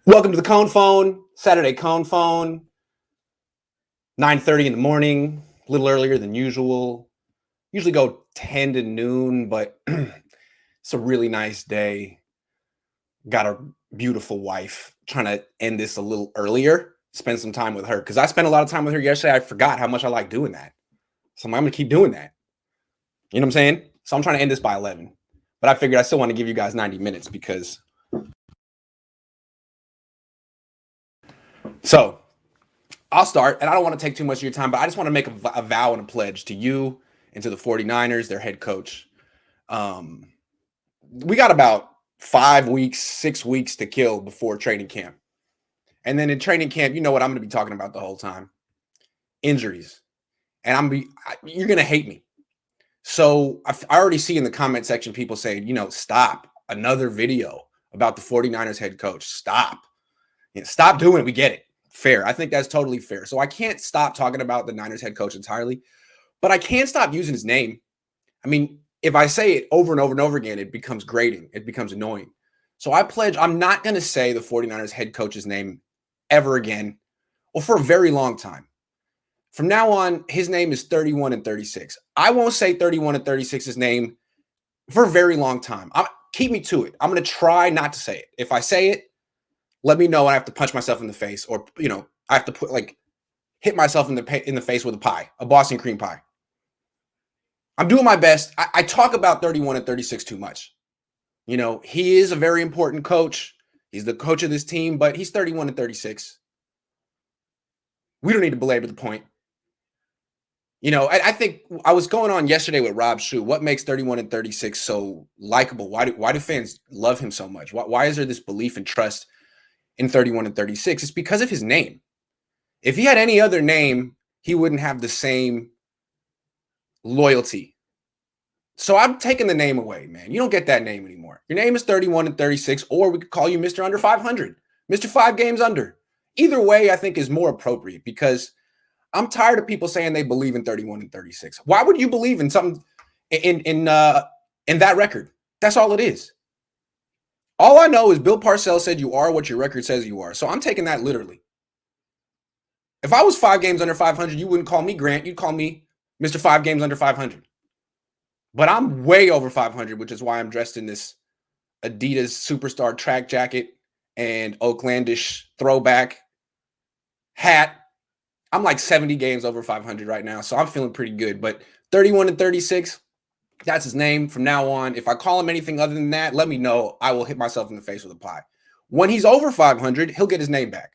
Welcome to the Cohn Phone, Saturday Cohn Phone, 9:30 in the morning, a little earlier than usual. Usually go 10 to noon, but it's a really nice day. Got a beautiful wife. Trying to end this a little earlier, spend some time with her. Because I spent a lot of time with her yesterday. I forgot how much I like doing that. So I'm going to keep doing that. You know what I'm saying? So I'm trying to end this by 11. But I figured I still want to give you guys 90 minutes because... So I'll start, and I don't want to take too much of your time, but I just want to make a vow and a pledge to you and to the 49ers, their head coach. We got about 5 weeks, 6 weeks to kill before training camp. And then in training camp, you know what I'm going to be talking about the whole time. Injuries. And you're going to hate me. So I already see in the comment section people saying, stop. Another video about the 49ers head coach. Stop. Stop doing it. We get it. Fair. I think that's totally fair. So I can't stop talking about the Niners head coach entirely, but I can't stop using his name. I mean, if I say it over and over and over again, it becomes grating. It becomes annoying. So I pledge I'm not going to say the 49ers head coach's name ever again, or for a very long time. From now on, his name is 31 and 36. I won't say 31 and 36's name for a very long time. Keep me to it. I'm going to try not to say it. If I say it, let me know I have to punch myself in the face, or I have to hit myself in the face with a Boston cream pie. I'm doing my best. I talk about 31 and 36 too much. He is a very important coach. He's the coach of this team, but he's 31 and 36. We don't need to belabor the point. I think I was going on yesterday with Rob Shu. What makes 31 and 36 so likable? Why do fans love him so much? Why is there this belief and trust in 31 and 36? It's because of his name. If he had any other name, he wouldn't have the same loyalty. So I'm taking the name away, man. You don't get that name anymore. Your name is 31 and 36, or we could call you Mr. Under 500, Mr. 5 games under. Either way, I think is more appropriate, because I'm tired of people saying they believe in 31 and 36. Why would you believe in something in that record? That's all it is. All I know is Bill Parcells said you are what your record says you are. So I'm taking that literally. If I was 5 games under 500, you wouldn't call me Grant. You'd call me Mr. 5 games under 500. But I'm way over 500, which is why I'm dressed in this Adidas Superstar track jacket and Oaklandish throwback hat. I'm like 70 games over 500 right now, so I'm feeling pretty good. But 31 and 36, that's his name from now on. If I call him anything other than that, let me know. I will hit myself in the face with a pie. When he's over 500, he'll get his name back.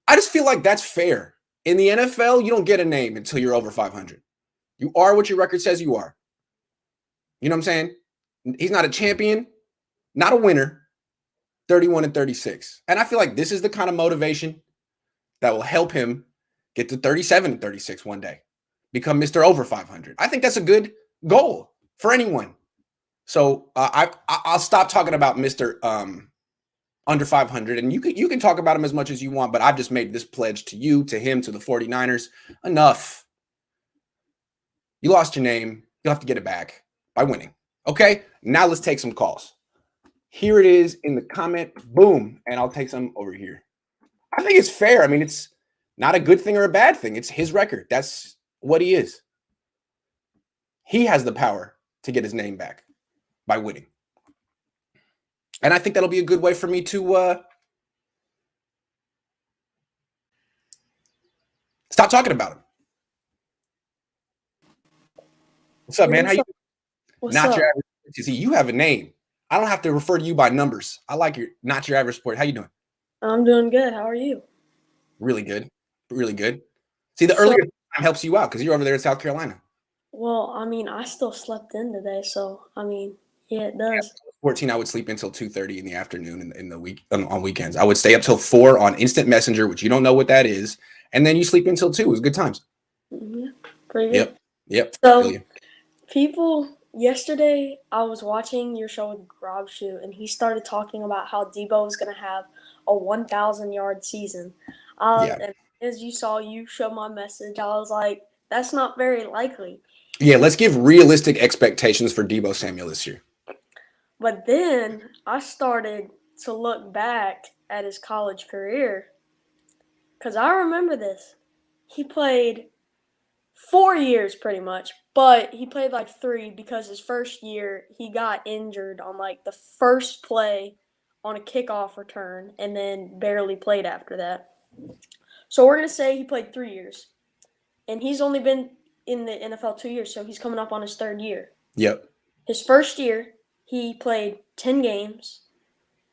I just feel like that's fair. In the NFL, you don't get a name until you're over 500. You are what your record says you are. You know what I'm saying? He's not a champion, not a winner. 31 and 36. And I feel like this is the kind of motivation that will help him get to 37 and 36 one day. Become Mr. Over 500. I think that's a good goal for anyone. So I'll stop talking about Mr. Under 500, and you can talk about him as much as you want, but I've just made this pledge to you, to him, to the 49ers. Enough. You lost your name. You'll have to get it back by winning. Okay? Now let's take some calls. Here it is in the comment. Boom. And I'll take some over here. I think it's fair. I mean, it's not a good thing or a bad thing. It's his record. That's what he is. He has the power to get his name back by winning. And I think that'll be a good way for me to stop talking about him. What's up, man? How you doing? What's not up? your average. You see, you have a name. I don't have to refer to you by numbers. I like your not your average sport. How you doing? I'm doing good. How are you? Really good. Really good. See, the earlier time helps you out because you're over there in South Carolina. Well, I still slept in today, so yeah, it does. 14, I would sleep until 2:30 in the afternoon in the week on weekends. I would stay up till 4 on instant messenger, which you don't know what that is, and then you sleep until 2. It was good times. Yeah, pretty good. Yep. So, yesterday I was watching your show with Rob Shu, and he started talking about how Debo was going to have a 1,000-yard season. And as you saw, you showed my message. I was like, that's not very likely. Yeah, let's give realistic expectations for Debo Samuel this year. But then I started to look back at his college career, because I remember this. He played 4 years pretty much, but he played like 3 because his first year he got injured on like the first play on a kickoff return and then barely played after that. So we're going to say he played 3 years. And he's only been in the NFL 2 years, so he's coming up on his 3rd year. Yep. His first year, he played 10 games.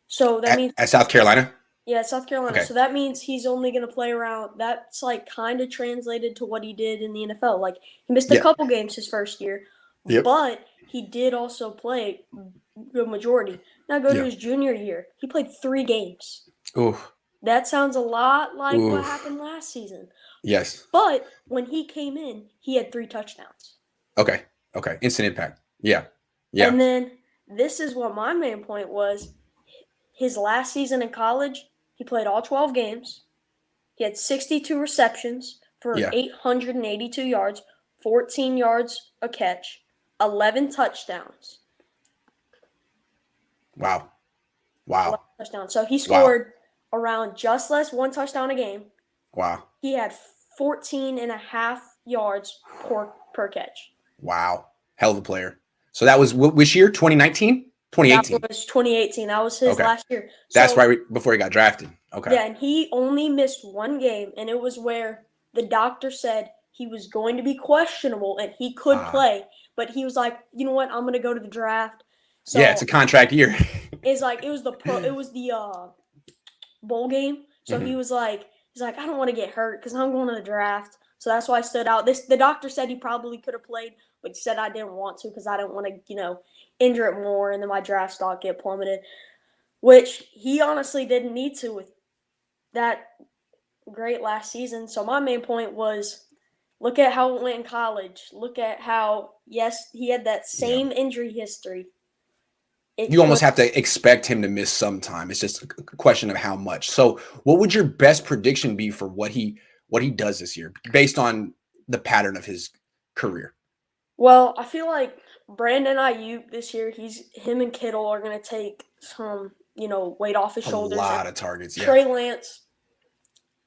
So that means at South Carolina? Yeah, South Carolina. Okay. So that means he's only going to play around. That's like kind of translated to what he did in the NFL. Like he missed a couple games his first year, but he did also play the majority. Now go to his junior year. He played 3 games. Ooh. That sounds a lot like what happened last season. Yes. But when he came in, he had 3 touchdowns. Okay. Instant impact. Yeah. And then this is what my main point was. His last season in college, he played all 12 games. He had 62 receptions for 882 yards, 14 yards a catch, 11 touchdowns. Wow. 11 touchdowns. So he scored around just less 1 touchdown a game. Wow. He had 14 and a half yards per catch. Wow. Hell of a player. So that was which year? 2019? 2018. That was 2018. That was his last year. That's right before he got drafted. Okay. Yeah, and he only missed 1 game, and it was where the doctor said he was going to be questionable and he could play, but he was like, you know what, I'm going to go to the draft. So it's a contract year. It's like it was the bowl game. So he's like, I don't want to get hurt because I'm going to the draft. So that's why I stood out. The doctor said he probably could have played, but he said I didn't want to because I didn't want to, injure it more and then my draft stock get plummeted, which he honestly didn't need to with that great last season. So my main point was, look at how it went in college. Look at how, yes, he had that same injury history. You almost have to expect him to miss some time. It's just a question of how much. So what would your best prediction be for what he does this year based on the pattern of his career? Well, I feel like Brandon Ayuk this year, him and Kittle are going to take some, weight off his shoulders. A lot of targets, Trey Lance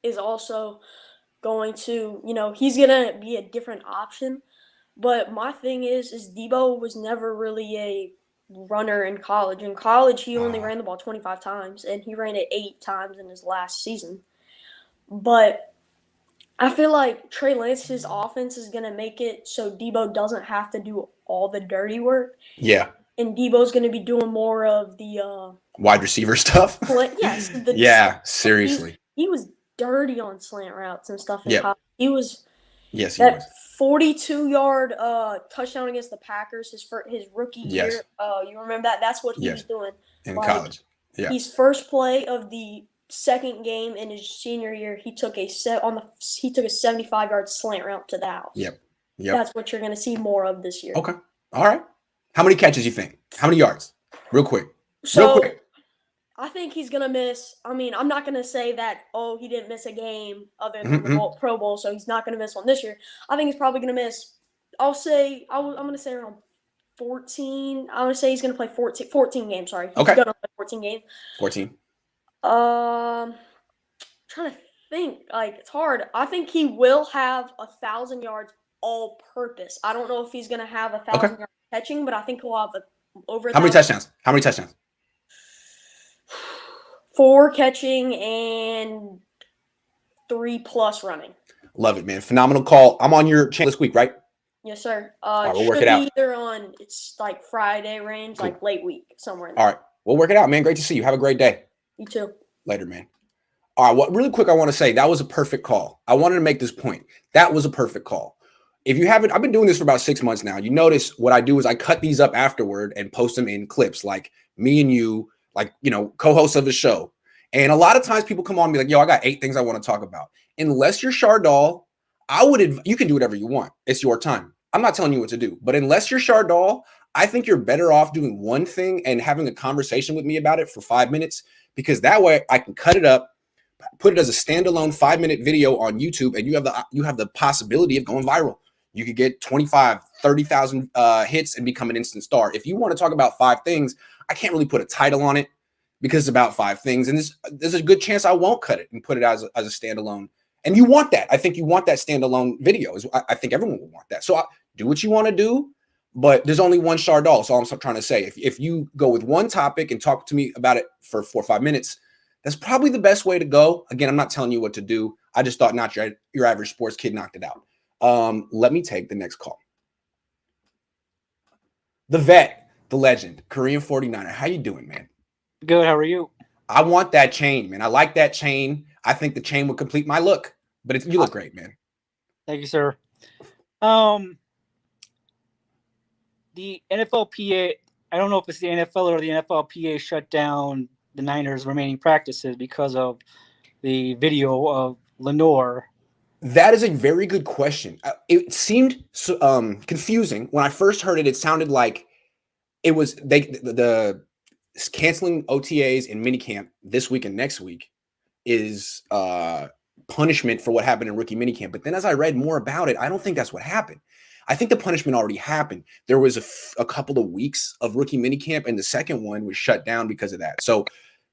is also going to, he's going to be a different option. But my thing is Debo was never really a runner in college. In college, he only ran the ball 25 times, and he ran it 8 times in his last season. But I feel like Trey Lance's offense is going to make it so Debo doesn't have to do all the dirty work. Yeah. And Debo's going to be doing more of the wide receiver stuff. Yes. Seriously. He was dirty on slant routes and stuff in college. He was. Yes, he was. 42-yard touchdown against the Packers his rookie year. You remember that? That's what he was doing in college. Yeah. His first play of the second game in his senior year, he took a 75-yard slant route to the house. Yep. That's what you're going to see more of this year. Okay. All right. How many catches you think? How many yards? Real quick. I think he's going to miss. I mean, I'm not going to say that, he didn't miss a game other than the Pro Bowl, so he's not going to miss one this year. I think he's probably going to miss, I'm going to say around 14. I'm going to say he's going to play 14 games, sorry. He's going to play 14 games. 14. Trying to think. It's hard. I think he will have 1,000 yards all purpose. I don't know if he's going to have 1,000 yards catching, but I think he'll have over. How many touchdowns? 4 catching and 3+ running. Love it, man. Phenomenal call. I'm on your channel this week, right? Yes, sir. We'll work it out. Either on, it's like Friday range, cool. Like late week, somewhere in there. All right. We'll work it out, man. Great to see you. Have a great day. You too. Later, man. All right. Really quick, I want to say that was a perfect call. I wanted to make this point. That was a perfect call. If you haven't, I've been doing this for about 6 months now. You notice what I do is I cut these up afterward and post them in clips, like me and you, like, co-hosts of the show. And a lot of times people come on and be like, yo, I got 8 things I want to talk about. Unless you're Shardal, you can do whatever you want. It's your time. I'm not telling you what to do. But unless you're Shardal, I think you're better off doing one thing and having a conversation with me about it for 5 minutes, because that way I can cut it up, put it as a standalone 5-minute video on YouTube, and you have the possibility of going viral. You could get 25, 30,000 hits and become an instant star. If you want to talk about 5 things, I can't really put a title on it because it's about 5 things. And there's a good chance I won't cut it and put it as a standalone. And you want that. I think you want that standalone video. I think everyone will want that. So do what you want to do, but there's only one Chardol. So I'm trying to say, if you go with one topic and talk to me about it for 4 or 5 minutes, that's probably the best way to go. Again, I'm not telling you what to do. I just thought not your average sports kid knocked it out. Let me take the next call. The vet, the legend, Korean 49er. How you doing, man? Good. How are you? I want that chain, man. I like that chain. I think the chain would complete my look, but you look great, man. Thank you, sir. The NFLPA, I don't know if it's the NFL or the NFLPA shut down the Niners' remaining practices because of the video of Lenore. That is a very good question. It seemed confusing. When I first heard it, it sounded like it was the canceling OTAs and minicamp this week and next week is punishment for what happened in rookie minicamp. But then as I read more about it, I don't think that's what happened. I think the punishment already happened. There was a couple of weeks of rookie minicamp, and the second one was shut down because of that. So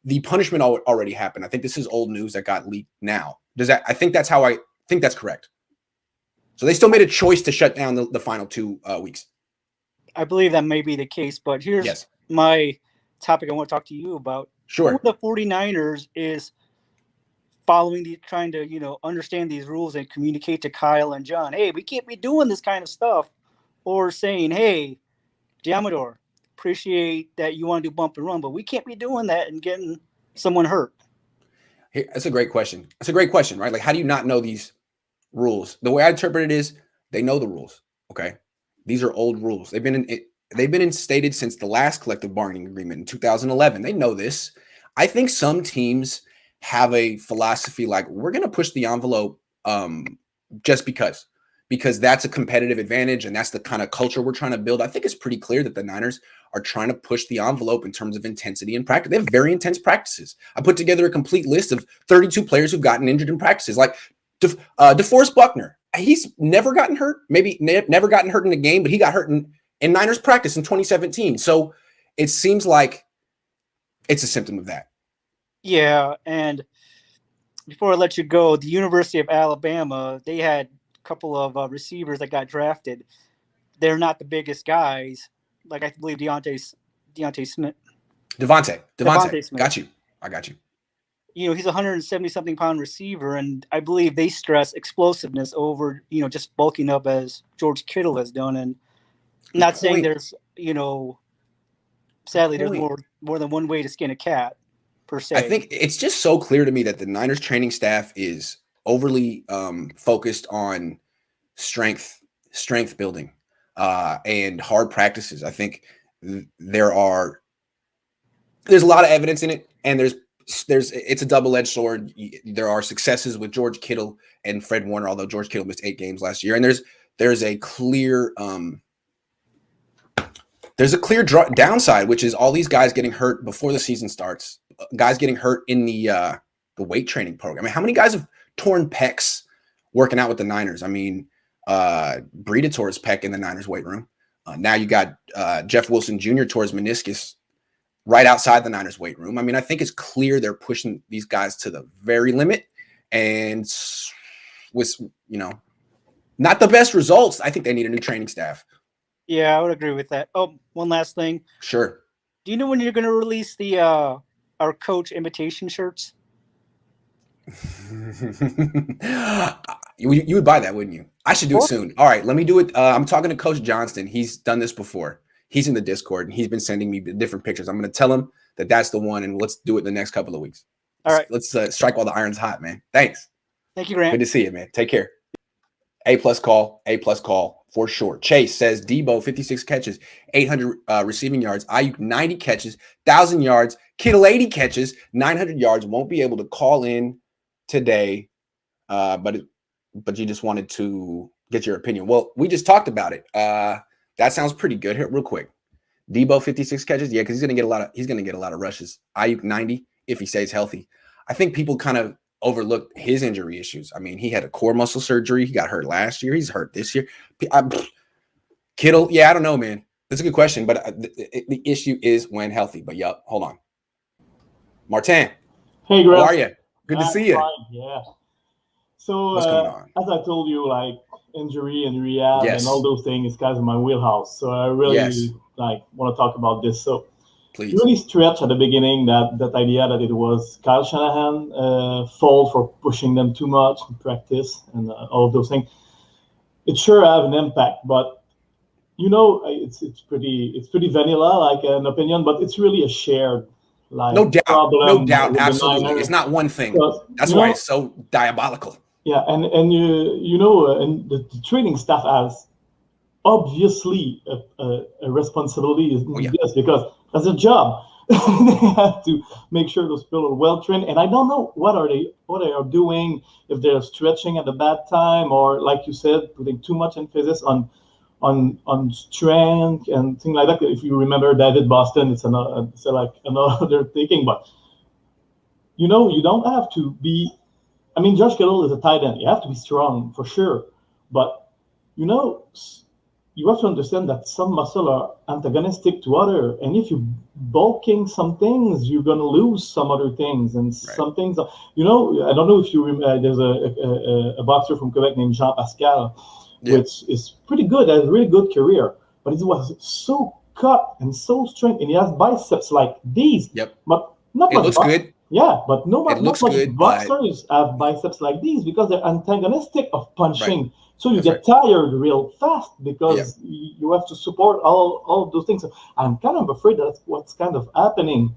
the punishment already happened. I think this is old news that got leaked now. I think that's correct. So they still made a choice to shut down the final 2 weeks. I believe that may be the case, but here's my topic I want to talk to you about. Sure. The 49ers is trying to, understand these rules and communicate to Kyle and John, hey, we can't be doing this kind of stuff, or saying, hey, Diamador, appreciate that you want to do bump and run, but we can't be doing that and getting someone hurt. Hey, that's a great question. That's a great question, right? Like, how do you not know these rules? The way I interpret it is they know the rules. Okay. These are old rules. They've been instated since the last collective bargaining agreement in 2011. They know this. I think some teams have a philosophy like, we're going to push the envelope just because that's a competitive advantage and that's the kind of culture we're trying to build. I think it's pretty clear that the Niners are trying to push the envelope in terms of intensity and practice. They have very intense practices. I put together a complete list of 32 players who've gotten injured in practices, like DeForest Buckner. He's never gotten hurt, maybe never gotten hurt in a game, but he got hurt in Niners practice in 2017. So it seems like it's a symptom of that. Yeah, and before I let you go, the University of Alabama, they had a couple of receivers that got drafted. They're not the biggest guys, like I believe Devontae Smith. Devontae Smith. Got you. I got you. He's a 170-something pound receiver, and I believe they stress explosiveness over, just bulking up as George Kittle has done. And I'm not saying there's, sadly, there's more than one way to skin a cat. Per se. I think it's just so clear to me that the Niners training staff is overly focused on strength building and hard practices. I think there's a lot of evidence in it, and it's a double-edged sword. There are successes with George Kittle and Fred Warner, although George Kittle missed 8 games last year, and there's a clear downside, which is all these guys getting hurt before the season starts. Guys getting hurt in the weight training program. I mean, how many guys have torn pecs working out with the Niners? I mean, Breida tore his pec in the Niners weight room. Now you got Jeff Wilson Jr. tore his meniscus right outside the Niners weight room. I mean, I think it's clear they're pushing these guys to the very limit, and with not the best results. I think they need a new training staff. Yeah, I would agree with that. Oh, one last thing. Sure. Do you know when you're going to release the our coach imitation shirts? You would buy that, wouldn't you? I should do it soon. All right, let me do it. I'm talking to Coach Johnston. He's done this before. He's in the Discord, and he's been sending me different pictures. I'm going to tell him that that's the one, and let's do it the next couple of weeks. All right. Let's strike while the iron's hot, man. Thanks. Thank you, Grant. Good to see you, man. Take care. A+ call for sure. Chase says Debo 56 catches, 800 receiving yards, Ayuk 90 catches, 1,000 yards, Kittle 80 catches, 900 yards. Won't be able to call in today, but you just wanted to get your opinion. Well, we just talked about it. That sounds pretty good. Here, real quick. Debo 56 catches, yeah, because he's gonna get a lot of rushes. Ayuk 90 if he stays healthy. I think people kind of overlooked his injury issues. I mean, he had a core muscle surgery. He got hurt last year. He's hurt this year. Kittle, yeah, I don't know, man. That's a good question, but the issue is when healthy. But yup, hold on. Martin. Hey, Greg. How are you? Good to see you. Fine. Yeah. So, What's going on? as I told you, like injury and rehab Yes. and all those things is kind of my wheelhouse. So I really want to talk about this. So Please. you really stretch at the beginning that idea that it was Kyle Shanahan fault for pushing them too much in practice and all of those things. It sure have an impact, but it's pretty vanilla, like an opinion, but it's really a shared no doubt, problem. Absolutely. It's not one thing. That's why it's so diabolical. Yeah, and the training staff has obviously a responsibility in this because that's a job. They have to make sure those people are well trained. And I don't know what they are doing, if they're stretching at a bad time or, like you said, putting too much emphasis on strength and things like that. If you remember David Boston, it's another thinking. But you don't have to be. I mean, Josh Kittle is a tight end. You have to be strong for sure, but you have to understand that some muscle are antagonistic to other, and if you're bulking some things, you're going to lose some other things, and some things. I don't know if you remember. There's a boxer from Quebec named Jean Pascal, which is pretty good, has a really good career, but it was so cut and so strong, and he has biceps like these. Yep. But not much. It looks good. Yeah, but not much good, boxers have biceps like these because they're antagonistic of punching. Right. So you get tired real fast because you have to support all of those things. So I'm kind of afraid that's what's kind of happening.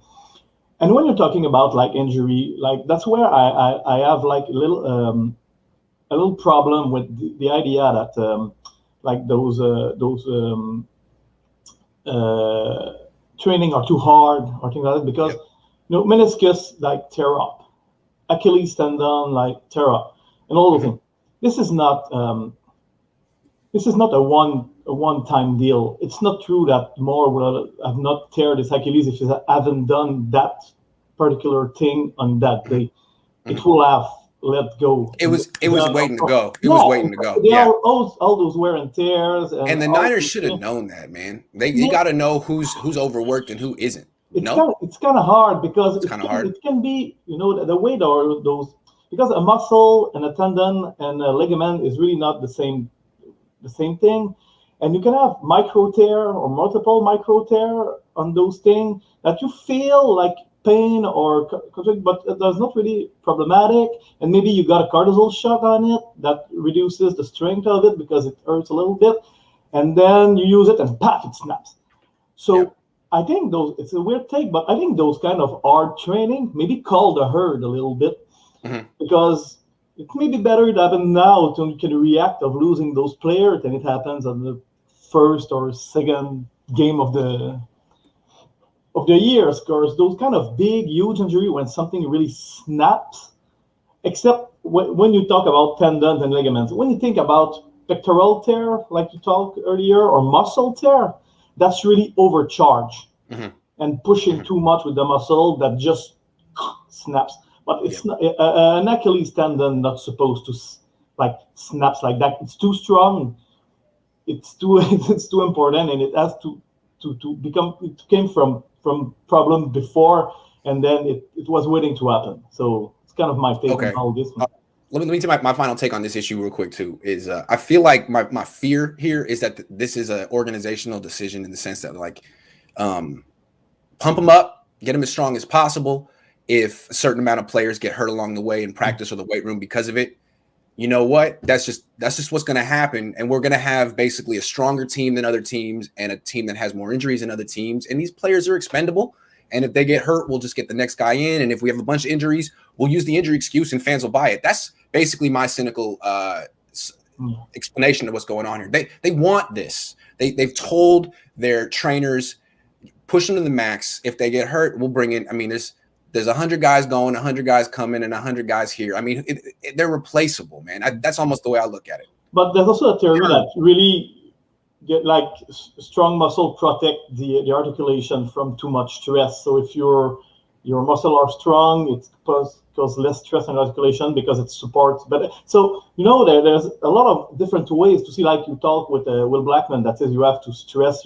And when you're talking about like injury, like that's where I have like a little problem with the idea that like those training are too hard or things like that because meniscus like tear up, Achilles tendon like tear up, and all those things. This is not a one-time deal. It's not true that more will have not tear this Achilles if you haven't done that particular thing on that day. It will have let go. It was waiting to go. It was waiting to go. Yeah, all those wear and tears. And the Niners should have known that, man. They got to know who's overworked and who isn't. It's kind of hard because it can be the weight or those. Because a muscle and a tendon and a ligament is really not the same thing, and you can have micro tear or multiple micro tear on those things that you feel like pain or but that's not really problematic, and maybe you got a cortisol shot on it that reduces the strength of it because it hurts a little bit, and then you use it and paf, it snaps. So I think it's a weird take, but I think those kind of hard training maybe call the herd a little bit. Because it may be better to happen now to you can react of losing those players than it happens on the first or second game of the year. Of course, those kind of big, huge injury when something really snaps, except when you talk about tendons and ligaments. When you think about pectoral tear, like you talked earlier, or muscle tear, that's really overcharge and pushing too much with the muscle that just snaps. But it's not, an Achilles tendon not supposed to like snaps like that. It's too strong. It's too important, and it has to become. It came from problem before, and then it was waiting to happen. So it's kind of my take on all this. Let me take my final take on this issue real quick too. Is I feel like my fear here is that this is an organizational decision in the sense that like pump them up, get them as strong as possible. If a certain amount of players get hurt along the way in practice or the weight room because of it, you know what? That's just what's going to happen. And we're going to have basically a stronger team than other teams and a team that has more injuries than other teams. And these players are expendable. And if they get hurt, we'll just get the next guy in. And if we have a bunch of injuries, we'll use the injury excuse and fans will buy it. That's basically my cynical explanation of what's going on here. They want this. They've told their trainers, push them to the max. If they get hurt, we'll bring in. I mean, there's 100 guys going, 100 guys coming, and 100 guys here. I mean, they're replaceable, man. That's almost the way I look at it. But there's also a theory that really get like strong muscle protect the articulation from too much stress. So if your muscle are strong, it cause less stress on articulation because it supports better. So there's a lot of different ways to see. Like you talk with Will Blackman that says you have to stress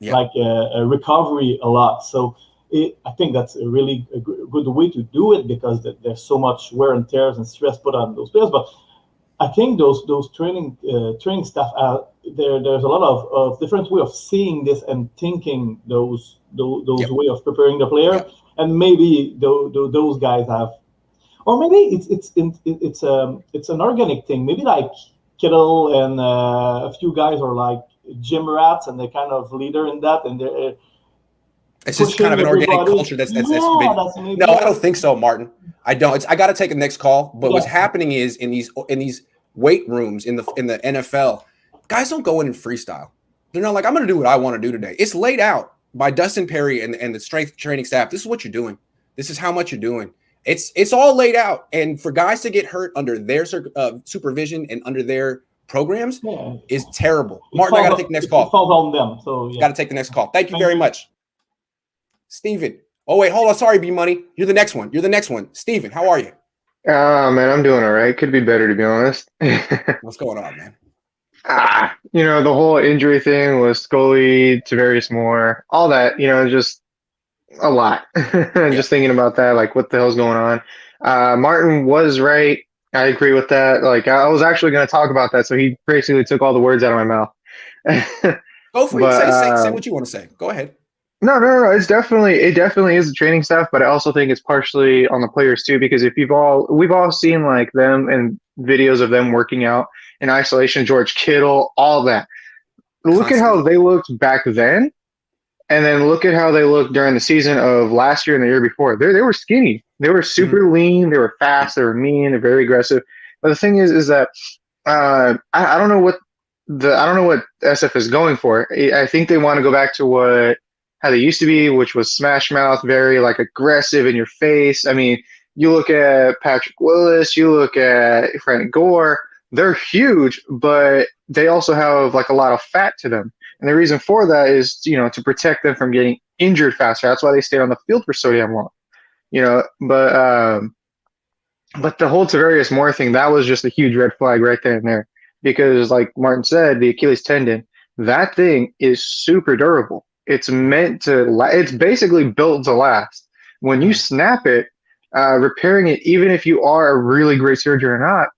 like recovery a lot. So I think that's a really good way to do it because there's so much wear and tears and stress put on those players. But I think those training staff there's a lot of different way of seeing this and thinking those way of preparing the player, and maybe those guys have, or maybe it's an organic thing. Maybe like Kittle and a few guys are like gym rats and they're kind of leader in that, and they're it's just kind of an organic culture that's been. No, I don't think so, Martin. I don't. I got to take a next call. But what's happening is in these weight rooms in the NFL, guys don't go in and freestyle. They're not like, I'm going to do what I want to do today. It's laid out by Dustin Perry and the strength training staff. This is what you're doing. This is how much you're doing. It's all laid out. And for guys to get hurt under their supervision and under their programs is terrible. Martin, I got to take the next call. It falls on them. So got to take the next call. Thank you very much. Steven. Oh, wait, hold on. Sorry, B-Money. You're the next one. Steven, how are you? Man, I'm doing all right. Could be better, to be honest. What's going on, man? The whole injury thing with Scully, Tavarius Moore, all that, just a lot. Just thinking about that, like, what the hell's going on? Martin was right. I agree with that. Like, I was actually going to talk about that, so he basically took all the words out of my mouth. Go for it. Say what you want to say. Go ahead. No. It definitely is the training staff, but I also think it's partially on the players too, because we've all seen like them and videos of them working out in isolation, George Kittle, all that. Look at how they looked back then, and then look at how they looked during the season of last year and the year before. They were skinny. They were super lean. They were fast. They were mean. They're very aggressive. But the thing is that I don't know what SF is going for. I think they want to go back to how they used to be, which was smash mouth, very like aggressive in your face. I mean, you look at Patrick Willis, you look at Frank Gore, they're huge, but they also have like a lot of fat to them. And the reason for that is, to protect them from getting injured faster. That's why they stay on the field for so damn long. But the whole Tavarius Moore thing, that was just a huge red flag right there and there. Because like Martin said, the Achilles tendon, that thing is super durable. It's meant to, it's basically built to last. When you snap it, repairing it, even if you are a really great surgeon or not,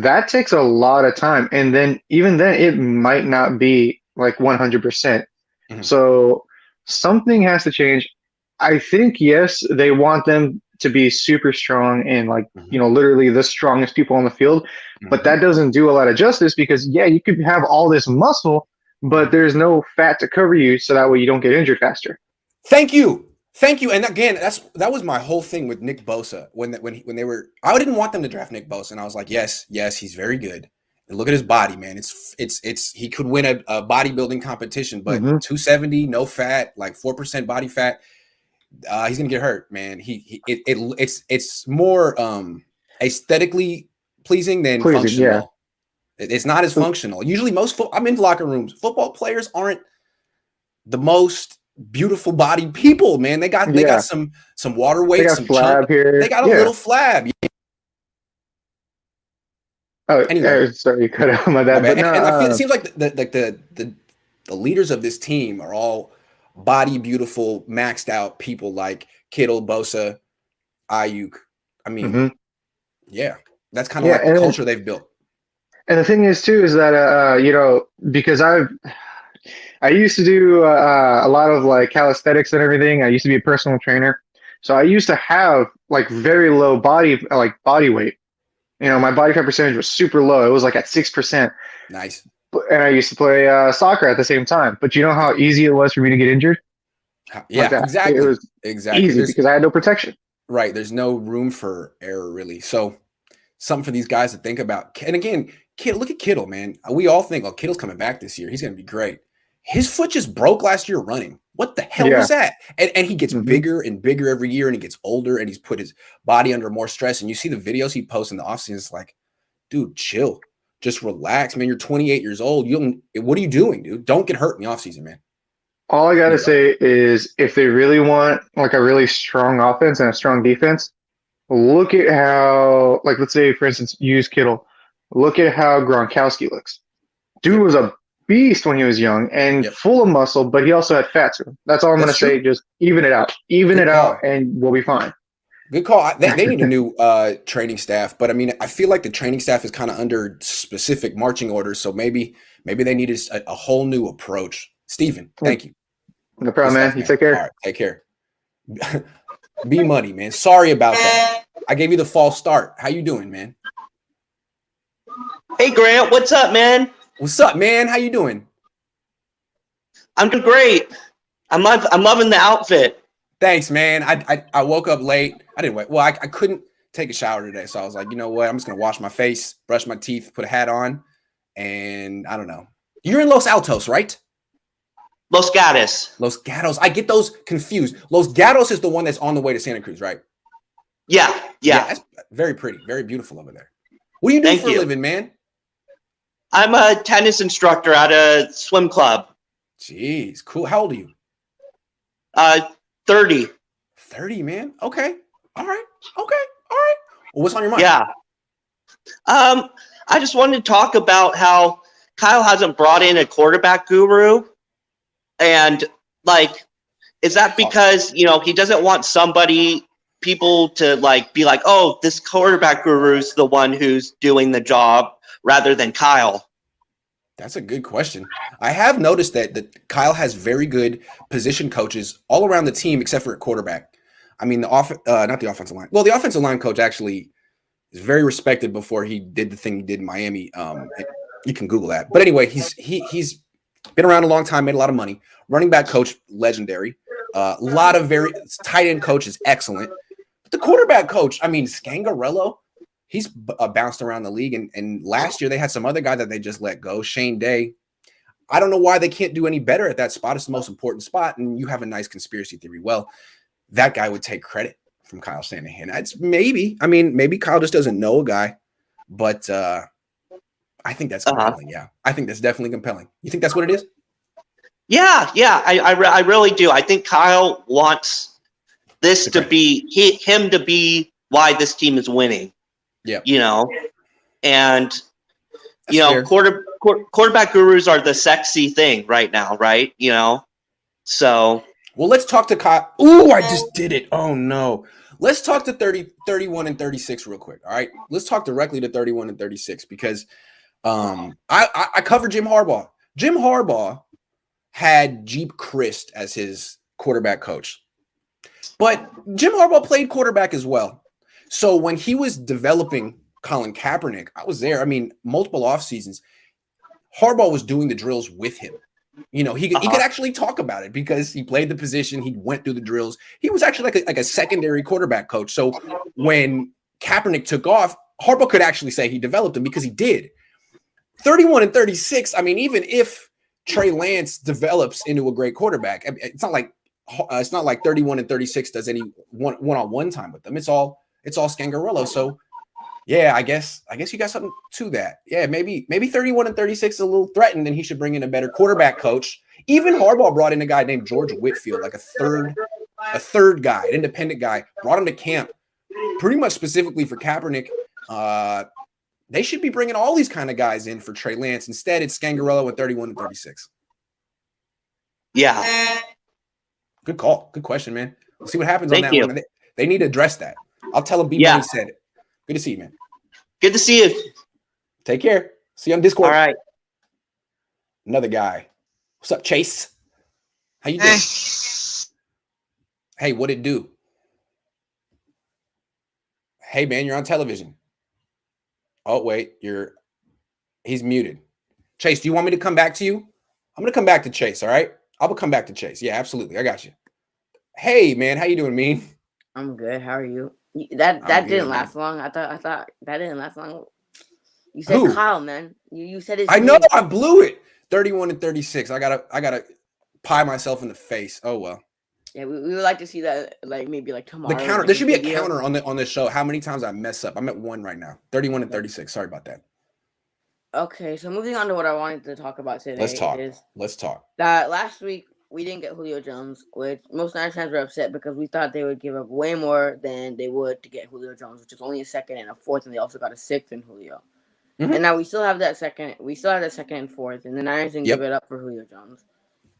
that takes a lot of time. And then even then, it might not be like 100%. So something has to change. I think, yes, they want them to be super strong and like, literally the strongest people on the field. But that doesn't do a lot of justice because, you could have all this muscle, but there's no fat to cover you, so that way you don't get injured faster. Thank you. And again, that was my whole thing with Nick Bosa when they were. I didn't want them to draft Nick Bosa, and I was like, yes, he's very good. And look at his body, man. It's he could win a bodybuilding competition, but 270, no fat, like 4% body fat. He's gonna get hurt, man. It's more aesthetically pleasing than functional. Yeah. It's not as functional. Usually I'm in locker rooms. Football players aren't the most beautiful bodied people, man. They got some water weight, some flab here. They got a little flab. Oh, anyway, sorry, you cut out my bad. But it seems like the leaders of this team are all body beautiful, maxed out people like Kittle, Bosa, Ayuk. I mean, that's kind of like the culture they've built. And the thing is too is that because I used to do a lot of like calisthenics and everything. I used to be a personal trainer, so I used to have like very low body weight. My body fat percentage was super low. It was like at 6%. Nice. And I used to play soccer at the same time. But you know how easy it was for me to get injured? Yeah, like exactly. It was easy because I had no protection. Right. There's no room for error, really. So something for these guys to think about. And again, look at Kittle, man. We all think, Kittle's coming back this year. He's going to be great. His foot just broke last year running. What the hell was that? And he gets bigger and bigger every year, and he gets older, and he's put his body under more stress. And you see the videos he posts in the offseason. It's like, dude, chill. Just relax, man. You're 28 years old. What are you doing, dude? Don't get hurt in the offseason, man. All I got to say is if they really want like a really strong offense and a strong defense, look at how, like, let's say, for instance, use Kittle. Look at how Gronkowski looks. Dude was a beast when he was young and full of muscle, but he also had fat to him. That's all I'm going to say. Just even it out. Even it out, and we'll be fine. Good call. They need a new training staff, but I mean, I feel like the training staff is kind of under specific marching orders, so maybe they need a whole new approach. Steven, thank you. No problem, man. You take care. All right, take care. B Money, man. Sorry about that. I gave you the false start. How you doing, man? Hey, Grant. What's up, man? What's up, man? How you doing? I'm doing great. I'm loving the outfit. Thanks, man. I woke up late. I didn't wait. Well, I couldn't take a shower today, so I was like, you know what? I'm just gonna wash my face, brush my teeth, put a hat on, and I don't know. You're in Los Altos, right? Los Gatos. Los Gatos. I get those confused. Los Gatos is the one that's on the way to Santa Cruz, right? Yeah. That's very pretty, very beautiful over there. What do you do for a living, man? I'm a tennis instructor at a swim club. Jeez, cool. How old are you? 30. 30, man. Okay. All right. Well, what's on your mind? Yeah. I just wanted to talk about how Kyle hasn't brought in a quarterback guru. And like, is that because, he doesn't want people to like be like, oh, this quarterback guru's the one who's doing the job rather than Kyle? That's a good question. I have noticed that Kyle has very good position coaches all around the team except for at quarterback. I mean, not the offensive line. Well, the offensive line coach actually is very respected before he did the thing he did in Miami. You can Google that. But anyway, he's been around a long time, made a lot of money. Running back coach, legendary. A lot of very tight end coach is excellent. But the quarterback coach, I mean, Scangarello, he's bounced around the league. And last year they had some other guy that they just let go, Shane Day. I don't know why they can't do any better at that spot. It's the most important spot. And you have a nice conspiracy theory. Well, that guy would take credit from Kyle Shanahan. Maybe Kyle just doesn't know a guy, but I think that's compelling. Yeah, I think that's definitely compelling. You think that's what it is? Yeah. I really do. I think Kyle wants this to be him to be why this team is winning. Yeah. And quarterback gurus are the sexy thing right now, right? So. Well, let's talk to Kyle. Ooh, I just did it. Oh, no. Let's talk to 31 and 36 real quick, all right? Let's talk directly to 31 and 36 because I cover Jim Harbaugh. Jim Harbaugh had Jeep Christ as his quarterback coach. But Jim Harbaugh played quarterback as well. So when he was developing Colin Kaepernick, I was there. I mean, multiple off seasons. Harbaugh was doing the drills with him. He could actually talk about it because he played the position. He went through the drills. He was actually like a secondary quarterback coach. So when Kaepernick took off, Harbaugh could actually say he developed him because he did. 31 and 36. I mean, even if Trey Lance develops into a great quarterback, it's not like 31 and 36 does any one-on-one time with them. It's all Scangarello. So yeah, I guess you got something to that. Yeah, maybe 31 and 36 is a little threatened, and he should bring in a better quarterback coach. Even Harbaugh brought in a guy named George Whitfield, like a third guy, an independent guy, brought him to camp pretty much specifically for Kaepernick. They should be bringing all these kind of guys in for Trey Lance. Instead, it's Scangarello at 31 and 36. Yeah. Good call. Good question, man. We'll see what happens on that one. They need to address that. I'll tell them B-Money said it. Good to see you, man. Good to see you. Take care. See you on Discord. All right. Another guy. What's up, Chase? How you doing? Hey, what it do? Hey, man, you're on television. Oh, wait, he's muted. Chase, do you want me to come back to you? I'm going to come back to Chase, all right? I'll come back to Chase. Yeah, absolutely. I got you. Hey, man, how you doing, Mean? I'm good. How are you? That didn't last long. I thought that didn't last long. You said Who? Kyle, man. You said his I know. I blew it. 31 and 36. I gotta pie myself in the face. Oh well. Yeah, we would like to see that, like maybe like tomorrow. The counter. There should be a counter on the show. How many times I mess up? I'm at 1 right now. 31 and 36. Sorry about that. Okay, so moving on to what I wanted to talk about today. Let's talk. That last week we didn't get Julio Jones, which most Niners fans were upset because we thought they would give up way more than they would to get Julio Jones, which is only a second and a fourth, and they also got a sixth in Julio. Mm-hmm. And now we still have that second. We still have that second and fourth, and the Niners didn't give it up for Julio Jones.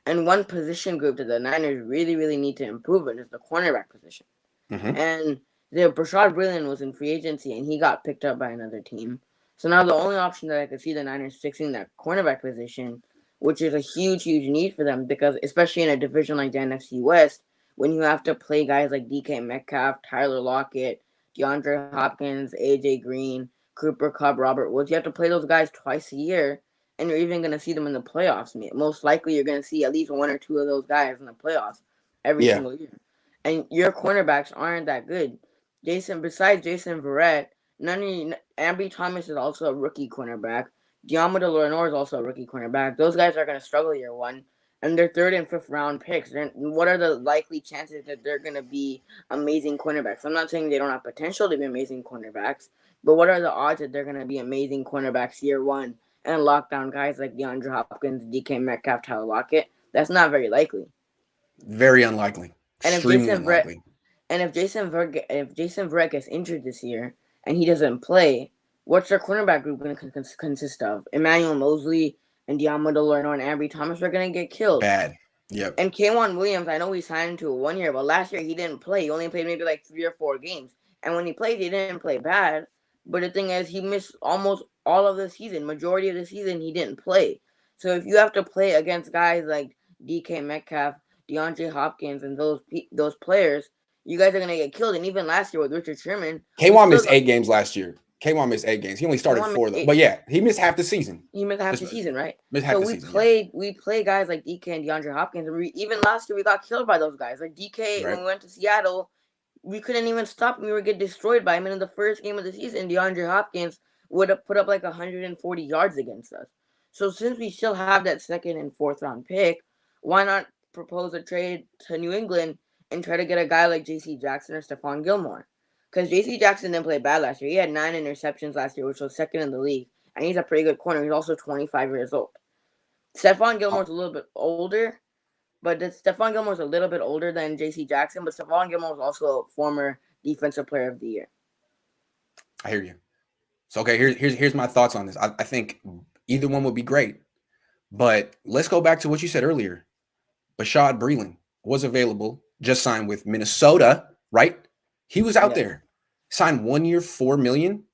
And one position group that the Niners really, really need to improve in is the cornerback position. Mm-hmm. And Rashad Breeland was in free agency, and he got picked up by another team. So now the only option that I could see the Niners fixing that cornerback position, which is a huge, huge need for them, because especially in a division like the NFC West, when you have to play guys like DK Metcalf, Tyler Lockett, DeAndre Hopkins, AJ Green, Cooper Kupp, Robert Woods, you have to play those guys twice a year, and you're even going to see them in the playoffs. Most likely you're going to see at least one or two of those guys in the playoffs every single year. And your cornerbacks aren't that good. Besides Jason Verrett, Ambry Thomas is also a rookie cornerback. Diamado Lenoir is also a rookie cornerback. Those guys are going to struggle year one. And they're third and fifth round picks. What are the likely chances that they're going to be amazing cornerbacks? I'm not saying they don't have potential to be amazing cornerbacks, but what are the odds that they're going to be amazing cornerbacks year one and lock down guys like DeAndre Hopkins, DK Metcalf, Tyler Lockett? That's not very likely. Very unlikely. And if Jason Verrett gets injured this year and he doesn't play, what's their cornerback group going to consist of? Emmanuel Mosley and Diamado Lenoir and Ambry Thomas are going to get killed. Bad. Yep. And K'Wan Williams, I know we signed him to a 1 year, but last year he didn't play. He only played maybe like 3 or 4 games. And when he played, he didn't play bad. But the thing is, he missed almost all of the season. Majority of the season, he didn't play. So if you have to play against guys like DK Metcalf, DeAndre Hopkins, and those players, you guys are going to get killed. And even last year with Richard Sherman. K'Wan missed 8 games last year. K'Wan missed 8 games. He only started 4 though. But yeah, he missed half the season. He missed half the season, right? So we play guys like DK and DeAndre Hopkins. And even last year we got killed by those guys. Like DK, when we went to Seattle, we couldn't even stop him. We were getting destroyed by him. And in the first game of the season, DeAndre Hopkins would have put up like 140 yards against us. So since we still have that second and fourth round pick, why not propose a trade to New England and try to get a guy like J.C. Jackson or Stephon Gilmore? Because J.C. Jackson didn't play bad last year. He had 9 interceptions last year, which was second in the league. And he's a pretty good corner. He's also 25 years old. Stephon Gilmore's a little bit older. But Stephon Gilmore's a little bit older than J.C. Jackson. But Stephon Gilmore was also a former Defensive Player of the Year. I hear you. So, okay, here's my thoughts on this. I think either one would be great. But let's go back to what you said earlier. Rashad Breeland was available, just signed with Minnesota, right? He was out there, signed 1 year, $4 million.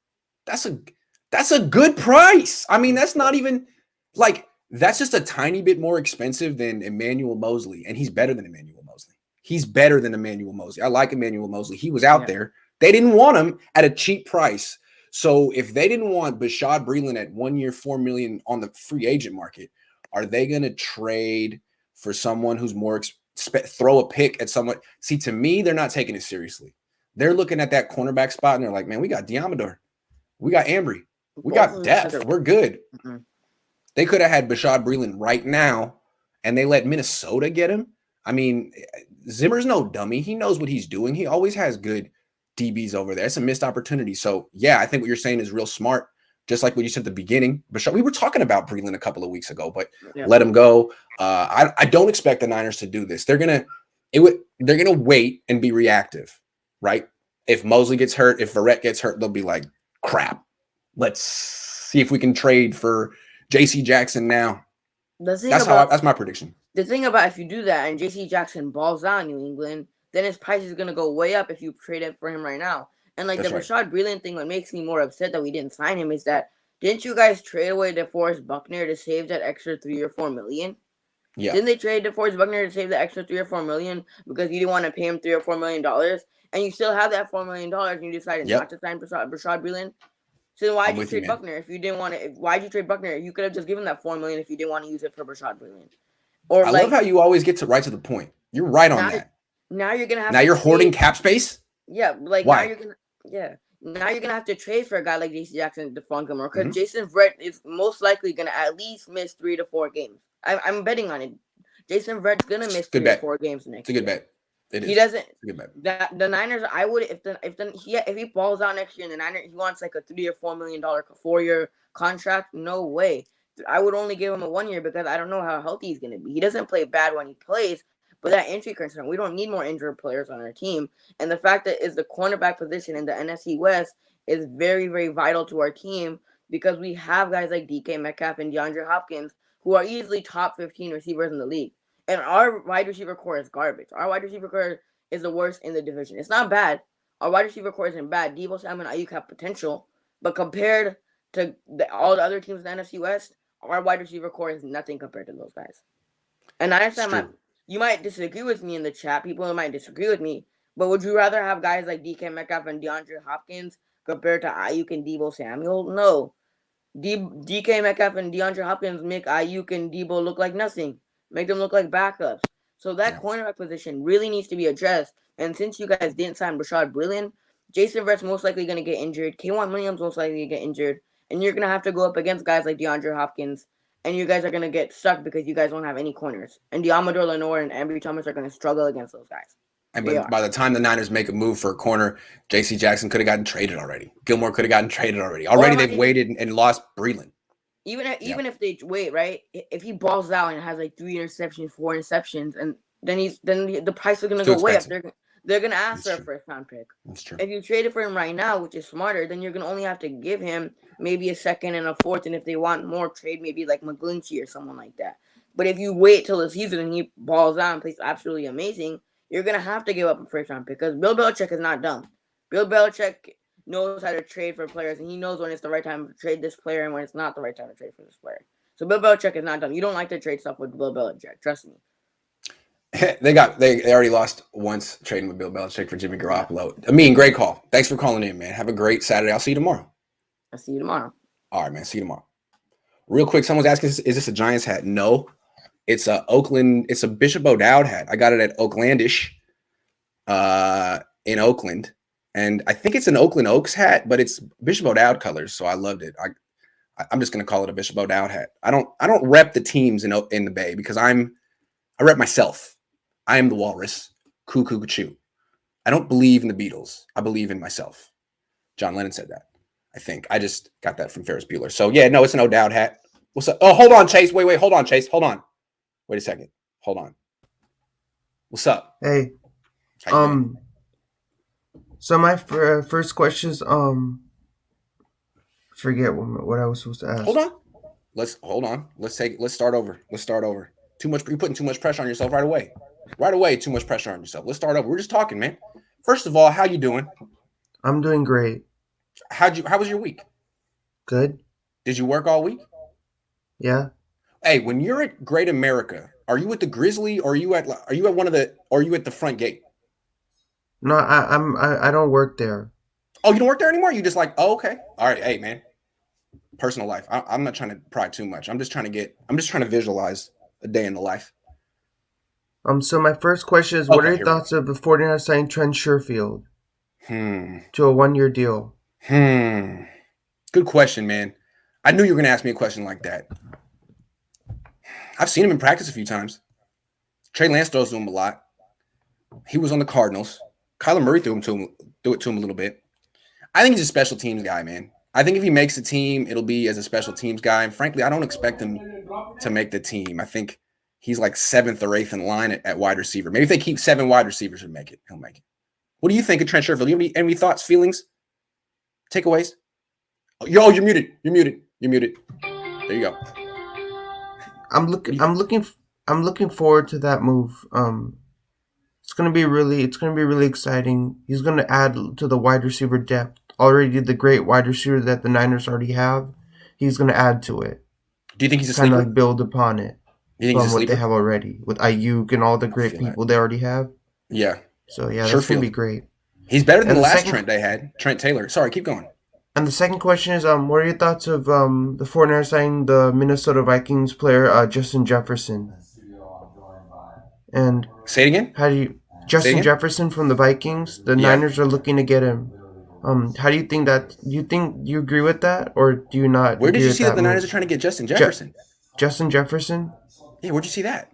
That's a good price. I mean, that's not even like that's just a tiny bit more expensive than Emmanuel Mosley, and he's better than Emmanuel Mosley. He's better than Emmanuel Mosley. I like Emmanuel Mosley. He was out there. They didn't want him at a cheap price. So if they didn't want Rashad Breeland at 1 year, $4 million on the free agent market, are they going to trade for someone who's more throw a pick at someone? See, to me, they're not taking it seriously. They're looking at that cornerback spot and they're like, man, we got Diamador. We got Ambry. We got depth. We're good. Mm-hmm. They could have had Rashad Breeland right now and they let Minnesota get him. I mean, Zimmer's no dummy. He knows what he's doing. He always has good DBs over there. It's a missed opportunity. So, yeah, I think what you're saying is real smart. Just like what you said at the beginning. Rashad, we were talking about Breeland a couple of weeks ago, but let him go. I don't expect the Niners to do this. They're gonna wait and be reactive. Right? If Mosley gets hurt, if Verrett gets hurt, they'll be like, crap. Let's see if we can trade for J.C. Jackson now. That's my prediction. The thing about if you do that and J.C. Jackson balls out in New England, then his price is going to go way up if you trade it for him right now. And like Rashad Breeland thing, what makes me more upset that we didn't sign him is that didn't you guys trade away DeForest Buckner to save that extra $3 or $4 million? Yeah. Didn't they trade DeForest Buckner to save the extra $3 or $4 million because you didn't want to pay him $3 or $4 million? And you still have that $4 million, and you decided not to sign Rashad Breeland. So then why'd you trade Buckner if you didn't want to? Why'd you trade Buckner? You could have just given that $4 million if you didn't want to use it for Rashad Breeland. Or I love how you always get right to the point. You're right on that. Now you're gonna have. Now you're hoarding cap space. Yeah, like why? Now you're gonna have to trade for a guy like J.C. Jackson and Stephon Gilmore because Jason Verrett is most likely gonna at least miss 3 to 4 games. I'm betting on it. Jason Verrett's gonna miss 3 to 4 games next year. It's a good bet. He doesn't. The Niners. I would if he balls out next year and the Niners he wants like a $3 or $4 million 4-year contract. No way. I would only give him a 1 year because I don't know how healthy he's gonna be. He doesn't play bad when he plays, but that injury concern. We don't need more injured players on our team. And the fact that is the cornerback position in the NFC West is very, very vital to our team because we have guys like DK Metcalf and DeAndre Hopkins who are easily top 15 receivers in the league. And our wide receiver core is garbage. Our wide receiver core is the worst in the division. It's not bad. Our wide receiver core isn't bad. Deebo Samuel and Ayuk have potential, but compared to all the other teams in the NFC West, our wide receiver core is nothing compared to those guys. And I understand you might disagree with me in the chat. People might disagree with me, but would you rather have guys like DK Metcalf and DeAndre Hopkins compared to Ayuk and Deebo Samuel? No. DK Metcalf and DeAndre Hopkins make Ayuk and Deebo look like nothing. Make them look like backups. So that cornerback position really needs to be addressed. And since you guys didn't sign Rashad Brilliant, Jason Verrett's most likely going to get injured. K'Wan Williams most likely to get injured. And you're going to have to go up against guys like DeAndre Hopkins. And you guys are going to get stuck because you guys don't have any corners. And Diamador Lenore and Ambry Thomas are going to struggle against those guys. And by the time the Niners make a move for a corner, J.C. Jackson could have gotten traded already. Gilmore could have gotten traded already. They've waited and lost Breland. Even if they wait, right? If he balls out and has like 3 interceptions, 4 interceptions, and then the price is going to go way up. They're going to ask for a first-round pick. That's true. If you trade it for him right now, which is smarter, then you're going to only have to give him maybe a second and a fourth, and if they want more, trade maybe like McGlinchey or someone like that. But if you wait till the season and he balls out and plays absolutely amazing, you're going to have to give up a first-round pick because Bill Belichick is not dumb. Bill Belichick knows how to trade for players, and he knows when it's the right time to trade this player and when it's not the right time to trade for this player. So Bill Belichick is not dumb. You don't like to trade stuff with Bill Belichick. Trust me. They already lost once trading with Bill Belichick for Jimmy Garoppolo. I mean, great call. Thanks for calling in, man. Have a great Saturday. I'll see you tomorrow. I'll see you tomorrow. All right, man. See you tomorrow. Real quick, someone's asking, is this a Giants hat? No. It's a Oakland. It's a Bishop O'Dowd hat. I got it at Oaklandish in Oakland. And I think it's an Oakland Oaks hat, but it's Bishop O'Dowd colors, so I loved it. I'm just gonna call it a Bishop O'Dowd hat. I don't rep the teams in the Bay because I rep myself. I am the walrus. Cuckoo choo. I don't believe in the Beatles. I believe in myself. John Lennon said that. I think I just got that from Ferris Bueller. So yeah, no, it's an O'Dowd hat. What's up? Oh, hold on, Chase. Wait, hold on, Chase. Hold on. Wait a second. Hold on. What's up? Hey. So my first question is forget what I was supposed to ask. Hold on. Let's start over. You're putting too much pressure on yourself right away. Too much pressure on yourself. Let's start over. We're just talking, man. First of all, how you doing? I'm doing great. How was your week? Good. Did you work all week? Yeah. Hey, when you're at Great America, are you at the Grizzly or are you at the front gate? No, I don't work there. Oh, you don't work there anymore? You just like, oh, okay. All right, hey man. Personal life. I'm not trying to pry too much. I'm just trying to visualize a day in the life. So my first question is, what are your thoughts of the 49ers signing Trent Sherfield to a 1-year deal? Good question, man. I knew you were going to ask me a question like that. I've seen him in practice a few times. Trey Lance throws to him a lot. He was on the Cardinals. Kyler Murray threw it to him a little bit. I think he's a special teams guy, man. I think if he makes the team, it'll be as a special teams guy. And frankly, I don't expect him to make the team. I think he's like 7th or 8th in line at wide receiver. Maybe if they keep 7 wide receivers, he'll make it. What do you think of Trent Sherfield? Do you have any thoughts, feelings, takeaways? You're muted. There you go. I'm looking forward to that move. It's gonna be really exciting. He's gonna add to the wide receiver depth. Already the great wide receiver that the Niners already have, he's gonna add to it. Do you think he's a sleeper? Kind of like build upon it. You think he's a sleeper? What they have already with Ayuk and all the great people they already have. Yeah. So yeah, that's gonna be great. He's better than the last Trent they had. Trent Taylor. Sorry, keep going. And the second question is, what are your thoughts of the 49ers signing the Minnesota Vikings player Justin Jefferson? And say it again. Justin Jefferson from the Vikings? The Niners are looking to get him. How do you think that? Do you agree with that, or do you not? Where did you see that the Niners are trying to get Justin Jefferson? Justin Jefferson? Yeah, where'd you see that?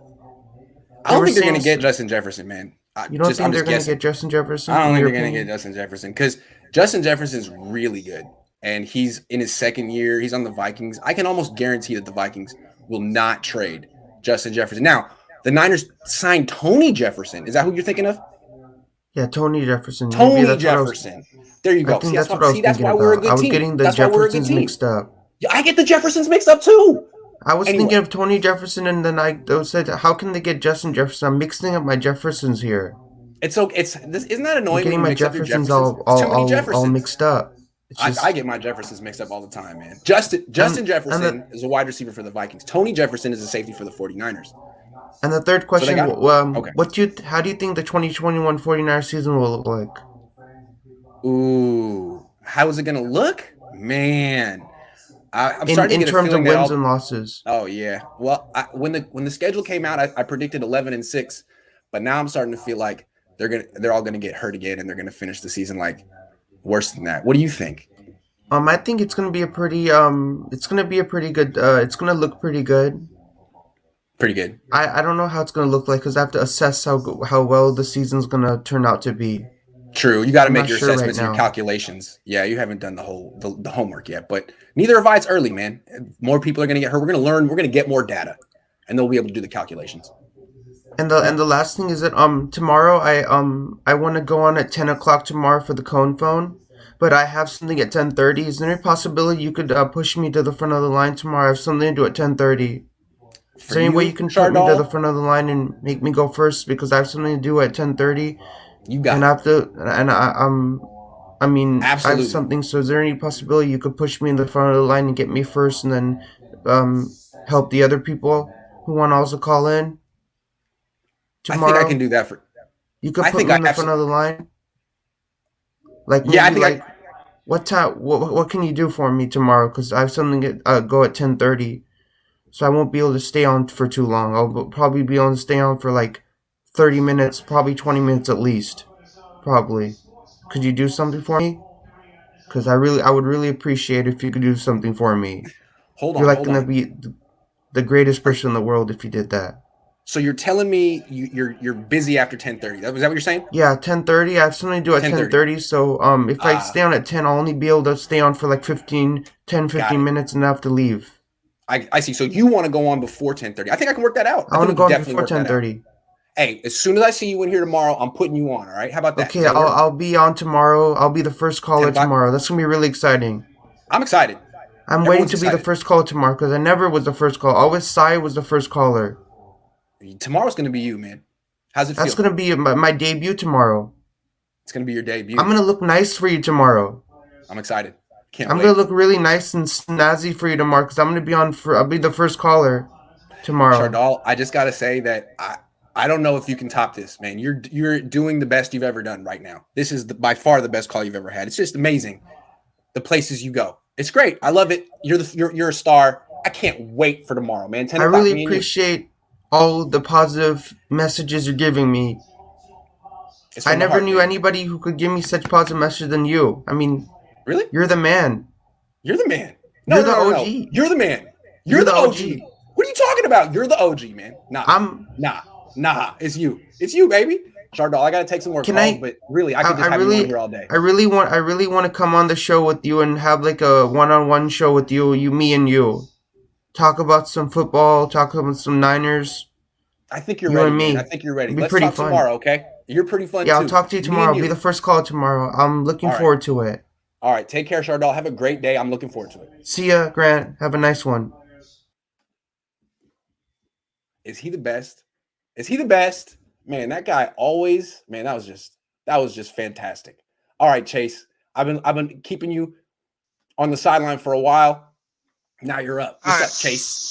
I don't think they're going to get Justin Jefferson, man. You don't think they're going to get Justin Jefferson? I don't think they're going to get Justin Jefferson because Justin Jefferson's really good, and he's in his second year. He's on the Vikings. I can almost guarantee that the Vikings will not trade Justin Jefferson. Now, the Niners signed Tony Jefferson. Is that who you're thinking of? Yeah, Tony Jefferson. Tony Jefferson. There you go. That's why we're a good team. I was getting the Jeffersons mixed up. I get the Jeffersons mixed up too. I was thinking of Tony Jefferson, and then I said, how can they get Justin Jefferson? I'm mixing up my Jeffersons here. Isn't that annoying? Getting my Jeffersons all mixed up. I get my Jeffersons mixed up all the time, man. Justin Jefferson is a wide receiver for the Vikings. Tony Jefferson is a safety for the 49ers. And the third question, how do you think the 2021 49ers season will look like? Ooh, how is it going to look? Man, I'm starting to get in terms of wins and losses. Oh yeah. Well, when the schedule came out, I predicted 11-6, but now I'm starting to feel like they're all gonna get hurt again, and they're gonna finish the season like worse than that. What do you think? I think it's gonna be a pretty good. It's gonna look pretty good. Pretty good. I don't know how it's gonna look like because I have to assess how well the season's gonna turn out to be. True, you got to make your assessments and your calculations. Yeah, you haven't done the homework yet, but neither have I. It's early, man. More people are going to get hurt. We're going to learn. We're going to get more data, and they'll be able to do the calculations. And the last thing is that tomorrow I want to go on at 10 o'clock tomorrow for the Cohn phone, but I have something at 10:30. Is there any possibility you could push me to the front of the line tomorrow? I have something to do at 10:30. Is there any way you can put me to the front of the line and make me go first because I have something to do at 10:30? You got and it. I have to, and I mean, absolutely. I have something. So, is there any possibility you could push me in the front of the line and get me first, and then help the other people who want to also call in tomorrow? I think I can do that for. You could put me in the front of the line. Like, yeah, I think what time? What can you do for me tomorrow? Because I have something to go at 10:30, so I won't be able to stay on for too long. I'll probably be able to stay on for like 30 minutes, probably 20 minutes at least. Probably. Could you do something for me? Because I would really appreciate if you could do something for me. You're like going to be the greatest person in the world if you did that. So you're telling me you're busy after 10:30. Was that what you're saying? Yeah, 10:30. I have something to do at 10:30. So if I stay on at 10, I'll only be able to stay on for like 15 minutes and I have to leave. I see. So you want to go on before 10:30. I think I can work that out. I want to go on before 10:30. Hey, as soon as I see you in here tomorrow, I'm putting you on, all right? How about that? Okay, I'll be on tomorrow. I'll be the first caller tomorrow. That's going to be really exciting. I'm excited. I'm waiting to be the first caller tomorrow because I never was the first caller. Always Sai was the first caller. Tomorrow's going to be you, man. How's it feel? That's going to be my debut tomorrow. It's going to be your debut. I'm going to look nice for you tomorrow. I'm excited. I'm going to look really nice and snazzy for you tomorrow because I'm going to be I'll be the first caller tomorrow. Chardal, I just got to say that I don't know if you can top this, man. You're doing the best you've ever done right now. This is by far the best call you've ever had. It's just amazing, the places you go. It's great. I love it. You're a star. I can't wait for tomorrow, man. 10 I really appreciate all the positive messages you're giving me. I never knew anybody who could give me such positive messages than you. I mean, really? You're the man. You're the man. No, you're the OG. No. You're the man. You're the OG. What are you talking about? You're the OG, man. Nah, it's you. It's you, baby. Chardal, I gotta take some more calls, but really, I could just have you on here all day. I really want to come on the show with you and have like a one-on-one show with you, me and you. Talk about some football, talk about some Niners. I think you're ready, man. I think you're ready. Let's talk tomorrow, okay? You're pretty fun, too. Yeah, I'll talk to you tomorrow. I'll be the first call tomorrow. I'm looking forward to it. All right, take care, Chardal. Have a great day. I'm looking forward to it. See ya, Grant. Have a nice one. Is he the best? Is he the best? Man, that guy always, man, that was just fantastic. All right, Chase. I've been keeping you on the sideline for a while. Now you're up. What's up, Chase?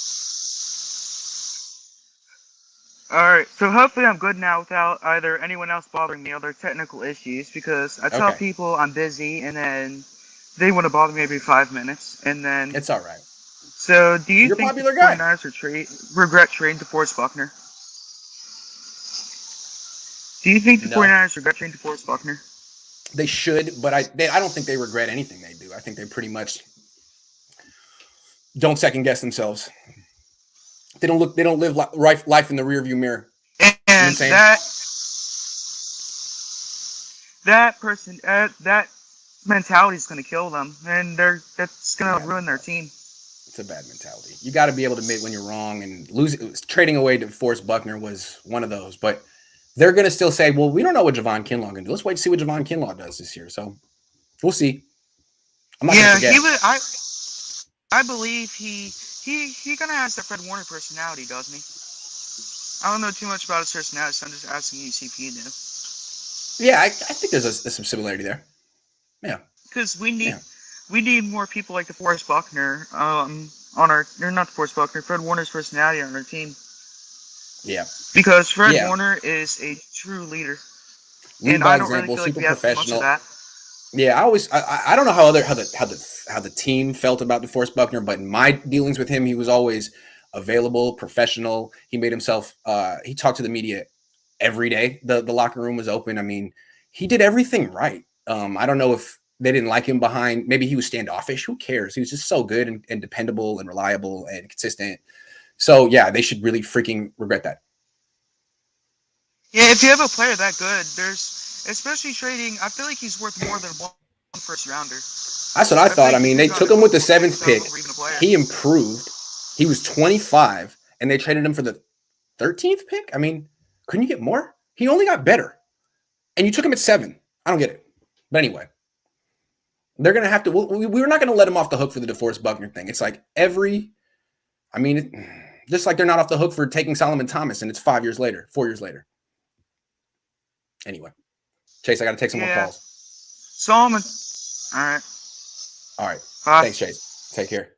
All right, so hopefully I'm good now without either anyone else bothering me or other technical issues because I tell people I'm busy and then they want to bother me every 5 minutes and then it's all right. So do you think the 49ers regret trading DeForest Buckner? Do you think the 49ers regret trading DeForest Buckner? They should, but I don't think they regret anything they do. I think they pretty much don't second guess themselves. They don't live life in the rearview mirror. And you know that mentality is going to kill them, and that's going to ruin their team. It's a bad mentality. You got to be able to admit when you're wrong, and trading away to DeForest Buckner was one of those. But they're going to still say, well, we don't know what Javon Kinlaw can do. Let's wait to see what Javon Kinlaw does this year. So we'll see. I'm not going to forget. I believe he kind of has that Fred Warner personality, doesn't he? I don't know too much about his personality, so I'm just asking you, see if you know. Yeah, I think there's some similarity there. Yeah, because we need more people like DeForest Buckner on our, or not DeForest Buckner, Fred Warner's personality on our team. Yeah, because Fred Warner is a true leader, lead by example, really super professional. Much of that. Yeah, I don't know how the team felt about DeForest Buckner, but in my dealings with him, he was always available, professional. He made himself. He talked to the media every day. The locker room was open. I mean, he did everything right. I don't know if they didn't like him behind. Maybe he was standoffish. Who cares? He was just so good and dependable and reliable and consistent. So yeah, they should really freaking regret that. Yeah, if you have a player that good, there's especially trading. I feel like he's worth more than one first rounder. That's what I thought. I mean, they took him with the 7th pick. He improved. He was 25, and they traded him for the 13th pick. I mean, couldn't you get more? He only got better, and you took him at 7. I don't get it. But anyway, they're gonna have to. We're not gonna let him off the hook for the DeForest Buckner thing. It's like just like they're not off the hook for taking Solomon Thomas, and it's 4 years later. Anyway, Chase, I got to take some more calls. Solomon. All right. Bye. Thanks, Chase. Take care.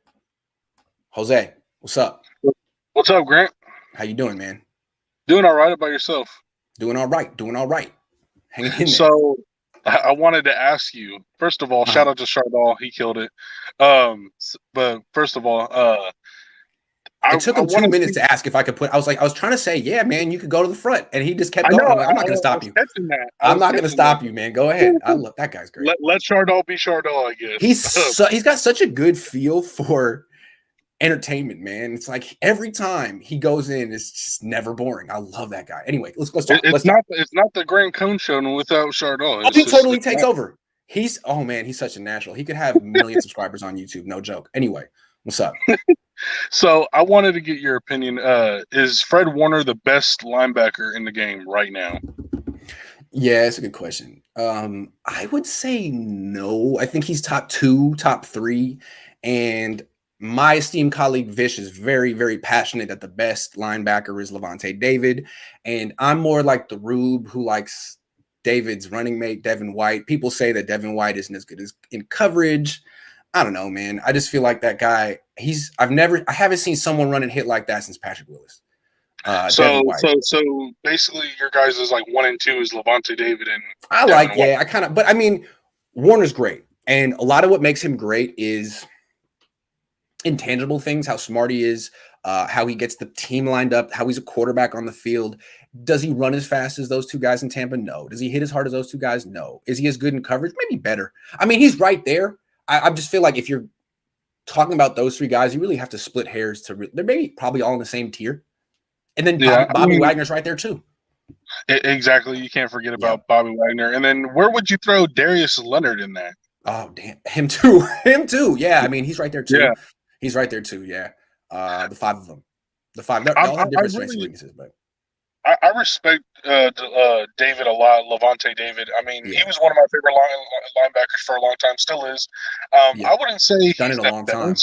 Jose, what's up? What's up, Grant? How you doing, man? Doing all right. About yourself? Doing all right. Hanging in there. So I wanted to ask you, first of all, shout out to Chardal. He killed it. But first of all, it took him 2 minutes to ask if I could put. I was trying to say, yeah, man, you could go to the front, and he just kept going. I'm not going to stop you. I'm not going to stop you, man. Go ahead. I love that guy's great. Let Chardal be Chardal, I guess. He's got such a good feel for entertainment, man. It's like every time he goes in, it's just never boring. I love that guy. Anyway, let's talk. It's not the Grant Cohn show without Chardal. He totally takes over. He's such a natural. He could have a million subscribers on YouTube, no joke. Anyway, what's up? So I wanted to get your opinion. Is Fred Warner the best linebacker in the game right now? Yeah, it's a good question. I would say no. I think he's top 2, top 3. And my esteemed colleague Vish is very, very passionate that the best linebacker is Levante David. And I'm more like the Rube who likes David's running mate, Devin White. People say that Devin White isn't as good as in coverage. I don't know, man. I just feel like that guy. I haven't seen someone run and hit like that since Patrick Willis. So basically, your guys is like 1 and 2 is Levante David and but I mean, Warner's great, and a lot of what makes him great is intangible things: how smart he is, how he gets the team lined up, how he's a quarterback on the field. Does he run as fast as those 2 guys in Tampa? No. Does he hit as hard as those 2 guys? No. Is he as good in coverage? Maybe better. I mean, he's right there. I just feel like if you're talking about those 3 guys, you really have to split hairs they're maybe probably all in the same tier. And then Bobby Wagner's right there too. Exactly. You can't forget about Bobby Wagner. And then where would you throw Darius Leonard in that? Oh, damn. Him too. Yeah. I mean, he's right there too. Yeah. He's right there too. Yeah. The 5 of them. The 5. They all have different strengths and weaknesses, but I respect David a lot, Levante David. I mean, he was one of my favorite linebackers for a long time, still is. I wouldn't say he's done it a long time.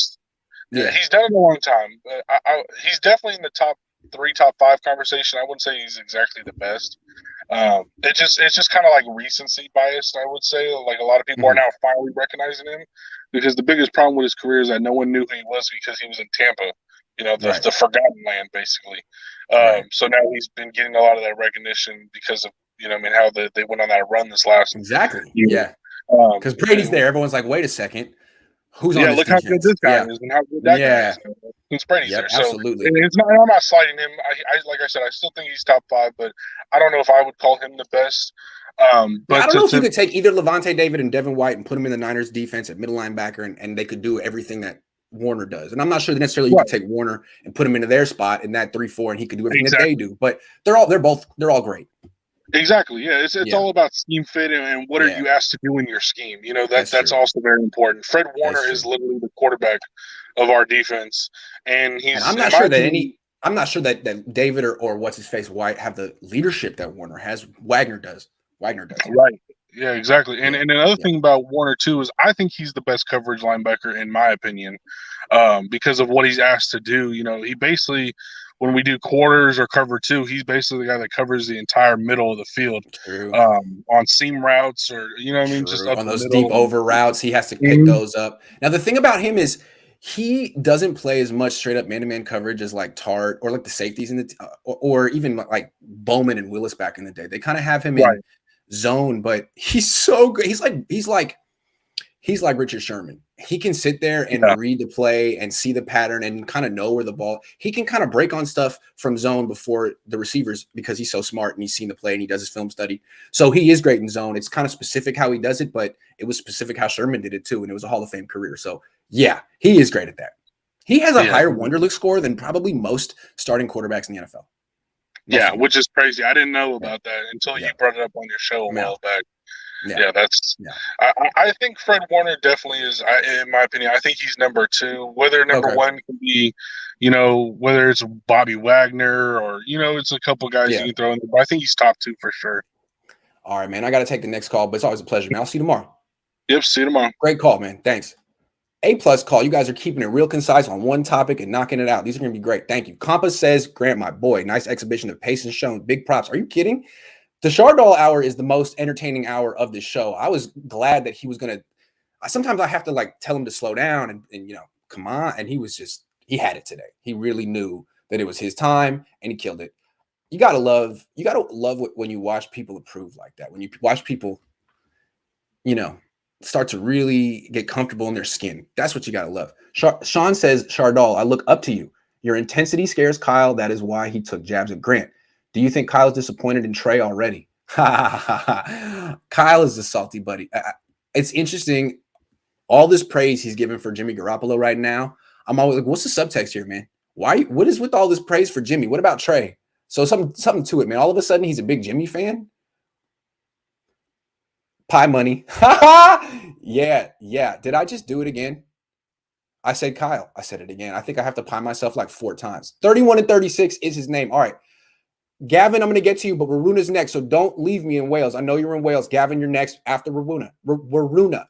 Yeah, he's done it a long time. But he's definitely in the top 3, top 5 conversation. I wouldn't say he's exactly the best. It's just kind of like recency biased, I would say. Like a lot of people are now finally recognizing him because the biggest problem with his career is that no one knew who he was because he was in Tampa. The forgotten land, basically. So now he's been getting a lot of that recognition because of, how they went on that run this last year. Yeah. Because Brady's there. Everyone's like, wait a second. Who's on this look defense? How good this guy is and how good that guy is. Who's Brady's there. So absolutely. I'm not sliding him. Like I said, I still think he's top 5, but I don't know if I would call him the best. But I don't know if you could take either Levante David and Devin White and put him in the Niners defense at middle linebacker and they could do everything that Warner does. And I'm not sure that necessarily you could take Warner and put him into their spot in that 3-4 and he could do everything that they do. But they're all great. Exactly. Yeah. It's all about scheme fit and what are you asked to do in your scheme. That's also very important. Fred Warner is literally the quarterback of our defense. And I'm not sure that David or what's his face White have the leadership that Warner has. Wagner does. Right. Yeah, exactly. And another thing about Warner too is I think he's the best coverage linebacker in my opinion, because of what he's asked to do. You know, he basically, when we do quarters or cover two, he's basically the guy that covers the entire middle of the field. On seam routes or what I mean, just up on the those middle. deep over routes, he has to pick those up. Now the thing about him is he doesn't play as much straight up man-to-man coverage as like Tart or like the safeties in the or even like Bowman and Willis back in the day. They kind of have him in zone, but he's so good. He's like Richard Sherman. He can sit there and read the play and see the pattern and kind of know where the ball. He can kind of break on stuff from zone before the receivers because he's so smart and he's seen the play and he does his film study. So he is great in zone. It's kind of specific how he does it, but it was specific how Sherman did it too, and it was a Hall of Fame career. So yeah, he is great at that. He has a higher Wonderlic score than probably most starting quarterbacks in the NFL. Yeah, which is crazy. I didn't know about that until you brought it up on your show a while back. I think Fred Warner definitely is, in my opinion, I think he's number two. Whether number one can be, whether it's Bobby Wagner or, it's a couple guys you can throw in there, but I think he's top two for sure. All right, man. I got to take the next call, but it's always a pleasure, man. I'll see you tomorrow. Yep, see you tomorrow. Great call, man. Thanks. A+ call. You guys are keeping it real concise on one topic and knocking it out. These are going to be great. Thank you. Compass says, Grant, my boy, nice exhibition of pace and shown. Big props. Are you kidding? The Chardall hour is the most entertaining hour of the show. I was glad that he was going to, sometimes I have to like tell him to slow down and come on. And he had it today. He really knew that it was his time and he killed it. You got to love when you watch people improve like that. When you watch people, start to really get comfortable in their skin. That's what you got to love. Sean says, Chardall, I look up to you. Your intensity scares Kyle. That is why he took jabs at Grant. Do you think Kyle's disappointed in Trey already? Kyle is a salty buddy. It's interesting. All this praise he's given for Jimmy Garoppolo right now. I'm always like, what's the subtext here, man? What is with all this praise for Jimmy? What about Trey? So something to it, man. All of a sudden he's a big Jimmy fan. Pie money. Yeah. Did I just do it again? I said Kyle. I said it again. I think I have to pie myself like 4 times. 31 and 36 is his name. All right. Gavin, I'm going to get to you, but Waruna's next, so don't leave me in Wales. I know you're in Wales. Gavin, you're next after Waruna. Waruna.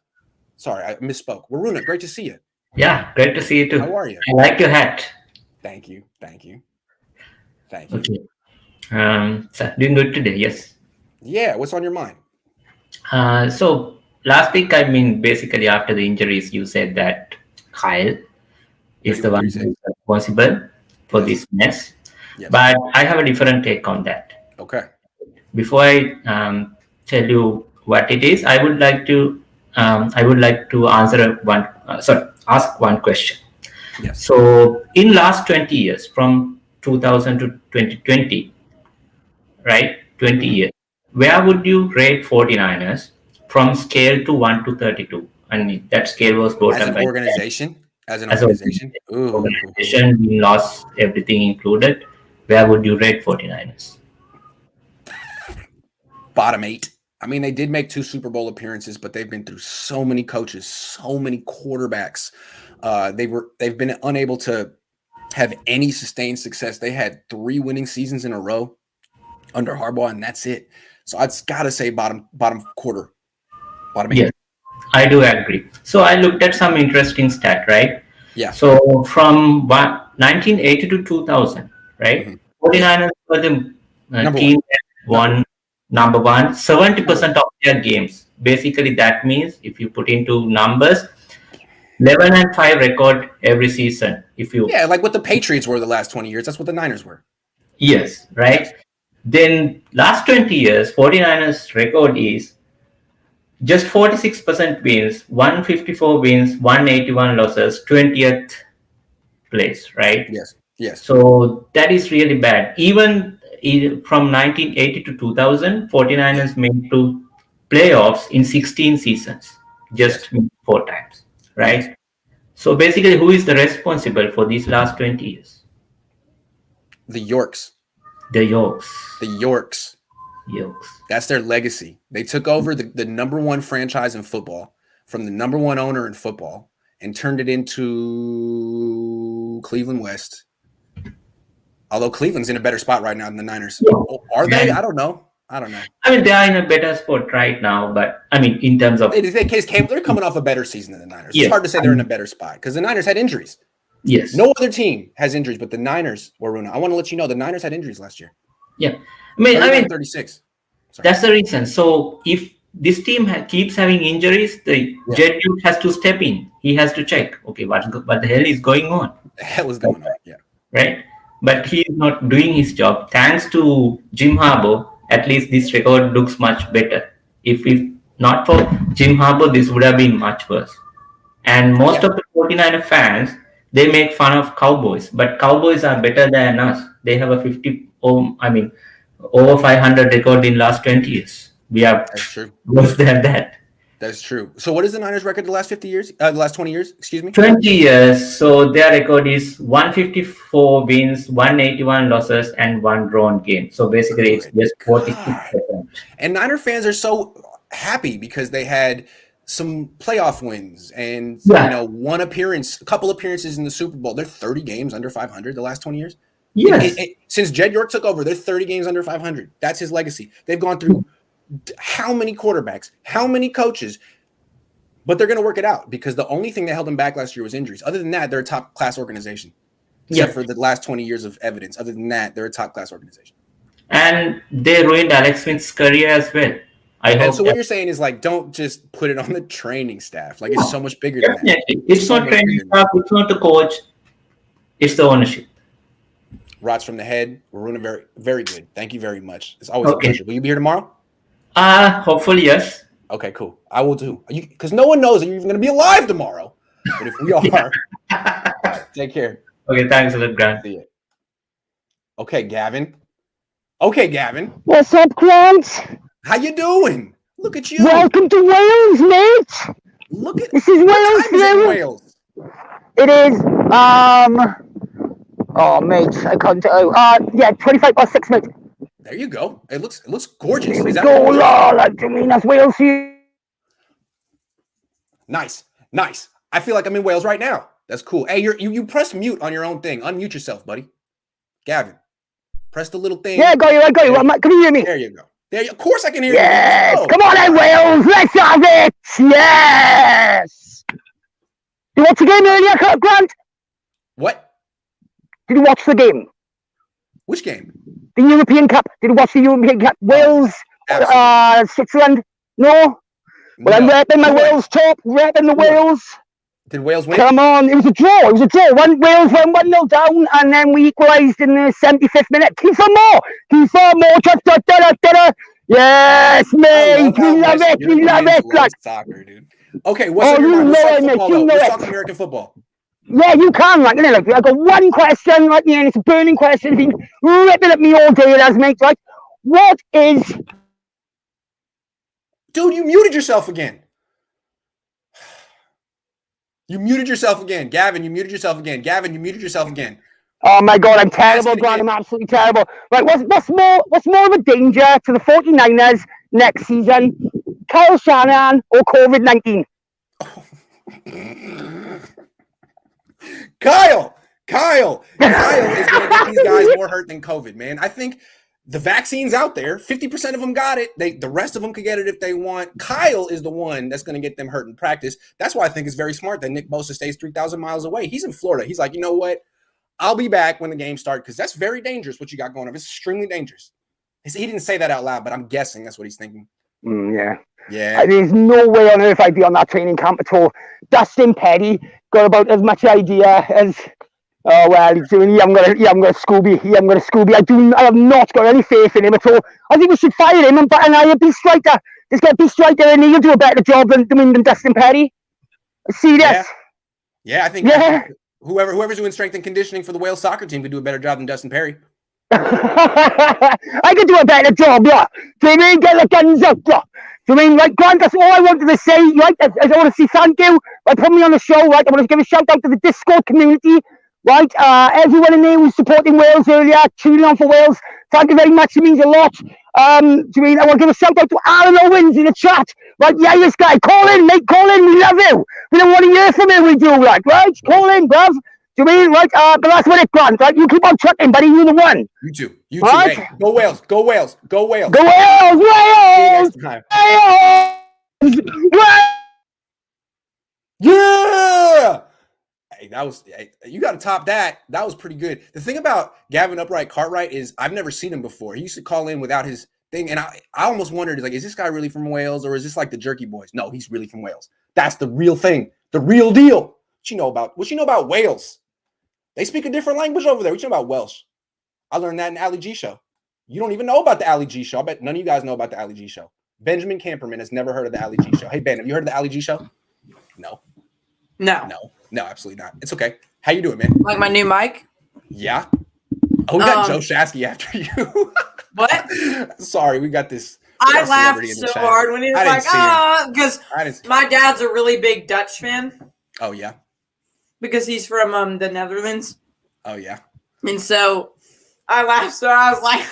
Sorry, I misspoke. Waruna, great to see you. Yeah, great to see you too. How are you? I like your hat. Thank you. Okay. So doing good today, yes. Yeah, what's on your mind? So last week, basically after the injuries, you said that Kyle is the one who's responsible for this mess. Yes. But I have a different take on that. Okay. Before I tell you what it is, I would like to ask one question. Yes. So in last 20 years, from 2000 to 2020, right? 20 years. Where would you rate 49ers from scale to 1 to 32? And that scale was brought up by organization. As an organization. Organization, we lost everything included. Where would you rate 49ers? Bottom 8. I mean, they did make 2 Super Bowl appearances, but they've been through so many coaches, so many quarterbacks. They've been unable to have any sustained success. They had 3 winning seasons in a row under Harbaugh, and that's it. So I'd gotta say bottom quarter, bottom 8. Yeah, I do agree. So I looked at some interesting stat, right? Yeah. So from 1980 to 2000, right? 49ers were the team that won number one 70% of their games. Basically, that means if you put into numbers, 11-5 record every season. Like what the Patriots were the last 20 years, that's what the Niners were. Yes, right. Yes. Then last 20 years, 49ers record is just 46% wins, 154 wins, 181 losses, 20th place, right? Yes. So that is really bad. Even from 1980 to 2000, 49ers made 2 playoffs in 16 seasons, just 4 times, right? Yes. So basically, who is the responsible for these last 20 years? The Yorks. That's their legacy. They took over the number 1 franchise in football from the number 1 owner in football and turned it into Cleveland West. Although Cleveland's in a better spot right now than the Niners. Are they? I don't know. I don't know. I mean, they are in a better spot right now, but I mean, in terms of they're coming off a better season than the Niners. It's hard to say they're in a better spot because the Niners had injuries. Yes. No other team has injuries, but the Niners, Waruna. I want to let you know the Niners had injuries last year. Yeah. I mean 36. Sorry. That's the reason. So if this team keeps having injuries, the Jet dude has to step in. He has to check. Okay, what the hell is going on? The hell is going on? Yeah. Right. But he is not doing his job. Thanks to Jim Harbaugh, at least this record looks much better. If not for Jim Harbaugh, this would have been much worse. And most of the 49er fans, they make fun of Cowboys, but Cowboys are better than us. They have a over 500 record in last 20 years. We are worse than that. That's true. So what is the Niners record the last 50 years? The last 20 years, excuse me? 20 years. So their record is 154 wins, 181 losses, and 1 drawn game. So basically it's just 46%. And Niner fans are so happy because they had some playoff wins and one appearance, a couple appearances in the Super Bowl. They're 30 games under 500 the last 20 years. Yes. Since Jed York took over, they're 30 games under 500. That's his legacy. They've gone through how many quarterbacks, how many coaches, but they're going to work it out because the only thing that held them back last year was injuries. Other than that, they're a top class organization. Except for the last 20 years of evidence. Other than that, they're a top class organization. And they ruined Alex Smith's career as well. So what you're saying is like, don't just put it on the training staff. Like it's so much bigger than that. It's not training staff. It's not the coach. It's the ownership. Rots from the head. Waruna, very, very good. Thank you very much. It's always a pleasure. Will you be here tomorrow? Hopefully, yes. Okay, cool. I will too. Because no one knows that you're even going to be alive tomorrow. But if we are, take care. Okay, thanks a lot, Grant. See you. Okay, Gavin. What's up, Grant? How you doing? Look at you. Welcome to Wales, mate. This is Wales. What time is it in Wales? It is, oh, mate, I can't tell. 25 past 6, mate. There you go. It looks gorgeous. Is that that's Wales here. Nice. I feel like I'm in Wales right now. That's cool. Hey, you press mute on your own thing. Unmute yourself, buddy. Gavin, press the little thing. Yeah, I got you. Can you hear me? There you go. Of course I can hear you. Yes. Come on then, Wales. Let's have it. Yes. You watch the game earlier, Grant? What? Did you watch the game? Which game? The European Cup. Did you watch the European Cup? Wales, Switzerland? No? Well, I'm repping my Wales top. Repping the Wales. Did Wales win? Come on. It was a draw. Wales went 1-0 down, and then we equalised in the 75th minute. Keep for more. Yes, mate. We love it. Like soccer, dude. Okay, what's on your mind? Let's talk American football. Yeah, you can, like, I got one question, like, and it's a burning question. It's been ripping at me all day, it has, mate. Like, what is... Dude, you muted yourself again. Gavin, you muted yourself again. Oh, my God, I'm terrible, Grant. I'm absolutely terrible. Right, what's more of a danger to the 49ers next season? Kyle Shanahan or COVID-19? Kyle is going to get these guys more hurt than COVID, man. I think the vaccine's out there. 50% of them got it. The rest of them could get it if they want. Kyle is the one that's going to get them hurt in practice. That's why I think it's very smart that Nick Bosa stays 3,000 miles away. He's in Florida. He's like, you know what? I'll be back when the game starts because that's very dangerous what you got going on. It's extremely dangerous. He didn't say that out loud, but I'm guessing that's what he's thinking. Yeah. Yeah. There's no way on earth I'd be on that training camp at all. Dustin Petty got about as much idea as he's doing. I'm gonna Scooby. I have not got any faith in him at all. I think we should fire him and hire a beast striker. Just get a beast striker and he'll do a better job than Dustin Petty. Serious. Yeah, I think whoever's doing strength and conditioning for the Wales soccer team could do a better job than Dustin Perry. I could do a better job, yeah. Do you mean get the guns up, yeah? Do you mean, like, Grant, that's all I wanted to say, right? I want to say thank you by putting me on the show, right? I want to give a shout out to the Discord community, right? Everyone in there who's supporting Wales earlier, tuning on for Wales. Thank you very much. It means a lot. I want to give a shout out to Alan Owens in the chat, right? Yeah, this guy, call in, mate, call in. We love you. We don't want to hear from you. We do, like, right? Call in, bruv. you mean? Right? But that's what it runs, right? You keep on trucking, buddy. You're the one. You too. You too. Right? Hey, go Wales. Go Wales. Go Wales. Go Wales. Wales. Wales. Wales. Yeah. Hey, that was. Hey, you got to top that. That was pretty good. The thing about Gavin Cartwright is I've never seen him before. He used to call in without his thing, and I almost wondered, like, is this guy really from Wales or is this like the Jerky Boys? No, he's really from Wales. That's the real thing. The real deal. What you know about Wales? They speak a different language over there. What you know about Welsh? I learned that in Ali G show. You don't even know about the Ali G show. I bet none of you guys know about the Ali G show. Benjamin Camperman has never heard of the Ali G show. Hey Ben, have you heard of the Ali G show? No, absolutely not. It's okay. How you doing, man? Like my new mic? Yeah. Oh, we got Joe Shasky after you. What? Sorry, we got this. I laughed so hard when he was like, because my dad's a really big Dutch fan. Oh, yeah? Because he's from the Netherlands. Oh, yeah? And so I laughed, so I was like,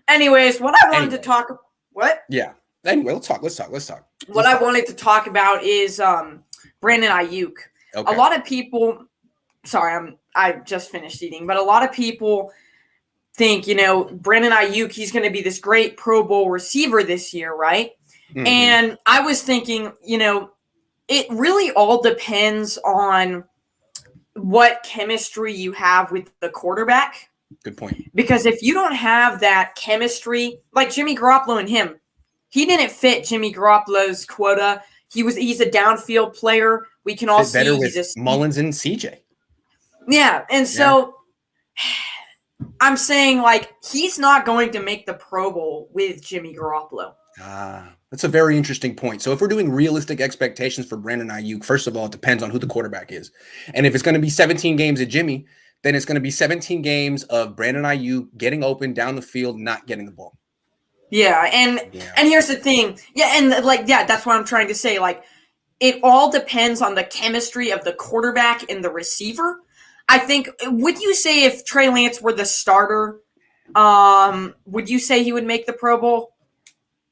anyways, what I wanted to talk, what? Yeah. Anyway, let's talk. What I wanted to talk about is Brandon Ayuk. Okay. A lot of people, I just finished eating, but a lot of people think, Brandon Ayuk, he's going to be this great Pro Bowl receiver this year, right? Mm-hmm. And I was thinking, it really all depends on what chemistry you have with the quarterback. Good point. Because if you don't have that chemistry, like Jimmy Garoppolo and him, he didn't fit Jimmy Garoppolo's quota. He's a downfield player. We can all see better with Mullins and CJ. Yeah, and so I'm saying, like, he's not going to make the Pro Bowl with Jimmy Garoppolo. That's a very interesting point. So if we're doing realistic expectations for Brandon Ayuk, first of all, it depends on who the quarterback is. And if it's going to be 17 games at Jimmy, then it's going to be 17 games of Brandon Ayuk getting open down the field, not getting the ball. Yeah, and here's the thing. That's what I'm trying to say. Like, it all depends on the chemistry of the quarterback and the receiver. I think, would you say if Trey Lance were the starter, would you say he would make the Pro Bowl?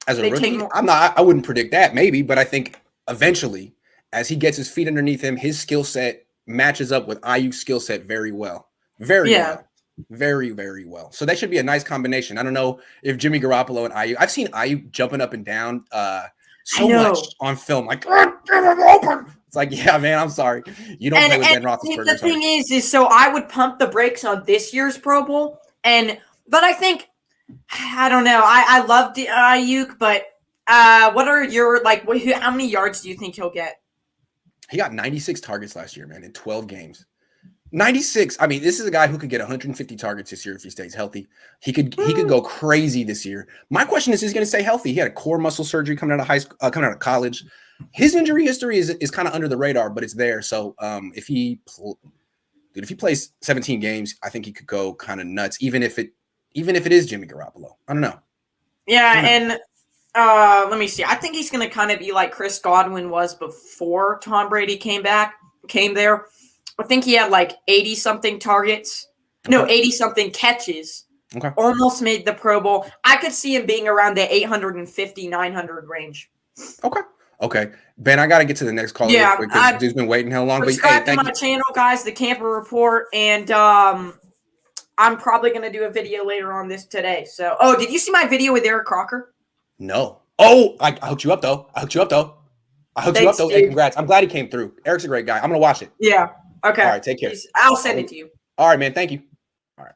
As a rookie, I wouldn't predict that, maybe, but I think eventually, as he gets his feet underneath him, his skill set matches up with Ayuk's skill set very well. Well. Very, very well. So that should be a nice combination. I don't know if Jimmy Garoppolo and Ayuk. I've seen Ayuk jumping up and down so much on film. Like, it's like, yeah, man, I'm sorry. You don't play with Ben Roethlisberger. The thing is so I would pump the brakes on this year's Pro Bowl, but I think, I don't know. I loved Ayuk, but what are your, how many yards do you think he'll get? He got 96 targets last year, man, in 12 games. 96. I mean, this is a guy who could get 150 targets this year if he stays healthy. He could go crazy this year. My question is he going to stay healthy? He had a core muscle surgery coming out of college. His injury history is kind of under the radar, but it's there. So if he plays 17 games, I think he could go kind of nuts, even if it is Jimmy Garoppolo. I don't know. Yeah, and let me see. I think he's going to kind of be like Chris Godwin was before Tom Brady came there. I think he had 80-something targets. Okay. No, 80-something catches. Okay. Almost made the Pro Bowl. I could see him being around the 850, 900 range. Okay. Ben, I got to get to the next call. Yeah. Because dude's been waiting how long? Subscribe to my channel, guys, The Camper Report. And I'm probably going to do a video later on this today. So, did you see my video with Eric Crocker? No. Oh, I hooked you up, though. Thanks, Hey, congrats. I'm glad he came through. Eric's a great guy. I'm going to watch it. Yeah. Okay. All right, take care. I'll send it to you. All right, man. Thank you. All right.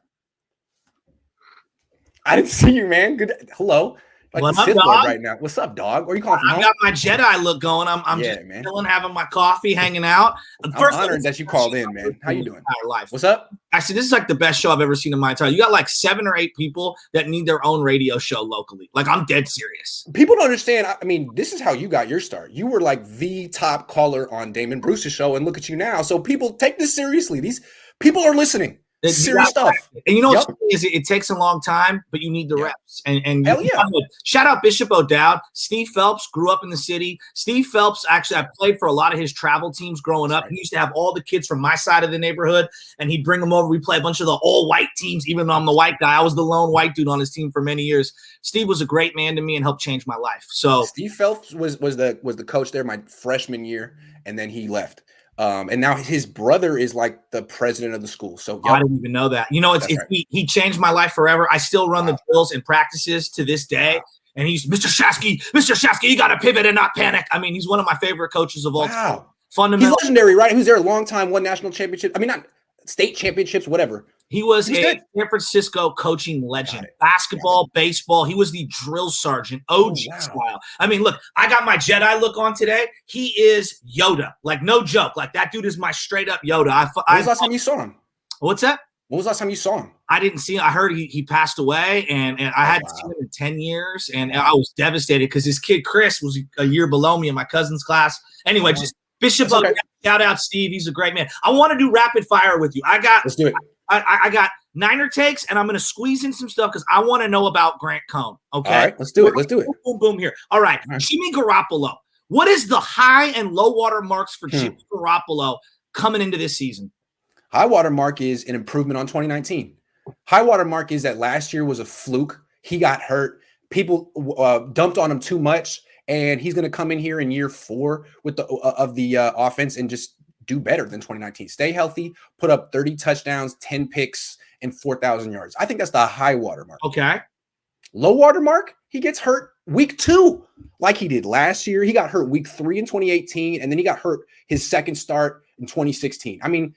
I didn't see you, man. Good. Hello. What's up, dog? Right now. What's up, dog? Where are you calling from? I got my Jedi look going. I'm just chilling, having my coffee, hanging out. I'm honored that you called in, man. How you doing? Life. What's up? Actually, this is the best show I've ever seen in my entire. You got 7 or 8 people that need their own radio show locally. I'm dead serious. People don't understand. I mean, this is how you got your start. You were the top caller on Damon Bruce's show, and look at you now. So people take this seriously. These people are listening. Serious stuff. And you know what's funny is it takes a long time, but you need the reps. And hell yeah. Shout out Bishop O'Dowd. Steve Phelps grew up in the city. Steve Phelps, actually, I played for a lot of his travel teams growing up. He used to have all the kids from my side of the neighborhood, and he'd bring them over. We'd play a bunch of the all-white teams, even though I'm the white guy. I was the lone white dude on his team for many years. Steve was a great man to me and helped change my life. So Steve Phelps was the coach there my freshman year, and then he left. And now his brother is like the president of the school. So I didn't even know that. You know, right. he changed my life forever. I still run the drills and practices to this day. Wow. And he's Mr. Shasky, you got to pivot and not panic. I mean, he's one of my favorite coaches of all time. Fundamental. He's legendary, right? He was there a long time, won national championship. I mean, not state championships, whatever. He was a San Francisco coaching legend. Basketball, baseball. He was the drill sergeant, OG style. I mean, look, I got my Jedi look on today. He is Yoda. Like, no joke. Like, that dude is my straight up Yoda. When was the last time you saw him? What's that? When was the last time you saw him? I didn't see him. I heard he passed away, and I hadn't seen him in 10 years, and I was devastated because his kid Chris was a year below me in my cousin's class. Anyway, just Bishop, shout out Steve. He's a great man. I want to do rapid fire with you. Let's do it. I got Niner takes, and I'm going to squeeze in some stuff because I want to know about Grant Cohn. Okay, all right, let's do it. Let's do it. Boom, boom here. All right, Jimmy Garoppolo. What is the high and low water marks for Jimmy Garoppolo coming into this season? High water mark is an improvement on 2019. High water mark is that last year was a fluke. He got hurt. People dumped on him too much, and he's going to come in here in year 4 with the offense and just do better than 2019. Stay healthy, put up 30 touchdowns, 10 picks, and 4,000 yards. I think that's the high water mark. Okay. Low water mark, he gets hurt week 2 like he did last year. He got hurt week 3 in 2018, and then he got hurt his second start in 2016. I mean,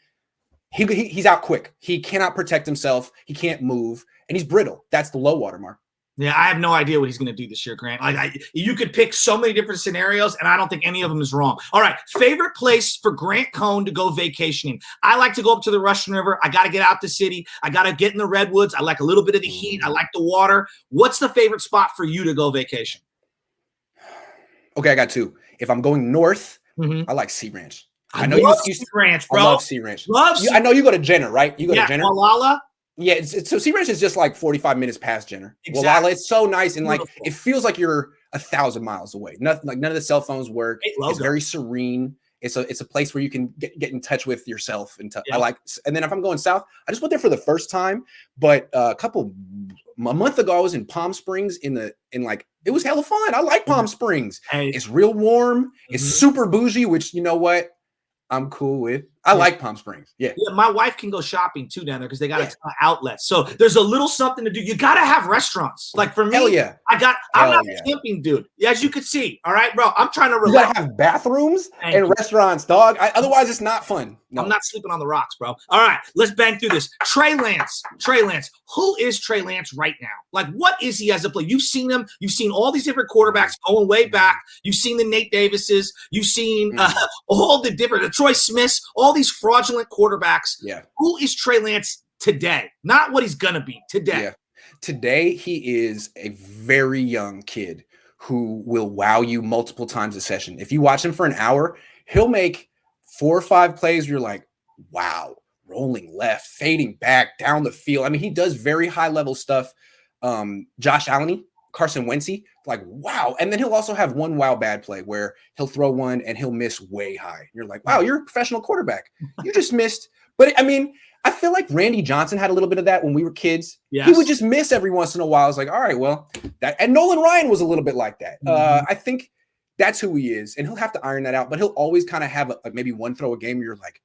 he's out quick. He cannot protect himself. He can't move, and he's brittle. That's the low water mark. Yeah, I have no idea what he's going to do this year, Grant. Like, you could pick so many different scenarios, and I don't think any of them is wrong. All right, favorite place for Grant Cohn to go vacationing. I like to go up to the Russian River. I got to get out the city. I got to get in the redwoods. I like a little bit of the heat. I like the water. What's the favorite spot for you to go vacation? Okay, I got 2. If I'm going north, I like Sea Ranch. I know you Sea Ranch, bro. I love Sea Ranch. I know you go to Jenner, right? You go to Jenner. Walala. Yeah, so Sea Ranch is just like 45 minutes past Jenner. Exactly. Walala, it's so nice and like it feels like you're 1,000 miles away. Nothing, like none of the cell phones work. It's very serene. It's a place where you can get in touch with yourself. I like. And then if I'm going south, I just went there for the first time. But a month ago, I was in Palm Springs it was hella fun. I like Palm Springs. It's real warm. It's super bougie, which you know what I'm cool with. I like Palm Springs. Yeah. My wife can go shopping too down there because they got a ton of outlets. So there's a little something to do. You got to have restaurants. Like for me, I'm not a camping dude. As you can see. All right, bro. I'm trying to relax. You got to have bathrooms and restaurants, dog. Otherwise, it's not fun. No. I'm not sleeping on the rocks, bro. All right, let's bang through this. Trey Lance. Who is Trey Lance right now? Like, what is he as a player? You've seen him. You've seen all these different quarterbacks going way back. You've seen the Nate Davises. You've seen all the different Troy Smiths, all these fraudulent quarterbacks. Yeah. Who is Trey Lance today? Not what he's going to be today. Yeah. Today, he is a very young kid who will wow you multiple times a session. If you watch him for an hour, he'll make 4 or 5 plays. You're like, wow, rolling left, fading back down the field. I mean, he does very high level stuff. Josh Allen, Carson Wentz, like, wow. And then he'll also have one wow bad play where he'll throw one and he'll miss way high. You're like, wow, you're a professional quarterback. You just missed. But I mean, I feel like Randy Johnson had a little bit of that when we were kids. Yes. He would just miss every once in a while. I was like, all right, well, and Nolan Ryan was a little bit like that. I think that's who he is, and he'll have to iron that out. But he'll always kind of have maybe one throw a game where you're like,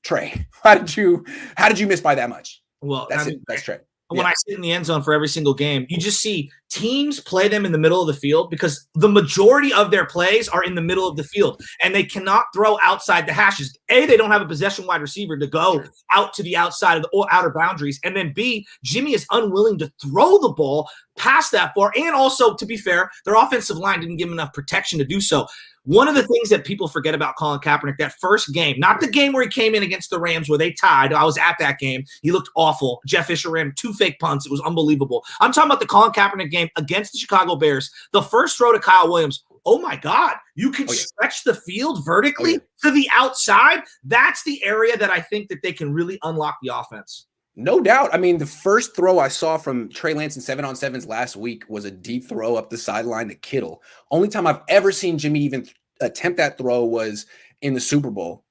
Trey, how did you miss by that much? Well, that's Trey. When I sit in the end zone for every single game, you just see teams play them in the middle of the field because the majority of their plays are in the middle of the field, and they cannot throw outside the hashes. A, they don't have a possession wide receiver to go out to the outside of the outer boundaries. And then B, Jimmy is unwilling to throw the ball past that far. And also, to be fair, their offensive line didn't give him enough protection to do so. One of the things that people forget about Colin Kaepernick, that first game, not the game where he came in against the Rams where they tied. I was at that game. He looked awful. Jeff Fisher ran 2 fake punts. It was unbelievable. I'm talking about the Colin Kaepernick game against the Chicago Bears. The first throw to Kyle Williams. Oh, my God. You can stretch the field vertically to the outside. That's the area that I think that they can really unlock the offense. No doubt. I mean, the first throw I saw from Trey Lance in 7-on-7s last week was a deep throw up the sideline to Kittle. Only time I've ever seen Jimmy even attempt that throw was in the Super Bowl.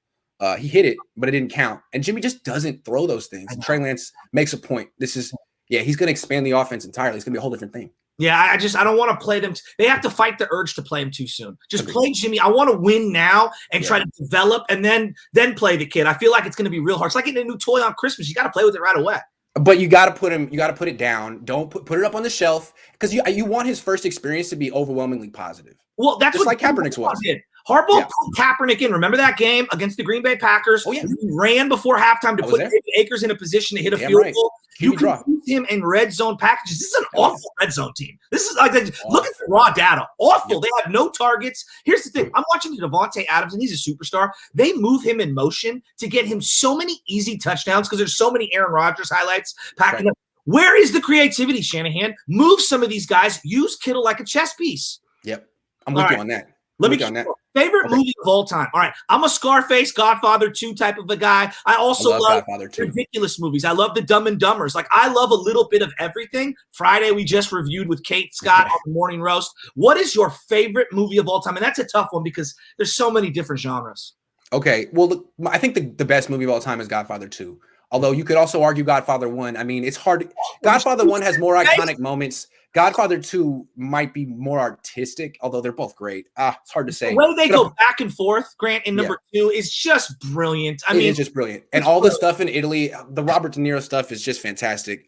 He hit it, but it didn't count. And Jimmy just doesn't throw those things. And Trey Lance makes a point. He's going to expand the offense entirely. It's going to be a whole different thing. Yeah, I don't want to play them. They have to fight the urge to play him too soon. Just play Jimmy. I want to win now and try to develop and then play the kid. I feel like it's going to be real hard. It's like getting a new toy on Christmas. You got to play with it right away. But you got to put him. You got to put it down. Don't put it up on the shelf because you want his first experience to be overwhelmingly positive. Well, that's just what like Kaepernick's was. Harbaugh put Kaepernick in. Remember that game against the Green Bay Packers? Oh, yeah. He ran before halftime to put David Akers in a position to hit a field goal. You can use him in red zone packages. This is an awful red zone team. This is like, look at the raw data. Awful. They have no targets. Here's the thing. I'm watching Devontae Adams, and he's a superstar. They move him in motion to get him so many easy touchdowns because there's so many Aaron Rodgers highlights packing up. Where is the creativity, Shanahan? Move some of these guys. Use Kittle like a chess piece. Yep. I'm with you on that. Let me get favorite movie of all time. All right, I'm a Scarface, Godfather 2 type of a guy. I also love ridiculous movies. I love the Dumb and Dumbers. Like I love a little bit of everything. Friday we just reviewed with Kate Scott on the Morning Roast. What is your favorite movie of all time? And that's a tough one because there's so many different genres. Okay, well, I think the best movie of all time is Godfather 2. Although you could also argue Godfather 1. I mean, it's hard. Godfather 1 has more iconic moments. Godfather 2 might be more artistic, although they're both great. It's hard to say. The way they go back and forth, Grant, in number 2 is just brilliant. I mean, it's just brilliant. And all the stuff in Italy, the Robert De Niro stuff is just fantastic.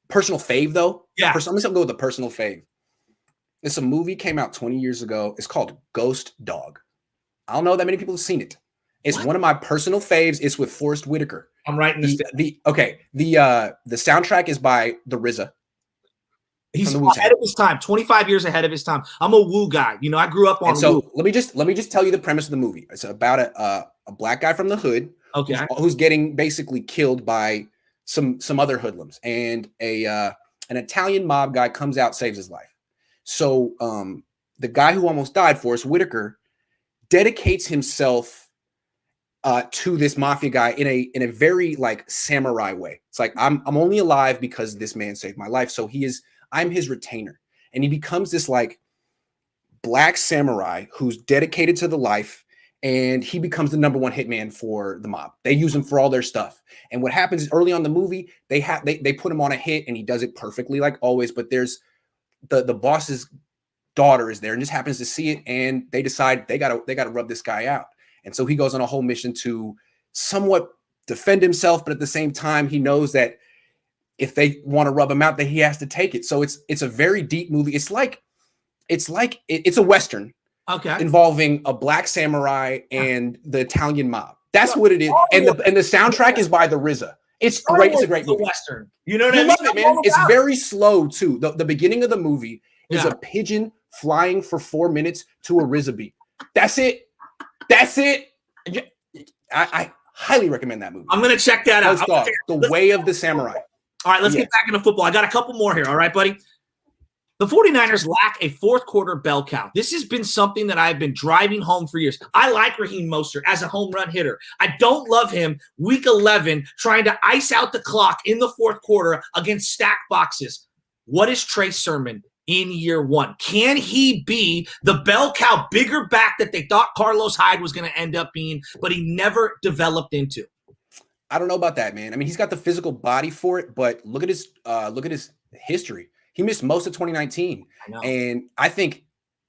Personal fave, though. Yeah. I'm going to go with the personal fave. It's a movie came out 20 years ago. It's called Ghost Dog. I don't know that many people have seen it. It's one of my personal faves. It's with Forrest Whitaker. I'm writing this down. The soundtrack is by the RZA. He's ahead of his time, 25 years ahead of his time. I'm a Woo guy. You know, I grew up on Woo. Let me just tell you the premise of the movie. It's about a black guy from the hood who's getting basically killed by some other hoodlums, and an Italian mob guy comes out, saves his life. So the guy who almost died, Forrest Whitaker, dedicates himself to this mafia guy in a very like samurai way. It's like I'm only alive because this man saved my life. So I'm his retainer, and he becomes this like black samurai who's dedicated to the life, and he becomes the number one hitman for the mob. They use him for all their stuff. And what happens is early on in the movie, they put him on a hit, and he does it perfectly like always. But there's the boss's daughter is there and just happens to see it, and they decide they gotta rub this guy out. And so he goes on a whole mission to somewhat defend himself, but at the same time, he knows that if they want to rub him out, that he has to take it. So it's a very deep movie. It's a Western, involving a black samurai and the Italian mob. That's what it is. And the soundtrack is by the RZA. It's great. It's a great movie. Western. You know what I mean? Love it, man. It's very slow too. The beginning of the movie is a pigeon flying for 4 minutes to a RZA beat. That's it. I highly recommend that movie. I'm going to check that out. The Way of the Samurai. All right, let's get back into football. I got a couple more here. All right, buddy. The 49ers lack a fourth quarter bell cow. This has been something that I've been driving home for years. I like Raheem Mostert as a home run hitter. I don't love him week 11 trying to ice out the clock in the fourth quarter against stacked boxes. What is Trey Sermon in year one? Can he be the bell cow bigger back that they thought Carlos Hyde was going to end up being, but he never developed into? I don't know about that, man. I mean, he's got the physical body for it, but look at his history. He missed most of 2019, and I think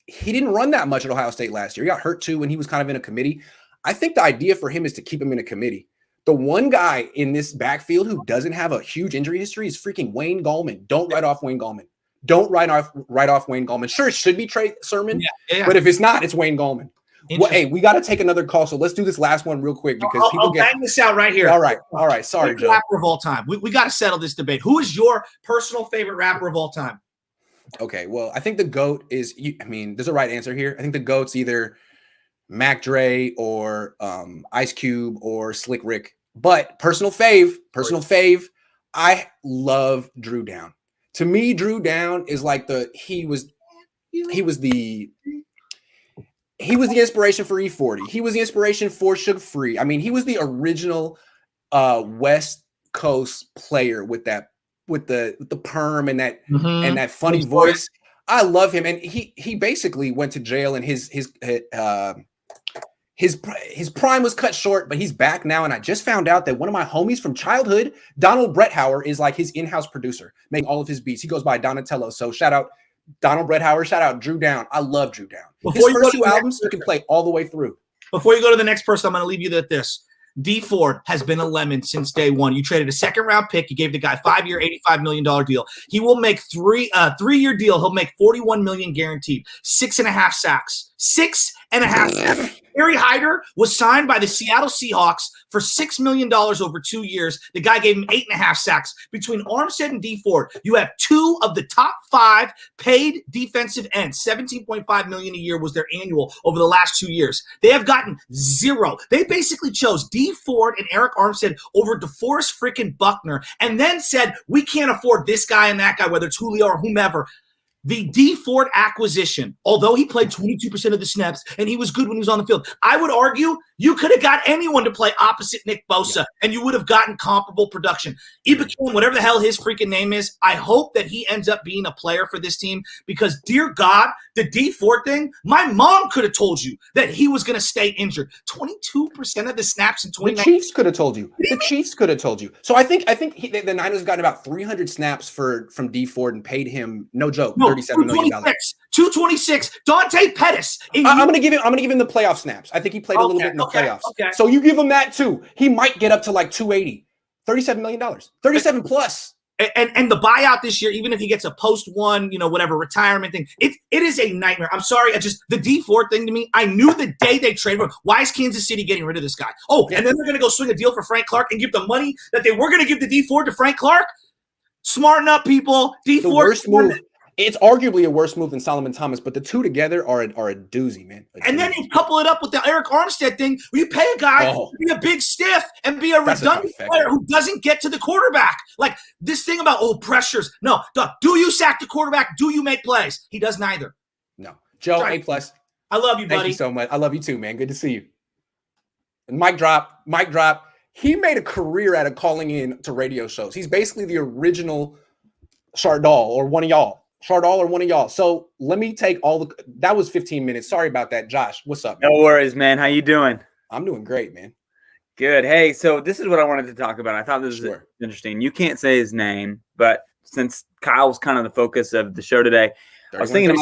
he didn't run that much at Ohio State last year. He got hurt too when he was kind of in a committee. I think the idea for him is to keep him in a committee. The one guy in this backfield who doesn't have a huge injury history is freaking Wayne Gallman. Don't write off Wayne Gallman. Don't write off Wayne Gallman. Sure, it should be Trey Sermon, but if it's not, it's Wayne Gallman. Well, hey, we got to take another call, so let's do this last one real quick because I'll bang this out right here. All right. Sorry, Joe. Rapper of all time. We got to settle this debate. Who is your personal favorite rapper of all time? Okay, well, I think the GOAT is. I mean, there's a right answer here. I think the GOAT's either Mac Dre or Ice Cube or Slick Rick. But personal fave. I love Drew Down. To me, Drew Down is like he was the inspiration for E40. He was the inspiration for Sugar Free. I mean, he was the original West Coast player with the perm and that funny voice. I love him, and he basically went to jail, and his prime was cut short, but he's back now. And I just found out that one of my homies from childhood, Donald Bretthauer, is like his in-house producer, making all of his beats. He goes by Donatello. So shout out Donald Bretthauer. Shout out Drew Down. I love Drew Down. His first two albums, you can play all the way through. Before you go to the next person, I'm going to leave you with this. D Ford has been a lemon since day one. You traded a second-round pick. You gave the guy 5-year, $85 million deal. He will make three-year deal. He'll make $41 million guaranteed. 6.5 sacks. 6.5 sacks. Harry Hyder was signed by the Seattle Seahawks for $6 million over 2 years. The guy gave him 8.5 sacks. Between Armstead and D Ford, you have 2 of the top 5 paid defensive ends. $17.5 million a year was their annual over the last 2 years. They have gotten 0. They basically chose D Ford and Eric Armstead over DeForest freaking Buckner, and then said, we can't afford this guy and that guy, whether it's Julio or whomever. The D Ford acquisition, although he played 22% of the snaps and he was good when he was on the field, I would argue you could have got anyone to play opposite Nick Bosa and you would have gotten comparable production. Ibukim, whatever the hell his freaking name is, I hope that he ends up being a player for this team because, dear God, the D Ford thing, my mom could have told you that he was going to stay injured. 22% of the snaps in 2019. The Chiefs could have told you. The Chiefs could have told you. So I think the Niners have gotten about 300 snaps from D Ford and paid him, no joke, $37 million. 226. Dante Pettis. I'm gonna give him the playoff snaps. I think he played a little bit in the playoffs. Okay. So you give him that too. He might get up to like 280. $37 million. 37 plus. And the buyout this year, even if he gets a post-1, whatever retirement thing, it is a nightmare. I'm sorry, the D Ford thing to me, I knew the day they traded him. Why is Kansas City getting rid of this guy? Oh, and then they're going to go swing a deal for Frank Clark and give the money that they were going to give the D Ford to Frank Clark? Smarten up, people. D Ford. Worst move. It's arguably a worse move than Solomon Thomas, but the two together are a doozy, man. And then you couple it up with the Eric Armstead thing, where you pay a guy to be a big stiff and be a redundant player who doesn't get to the quarterback. Like this thing about, pressures. No, do you sack the quarterback? Do you make plays? He does neither. No. Joe, A+. I love you, buddy. Thank you so much. I love you too, man. Good to see you. And mic drop. He made a career out of calling in to radio shows. He's basically the original Shardal or one of y'all. So let me take that was 15 minutes. Sorry about that. Josh, what's up, man? No worries, man. How you doing? I'm doing great, man. Good. Hey, so this is what I wanted to talk about. I thought this was interesting. You can't say his name, but since Kyle's kind of the focus of the show today, I was thinking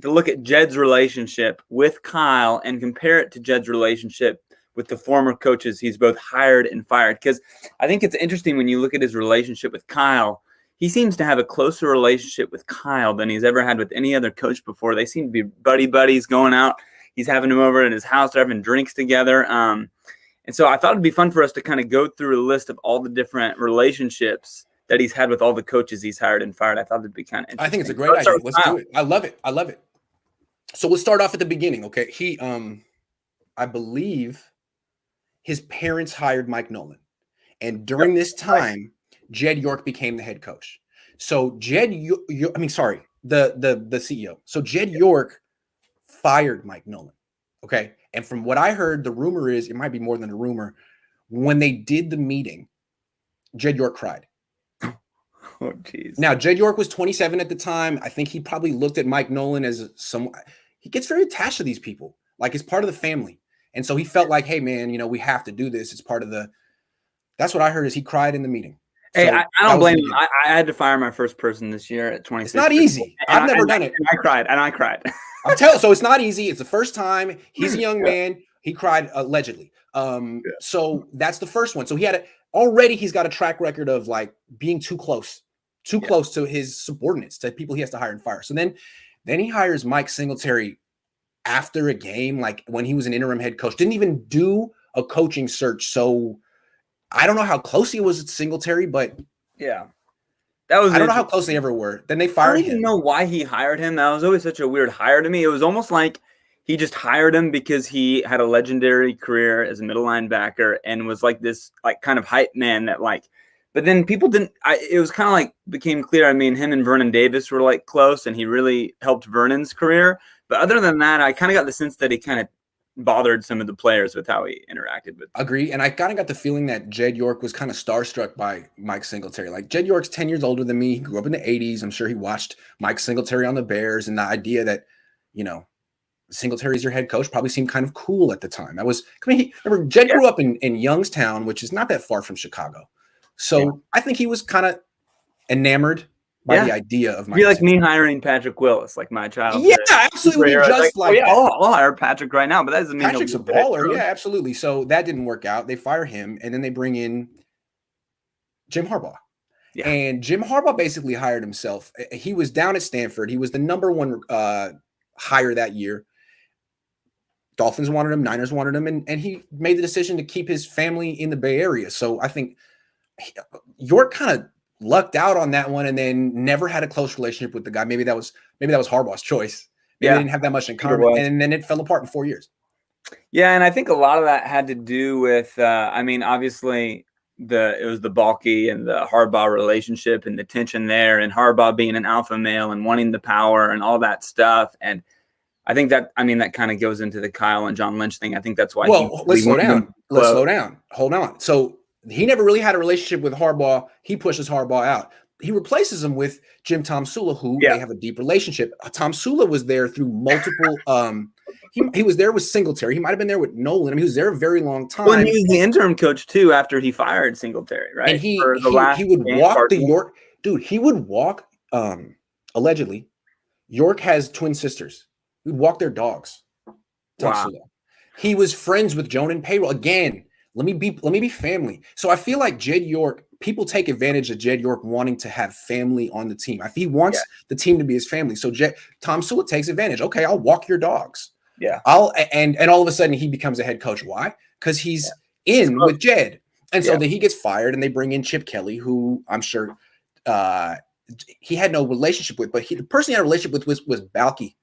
to look at Jed's relationship with Kyle and compare it to Jed's relationship with the former coaches he's both hired and fired. Because I think it's interesting when you look at his relationship with Kyle. He seems to have a closer relationship with Kyle than he's ever had with any other coach before. They seem to be buddies going out. He's having him over at his house. They're having drinks together. And so I thought it'd be fun for us to kind of go through a list of all the different relationships that he's had with all the coaches he's hired and fired. I thought it'd be kind of interesting. I think it's a great idea. Let's do it. I love it. So we'll start off at the beginning, okay? He, I believe his parents hired Mike Nolan. And during this time, Jed York became the head coach. So the CEO. So Jed York fired Mike Nolan. Okay. And from what I heard, the rumor is, it might be more than a rumor, when they did the meeting, Jed York cried. Oh, geez. Now, Jed York was 27 at the time. I think he probably looked at Mike Nolan as he gets very attached to these people. Like it's part of the family. And so he felt like, hey man, we have to do this. It's part of that's what I heard is he cried in the meeting. Hey, I don't blame him. I had to fire my first person this year at 26. It's not easy. I've never done it. I cried. So it's not easy. It's the first time. He's a young man. He cried allegedly. So that's the first one. So he's got a track record of like being too close to his subordinates, to people he has to hire and fire. So then he hires Mike Singletary after a game, like when he was an interim head coach, didn't even do a coaching search. So I don't know how close he was at Singletary, but yeah, I don't know how close they ever were. Then they fired him. I don't even know why he hired him. That was always such a weird hire to me. It was almost like he just hired him because he had a legendary career as a middle linebacker and was like this like kind of hype man that like, but then people didn't, it was kind of like became clear. I mean, him and Vernon Davis were like close and he really helped Vernon's career. But other than that, I kind of got the sense that he kind of bothered some of the players with how he interacted with them. Agree. And I kind of got the feeling that Jed York was kind of starstruck by Mike Singletary. Like Jed York's 10 years older than me. He grew up in the 80s. I'm sure he watched Mike Singletary on the Bears and the idea that, Singletary's your head coach, probably seemed kind of cool at the time. Remember, Jed grew up in Youngstown, which is not that far from Chicago. So I think he was kind of enamored by the idea of Mike. Be like me hiring Patrick Willis, like my child. Yeah, absolutely. Just like that. I'll hire Patrick right now, but that doesn't mean Patrick's a baller. Yeah, absolutely. So that didn't work out. They fire him, and then they bring in Jim Harbaugh. Yeah. And Jim Harbaugh basically hired himself. He was down at Stanford. He was the number one hire that year. Dolphins wanted him, Niners wanted him, and he made the decision to keep his family in the Bay Area. So I think York kind of lucked out on that one, and then never had a close relationship with the guy. Maybe that was Harbaugh's choice. Maybe they didn't have that much in common, and then it fell apart in 4 years. Yeah, and I think a lot of that had to do with, obviously it was the Balky and the Harbaugh relationship and the tension there, and Harbaugh being an alpha male and wanting the power and all that stuff. And I think that kind of goes into the Kyle and John Lynch thing. I think that's why. Well, let's slow down. Let's slow down. Hold on. So he never really had a relationship with Harbaugh. He pushes Harbaugh out. He replaces him with Jim Tomsula, who they have a deep relationship. Tomsula was there through multiple. He was there with Singletary. He might have been there with Nolan. I mean, he was there a very long time. Well, and he was the interim coach too after he fired Singletary, right? And he would walk the York dude. He would walk. Allegedly, York has twin sisters. He would walk their dogs. Tomsula. Wow. He was friends with Joan and Payroll. Again, let me be family. So I feel like Jed York. People take advantage of Jed York wanting to have family on the team. I think he wants the team to be his family. So Tomsula takes advantage. Okay, I'll walk your dogs. Yeah. And all of a sudden he becomes a head coach. Why? Because he's in with Jed. And so then he gets fired, and they bring in Chip Kelly, who I'm sure he had no relationship with, but the person he had a relationship with was Balky.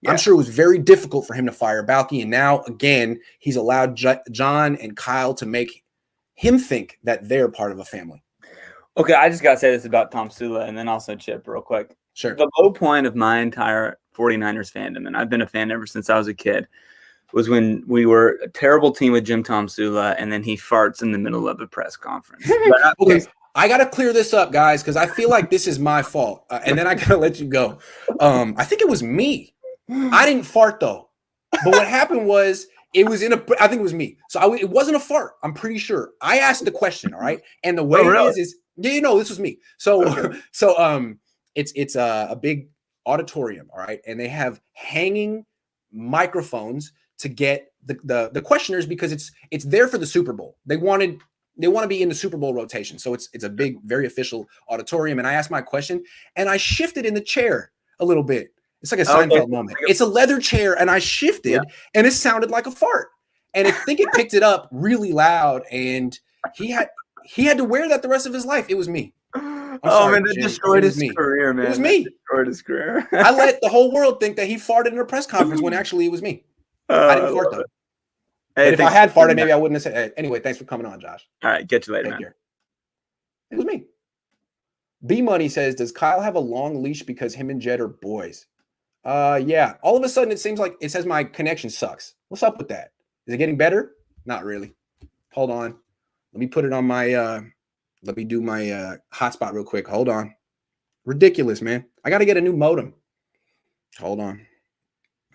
Yeah. I'm sure it was very difficult for him to fire Balky. And now, again, he's allowed John and Kyle to make him think that they're part of a family. Okay, I just got to say this about Tomsula and then also Chip real quick. Sure. The low point of my entire 49ers fandom, and I've been a fan ever since I was a kid, was when we were a terrible team with Jim Tomsula, and then he farts in the middle of a press conference. Okay, I got to clear this up, guys, because I feel like this is my fault. And then I got to let you go. I think it was me. I didn't fart, though. But what happened was I think it was me. So it wasn't a fart. I'm pretty sure. I asked the question, all right? And the way it is this was me. So, okay. It's a big auditorium, all right? And they have hanging microphones to get the questioners, because it's there for the Super Bowl. They want to be in the Super Bowl rotation. So it's a big, very official auditorium. And I asked my question, and I shifted in the chair a little bit. It's like a Seinfeld moment. It's a leather chair, and I shifted, and it sounded like a fart. And I think it picked it up really loud, and he had to wear that the rest of his life. It was me. Man, that destroyed his career, man. It was me. Destroyed his career. I let the whole world think that he farted in a press conference when actually it was me. I didn't fart, though. Hey, if I had farted, maybe I wouldn't have said. Hey, anyway, thanks for coming on, Josh. All right, catch you later, man. It was me. B Money says, does Kyle have a long leash because him and Jed are boys? Yeah. All of a sudden, it seems like it says my connection sucks. What's up with that? Is it getting better? Not really. Hold on. Let me put it on my, let me do my hotspot real quick. Hold on. Ridiculous, man. I got to get a new modem. Hold on.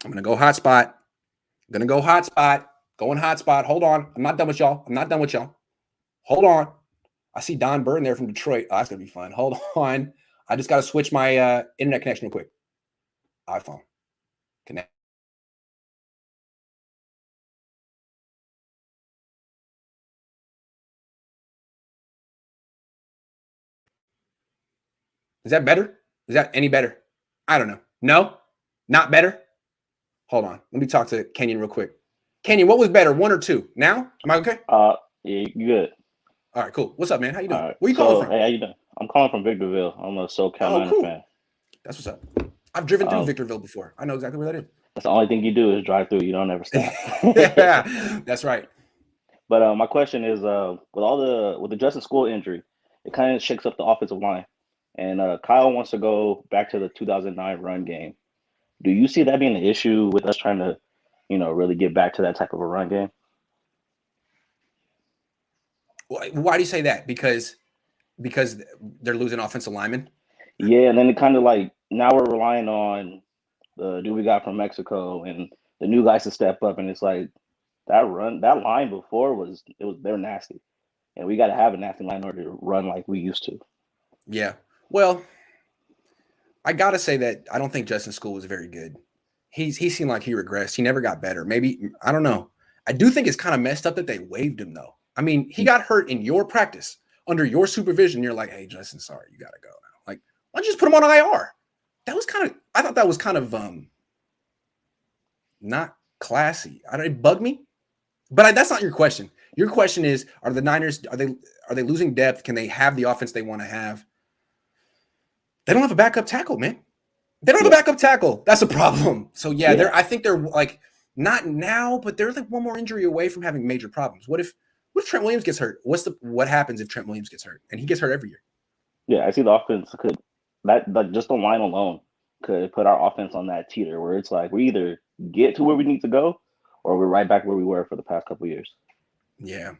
I'm going to go hotspot. Going hotspot. Hold on. I'm not done with y'all. Hold on. I see Don Burton there from Detroit. Oh, that's going to be fun. Hold on. I just got to switch my internet connection real quick. iPhone. Connect. Is that better? Is that any better? I don't know. No? Not better? Hold on. Let me talk to Kenyon real quick. Kenyon, what was better, 1 or 2? Now? Am I okay? Yeah, you good. All right, cool. What's up, man? How you doing? Right. Where you calling from? Hey, how you doing? I'm calling from Victorville. I'm a SoCal cool. fan. That's what's up. I've driven through Victorville before. I know exactly where that is. That's the only thing you do is drive through. You don't ever stop. Yeah, that's right. But my question is, with the Justin School injury, it kind of shakes up the offensive line. And Kyle wants to go back to the 2009 run game. Do you see that being an issue with us trying to, really get back to that type of a run game? Why do you say that? Because they're losing offensive linemen? Yeah, and then it kind of like now we're relying on the dude we got from Mexico and the new guys to step up, and it's like that line before they were nasty, and we got to have a nasty line in order to run like we used to. Yeah. Well, I gotta say that I don't think Justin School was very good. He seemed like he regressed. He never got better. Maybe, I don't know. I do think it's kind of messed up that they waived him though. I mean, he got hurt in your practice under your supervision. You're like, hey, Justin, sorry, you gotta go now. Like, why don't you just put him on IR? I thought that was kind of not classy. It bugged me. But that's not your question. Your question is, are the Niners, are they losing depth? Can they have the offense they want to have? They don't have a backup tackle, man. They don't have a backup tackle. That's a problem. So yeah. I think they're like, not now, but they're like one more injury away from having major problems. What if Trent Williams gets hurt? What happens if Trent Williams gets hurt? And he gets hurt every year. Yeah, I see the offense that just the line alone could put our offense on that teeter where it's like we either get to where we need to go or we're right back where we were for the past couple of years. Yeah.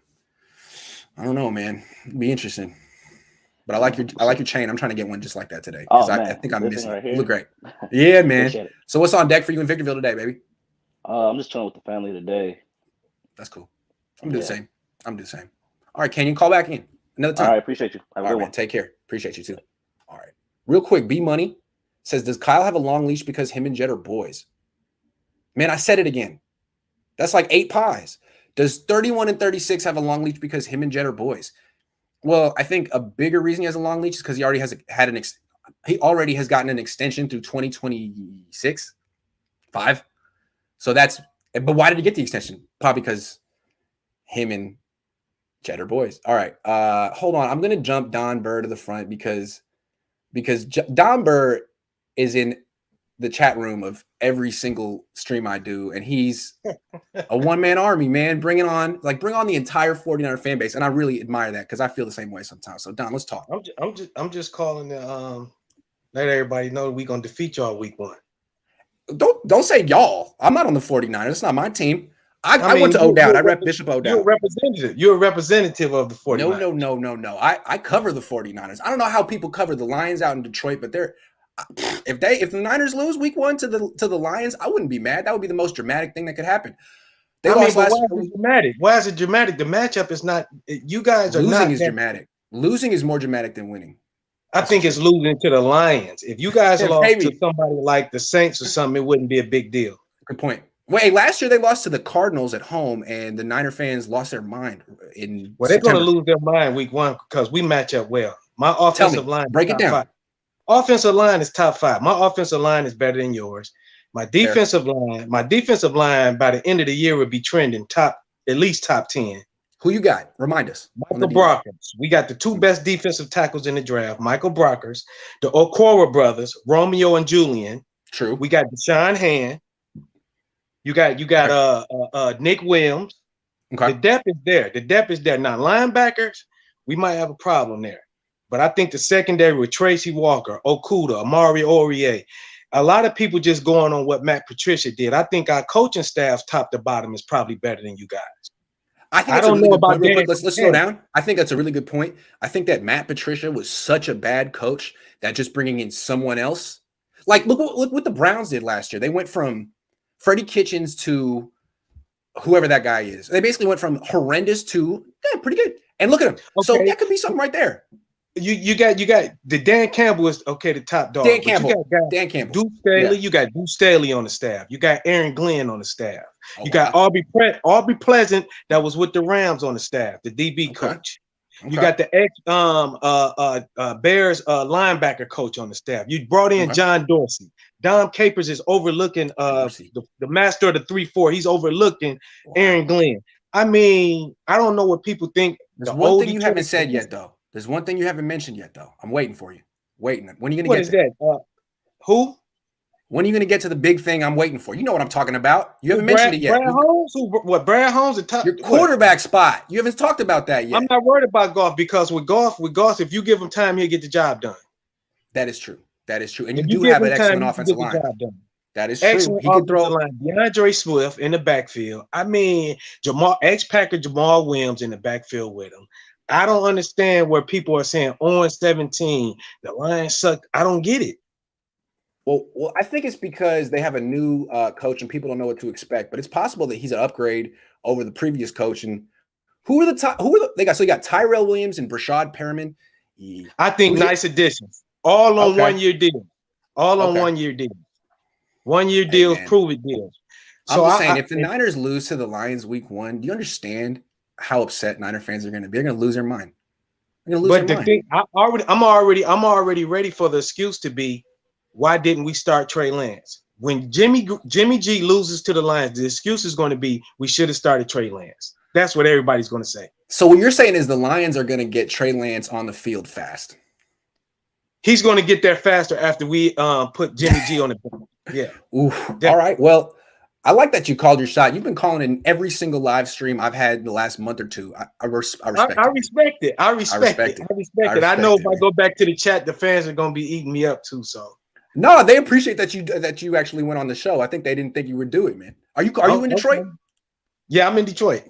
I don't know, man. It'd be interesting. But I like your chain. I'm trying to get one just like that today. Because I think I'm missing it. You look great. Yeah, man. So what's on deck for you in Victorville today, baby? I'm just chilling with the family today. That's cool. I'm doing the same. All right, can you call back in another time? All right, appreciate you. Have a good one. Man, take care. Appreciate you too. All right. Real quick, B Money says, does Kyle have a long leash because him and Jed are boys? Man, I said it again. That's like 8 pies. Does 31 and 36 have a long leash because him and Jed are boys? Well, I think a bigger reason he has a long leash is because he already has gotten an extension through 2026, 5. So but why did he get the extension? Probably because him and Jed are boys. All right. Hold on. I'm going to jump Don Burr to the front because Don Burr is in the chat room of every single stream I do. And he's a one-man army, man. Bring on the entire 49er fan base. And I really admire that because I feel the same way sometimes. So Don, let's talk. I'm just calling to let everybody know we're going to defeat y'all week 1. Don't say y'all. I'm not on the 49ers. It's not my team. I went to O'Dowd. I rep Bishop O'Dowd. You're a representative of the 49ers. No. I cover the 49ers. I don't know how people cover the Lions out in Detroit, but if the Niners lose week 1 to the Lions, I wouldn't be mad. That would be the most dramatic thing that could happen. Why is it dramatic? Why is it dramatic? The matchup is not. You guys are losing is dramatic. Losing is more dramatic than winning. I think it's losing to the Lions. If you guys lost to somebody like the Saints or something, it wouldn't be a big deal. Good point. Wait, last year they lost to the Cardinals at home, and the Niner fans lost their mind they're going to lose their mind week 1 because we match up well. My offensive line, break it down. 5. Offensive line is top 5. My offensive line is better than yours. My defensive line by the end of the year would be trending at least top 10. Who you got? Remind us. Michael Brockers. We got the 2 best defensive tackles in the draft. Michael Brockers, the Okoro brothers, Romeo and Julian. True. We got Deshaun Hand. You got Nick Williams. Okay. The depth is there. Now linebackers, we might have a problem there. But I think the secondary with Tracy Walker, Okuda, Amari Aurier, a lot of people just going on what Matt Patricia did. I think our coaching staff, top to bottom, is probably better than you guys. I don't know about that. Let's slow down. I think that's a really good point. I think that Matt Patricia was such a bad coach that just bringing in someone else, like look what the Browns did last year. They went from Freddie Kitchens to whoever that guy is. They basically went from horrendous to pretty good. And look at him. Okay. So that could be something right there. You got the Dan Campbell is the top dog. Dan Campbell. Deuce Staley. You got Deuce Staley on the staff. You got Aaron Glenn on the staff. You got Aubrey Pleasant that was with the Rams on the staff, the DB coach. Okay. You got the Bears linebacker coach on the staff. You brought in John Dorsey. Dom Capers is overlooking the master of the 3-4. He's overlooking Aaron Glenn. I mean, I don't know what people think. There's one thing you haven't said yet, though. There's one thing you haven't mentioned yet, though. I'm waiting for you. Waiting. When are you going to get there? What is that? Who? When are you going to get to the big thing I'm waiting for? You know what I'm talking about. You haven't mentioned it yet. Brad Holmes? Brad Holmes? The top, your quarterback spot. You haven't talked about that yet. I'm not worried about Goff because with Goff, if you give him time, he'll get the job done. That is true. And you do have an excellent offensive line. That is true. Excellent he can throw line. DeAndre Swift in the backfield. I mean, ex-Packer Jamal Williams in the backfield with him. I don't understand where people are saying 0-17, the Lions suck. I don't get it. Well, I think it's because they have a new coach and people don't know what to expect. But it's possible that he's an upgrade over the previous coach. And who are the top? They got? So you got Tyrell Williams and Brashad Perriman. I think nice additions. All on 1 year deal. All on 1 year deal. 1 year deals, prove it deals. So I'm just saying, if the Niners lose to the Lions week 1, do you understand how upset Niner fans are going to be? They're going to lose their mind. They're going to lose their mind. Thing, I'm already ready for the excuse to be, why didn't we start Trey Lance? When Jimmy G loses to the Lions, the excuse is going to be, we should have started Trey Lance. That's what everybody's going to say. So what you're saying is the Lions are going to get Trey Lance on the field fast. He's going to get there faster after we put Jimmy G on the field. Yeah. Oof. All right. Well, I like that you called your shot. You've been calling in every single live stream I've had in the last month or two. I respect it. I respect it. I know if I go back to the chat, the fans are going to be eating me up too. So no, they appreciate that you actually went on the show. I think they didn't think you would do it, man. Are you in Detroit? Yeah, I'm in Detroit.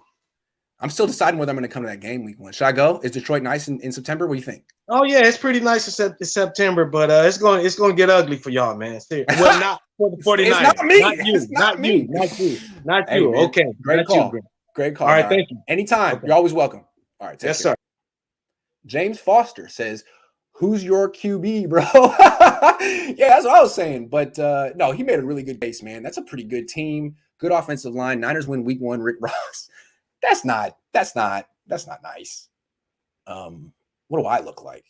I'm still deciding whether I'm going to come to that game week 1. Should I go? Is Detroit nice in September? What do you think? Oh yeah, it's pretty nice in September, but it's going to get ugly for y'all, man. Well, not for the 49ers. It's not me. Not you. Hey, man, okay. Great call. Great call. All right, thank you. Anytime. Okay. You're always welcome. All right. Yes, sir. James Foster says, who's your QB, bro? Yeah, that's what I was saying. But no, he made a really good case, man. That's a pretty good team. Good offensive line. Niners win week 1. Rick Ross. That's not nice. What do I look like?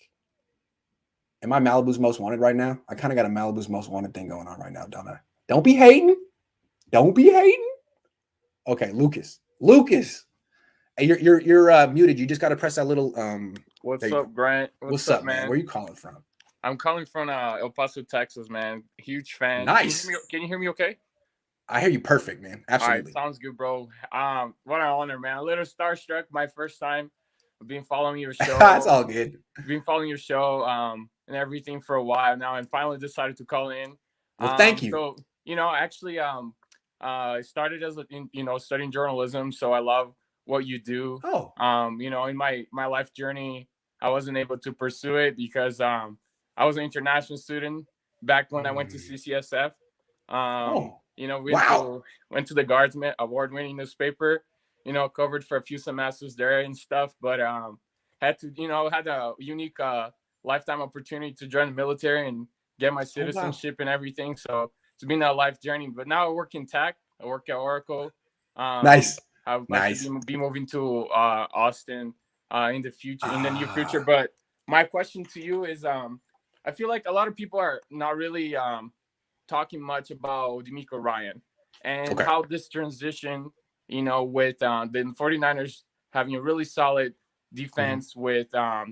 Am I Malibu's Most Wanted right now? I kind of got a Malibu's Most Wanted thing going on right now, don't I? Don't be hating. Okay, Lucas. Hey, you're muted. You just got to press that little What's up, Grant? What's up, man? Where are you calling from? I'm calling from El Paso, Texas, man. Huge fan. Nice. Can you hear me okay? I hear you perfect, man. Absolutely. All right, sounds good, bro. What an honor, man. A little starstruck. My first time. I've been following your show. That's all good. I've been following your show and everything for a while now, and finally decided to call in. Well, thank you. So, actually, I started as studying journalism, so I love what you do. Oh. In my life journey, I wasn't able to pursue it because I was an international student back when I went to CCSF. Went to the Guardsman award-winning newspaper, covered for a few semesters there and stuff, but had a unique lifetime opportunity to join the military and get my citizenship and everything. So it's been a life journey, but now I work in tech. I work at Oracle. Nice. I'll be moving to Austin in the near future. But my question to you is, I feel like a lot of people are not really talking much about DeMeco Ryan and how this transition, with the 49ers having a really solid defense with Salah,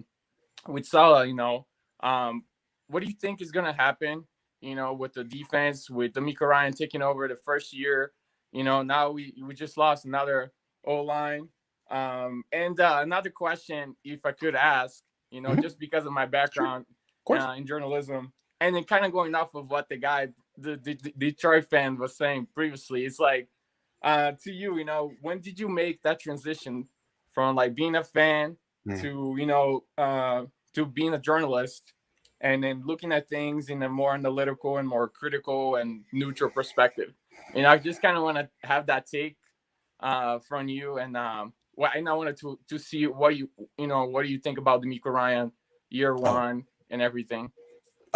what do you think is going to happen, with the defense, with DeMeco Ryan taking over the first year? Now we just lost another O-line. And another question, if I could ask, just because of my background in journalism, and then kind of going off of what the Detroit fan was saying previously, it's like, to you, when did you make that transition from like being a fan to, to being a journalist, and then looking at things in a more analytical and more critical and neutral perspective? I just kind of want to have that take from you, and I wanted to see what do you think about DeMeco Ryan year 1 and everything.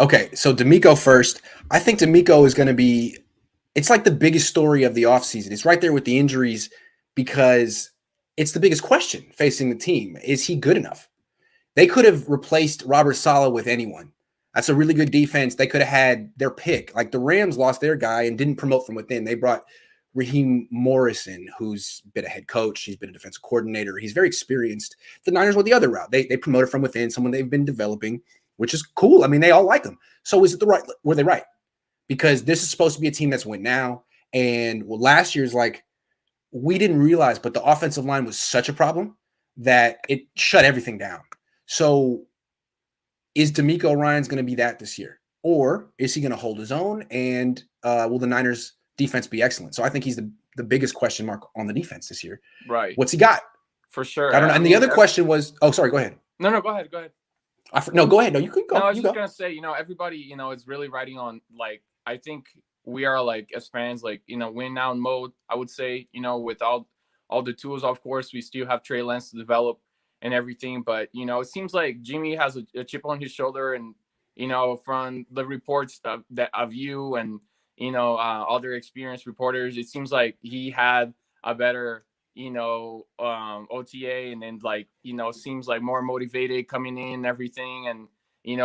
Okay, so DeMeco first. I think DeMeco is going to be, it's like the biggest story of the offseason. It's right there with the injuries because it's the biggest question facing the team. Is he good enough? They could have replaced Robert Saleh with anyone. That's a really good defense. They could have had their pick. Like the Rams lost their guy and didn't promote from within. They brought Raheem Morrison, who's been a head coach. He's been a defensive coordinator. He's very experienced. The Niners went the other route. They promoted from within, someone they've been developing, which is cool. I mean, they all like him. So were they right? Because this is supposed to be a team that's win now. And last year's we didn't realize, but the offensive line was such a problem that it shut everything down. So is DeMeco Ryans going to be that this year? Or is he going to hold his own? And will the Niners defense be excellent? So I think he's the biggest question mark on the defense this year. Right. What's he got? For sure. I don't know. And the other question was, sorry, go ahead. No, go ahead. No, go ahead. No, you can go. No, I was just going to say, everybody, is really writing on I think we are like as fans, like win now mode. I would say with all the tools, of course, we still have Trey Lance to develop and everything, but it seems like Jimmy has a chip on his shoulder, and from the reports of you and other experienced reporters, it seems like he had a better OTA, and then like seems like more motivated coming in and everything, and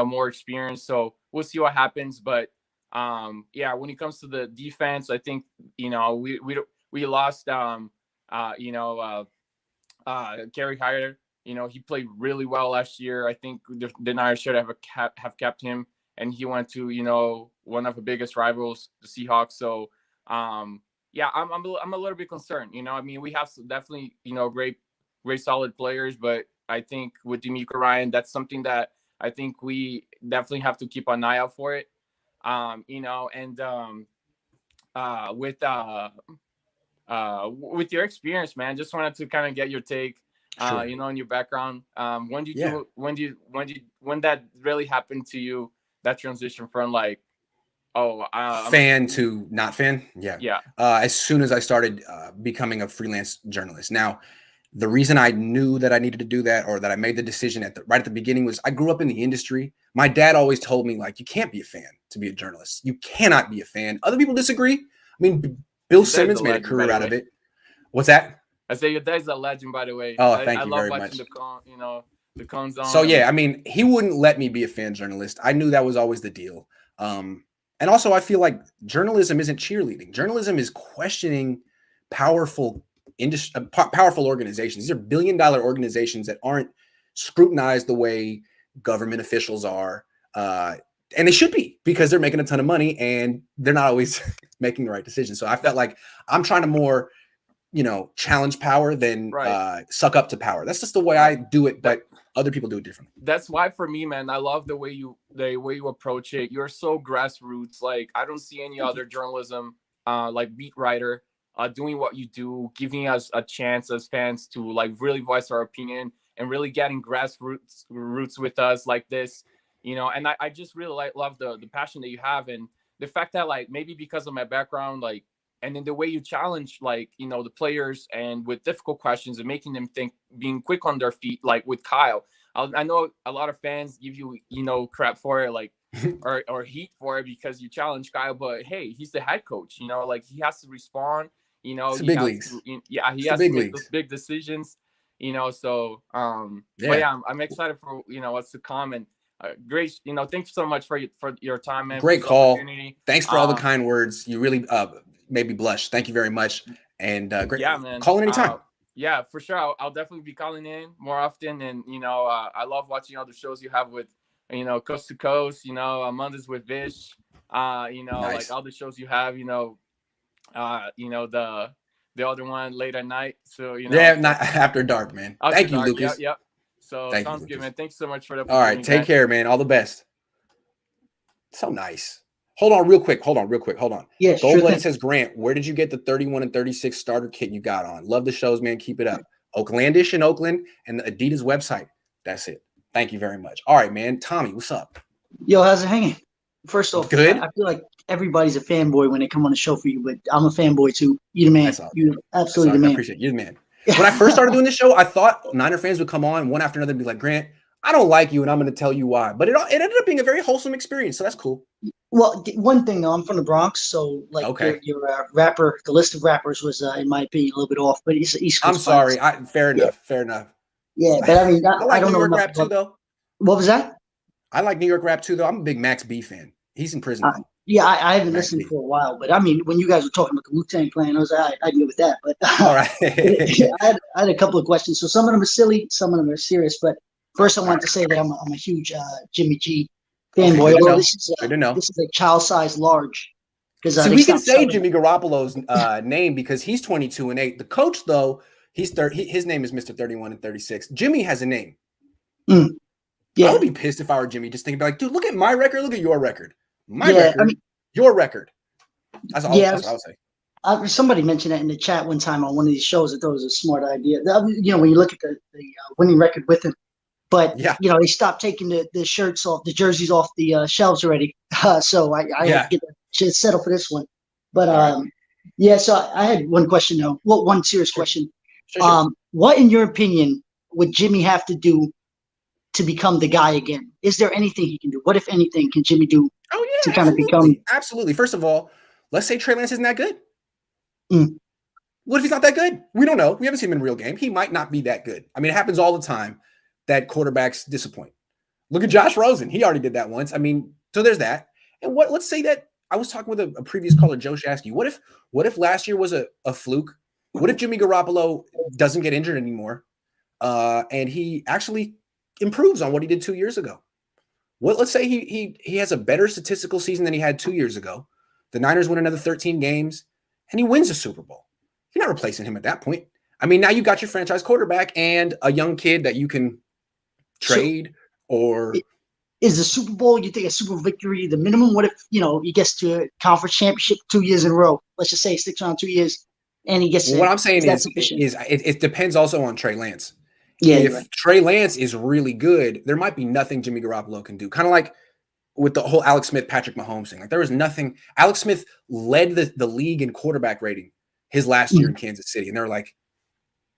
more experience. So we'll see what happens, but yeah, when it comes to the defense, I think we lost Gary Hyder. He played really well last year. I think the Niners should have kept him, and he went to one of the biggest rivals, the Seahawks. So yeah, I'm a little bit concerned. I mean, we have definitely great solid players, but I think with DeMeco Ryan, that's something that I think we definitely have to keep an eye out for it. With your experience, man, just wanted to kind of get your take. Sure. In your background, when that really happened to you, that transition from like fan to not fan? Yeah. As soon as I started becoming a freelance journalist. Now, the reason I knew that I needed to do that, or that I made the decision right at the beginning, was I grew up in the industry. My dad always told me, like, you can't be a fan to be a journalist. You cannot be a fan. Other people disagree. I mean, Bill Simmons made a career out of it. What's that? I say your dad's a legend, by the way. Oh, thank you love very watching much. The Cohn zone. So yeah, I mean, he wouldn't let me be a fan journalist. I knew that was always the deal. And also, I feel like journalism isn't cheerleading. Journalism is questioning powerful organizations. These are billion-dollar organizations that aren't scrutinized the way government officials are. And they should be, because they're making a ton of money and they're not always making the right decisions. So I felt like I'm trying to more, challenge power than suck up to power. That's just the way I do it, but other people do it differently. That's why, for me, man, I love the way you approach it. You're so grassroots. Like, I don't see any other journalism, like beat writer, doing what you do, giving us a chance as fans to like really voice our opinion and really getting grassroots with us like this, and I just really love the passion that you have, and the fact that, like, maybe because of my background, like, and then the way you challenge, like, the players and with difficult questions and making them think, being quick on their feet, like with Kyle. I know a lot of fans give you, crap for it, like, or heat for it because you challenge Kyle, but hey, he's the head coach, like, he has to respond, it's the big leagues. He has to make those big decisions, so, but yeah, I'm excited for, what's to come, and great, thanks so much for your time, man. Great call. Thanks for all the kind words. You really made me blush. Thank you very much. And great. Yeah, man. Call in anytime. Yeah, for sure. I'll definitely be calling in more often. And, I love watching all the shows you have with, Coast to Coast, Mondays with Vish, nice. Like all the shows you have, the other one late at night. So, yeah, not after dark, man. Thank you, Lucas. Yep. So sounds good, man. Thanks so much for the. All right. Take care, man. All the best. So nice. Hold on real quick. Yes. Goldblade says, Grant, where did you get the 31 and 36 starter kit you got on? Love the shows, man. Keep it up. Oaklandish in Oakland and the Adidas website. That's it. Thank you very much. All right, man. Tommy, what's up? Yo, how's it hanging? First off, good. I feel like everybody's a fanboy when they come on the show for you, but I'm a fanboy too. You're the man. You're absolutely the man. I appreciate you. You're the man. When I first started doing this show, I thought Niner fans would come on one after another and be like, Grant, I don't like you, and I'm going to tell you why. But it ended up being a very wholesome experience, so that's cool. Well, one thing though, I'm from the Bronx, so like your rapper, the list of rappers was, in my opinion, a little bit off. But he's East Coast. I'm sorry. Fair enough. Yeah, but I mean, I like I don't New know York rap too, though. What was that? I like New York rap too, though. I'm a big Max B fan. He's in prison. Yeah, I haven't listened for a while, but I mean, when you guys were talking about the Wu-Tang Clan, I knew with that. But all right, I had a couple of questions. So some of them are silly, some of them are serious. But first, I wanted to say that I'm a huge Jimmy G fanboy. Okay, this is a child-sized large. So we can say Jimmy Garoppolo's name because he's 22-8. The coach, though, his name is Mr. 31 and 36. Jimmy has a name. Yeah, I would be pissed if I were Jimmy, just thinking like, dude, look at my record, look at your record. My record, your record. That's all I would say. Somebody mentioned that in the chat one time on one of these shows. I thought it was a smart idea. When you look at the winning record with him, but they stopped taking the shirts off, the jerseys off the shelves already. So I had to get a just settle for this one. But yeah. So I had one question though. Well, one serious question. Sure. What, in your opinion, would Jimmy have to do to become the guy again? Is there anything he can do? What, if anything, can Jimmy do to kind of become? Absolutely. First of all, let's say Trey Lance isn't that good. What if he's not that good? We don't know. We haven't seen him in real game. He might not be that good. I mean, it happens all the time that quarterbacks disappoint. Look at Josh Rosen. He already did that once. I mean, so there's that. And let's say that I was talking with a previous caller, Joe Shasky. What if last year was a fluke? What if Jimmy Garoppolo doesn't get injured anymore? And he actually improves on what he did 2 years ago. Let's say he has a better statistical season than he had 2 years ago. The Niners win another 13 games, and he wins a Super Bowl. You're not replacing him at that point. I mean, now you got your franchise quarterback and a young kid that you can trade or. Is the Super Bowl, you think, a Super Bowl victory the minimum? What if, he gets to a conference championship 2 years in a row? Let's just say he sticks around 2 years and he gets what I'm saying is it depends also on Trey Lance. Yeah, if Trey Lance is really good, there might be nothing Jimmy Garoppolo can do. Kind of like with the whole Alex Smith, Patrick Mahomes thing. Like there was nothing. Alex Smith led the league in quarterback rating his last year in Kansas City. And they were like,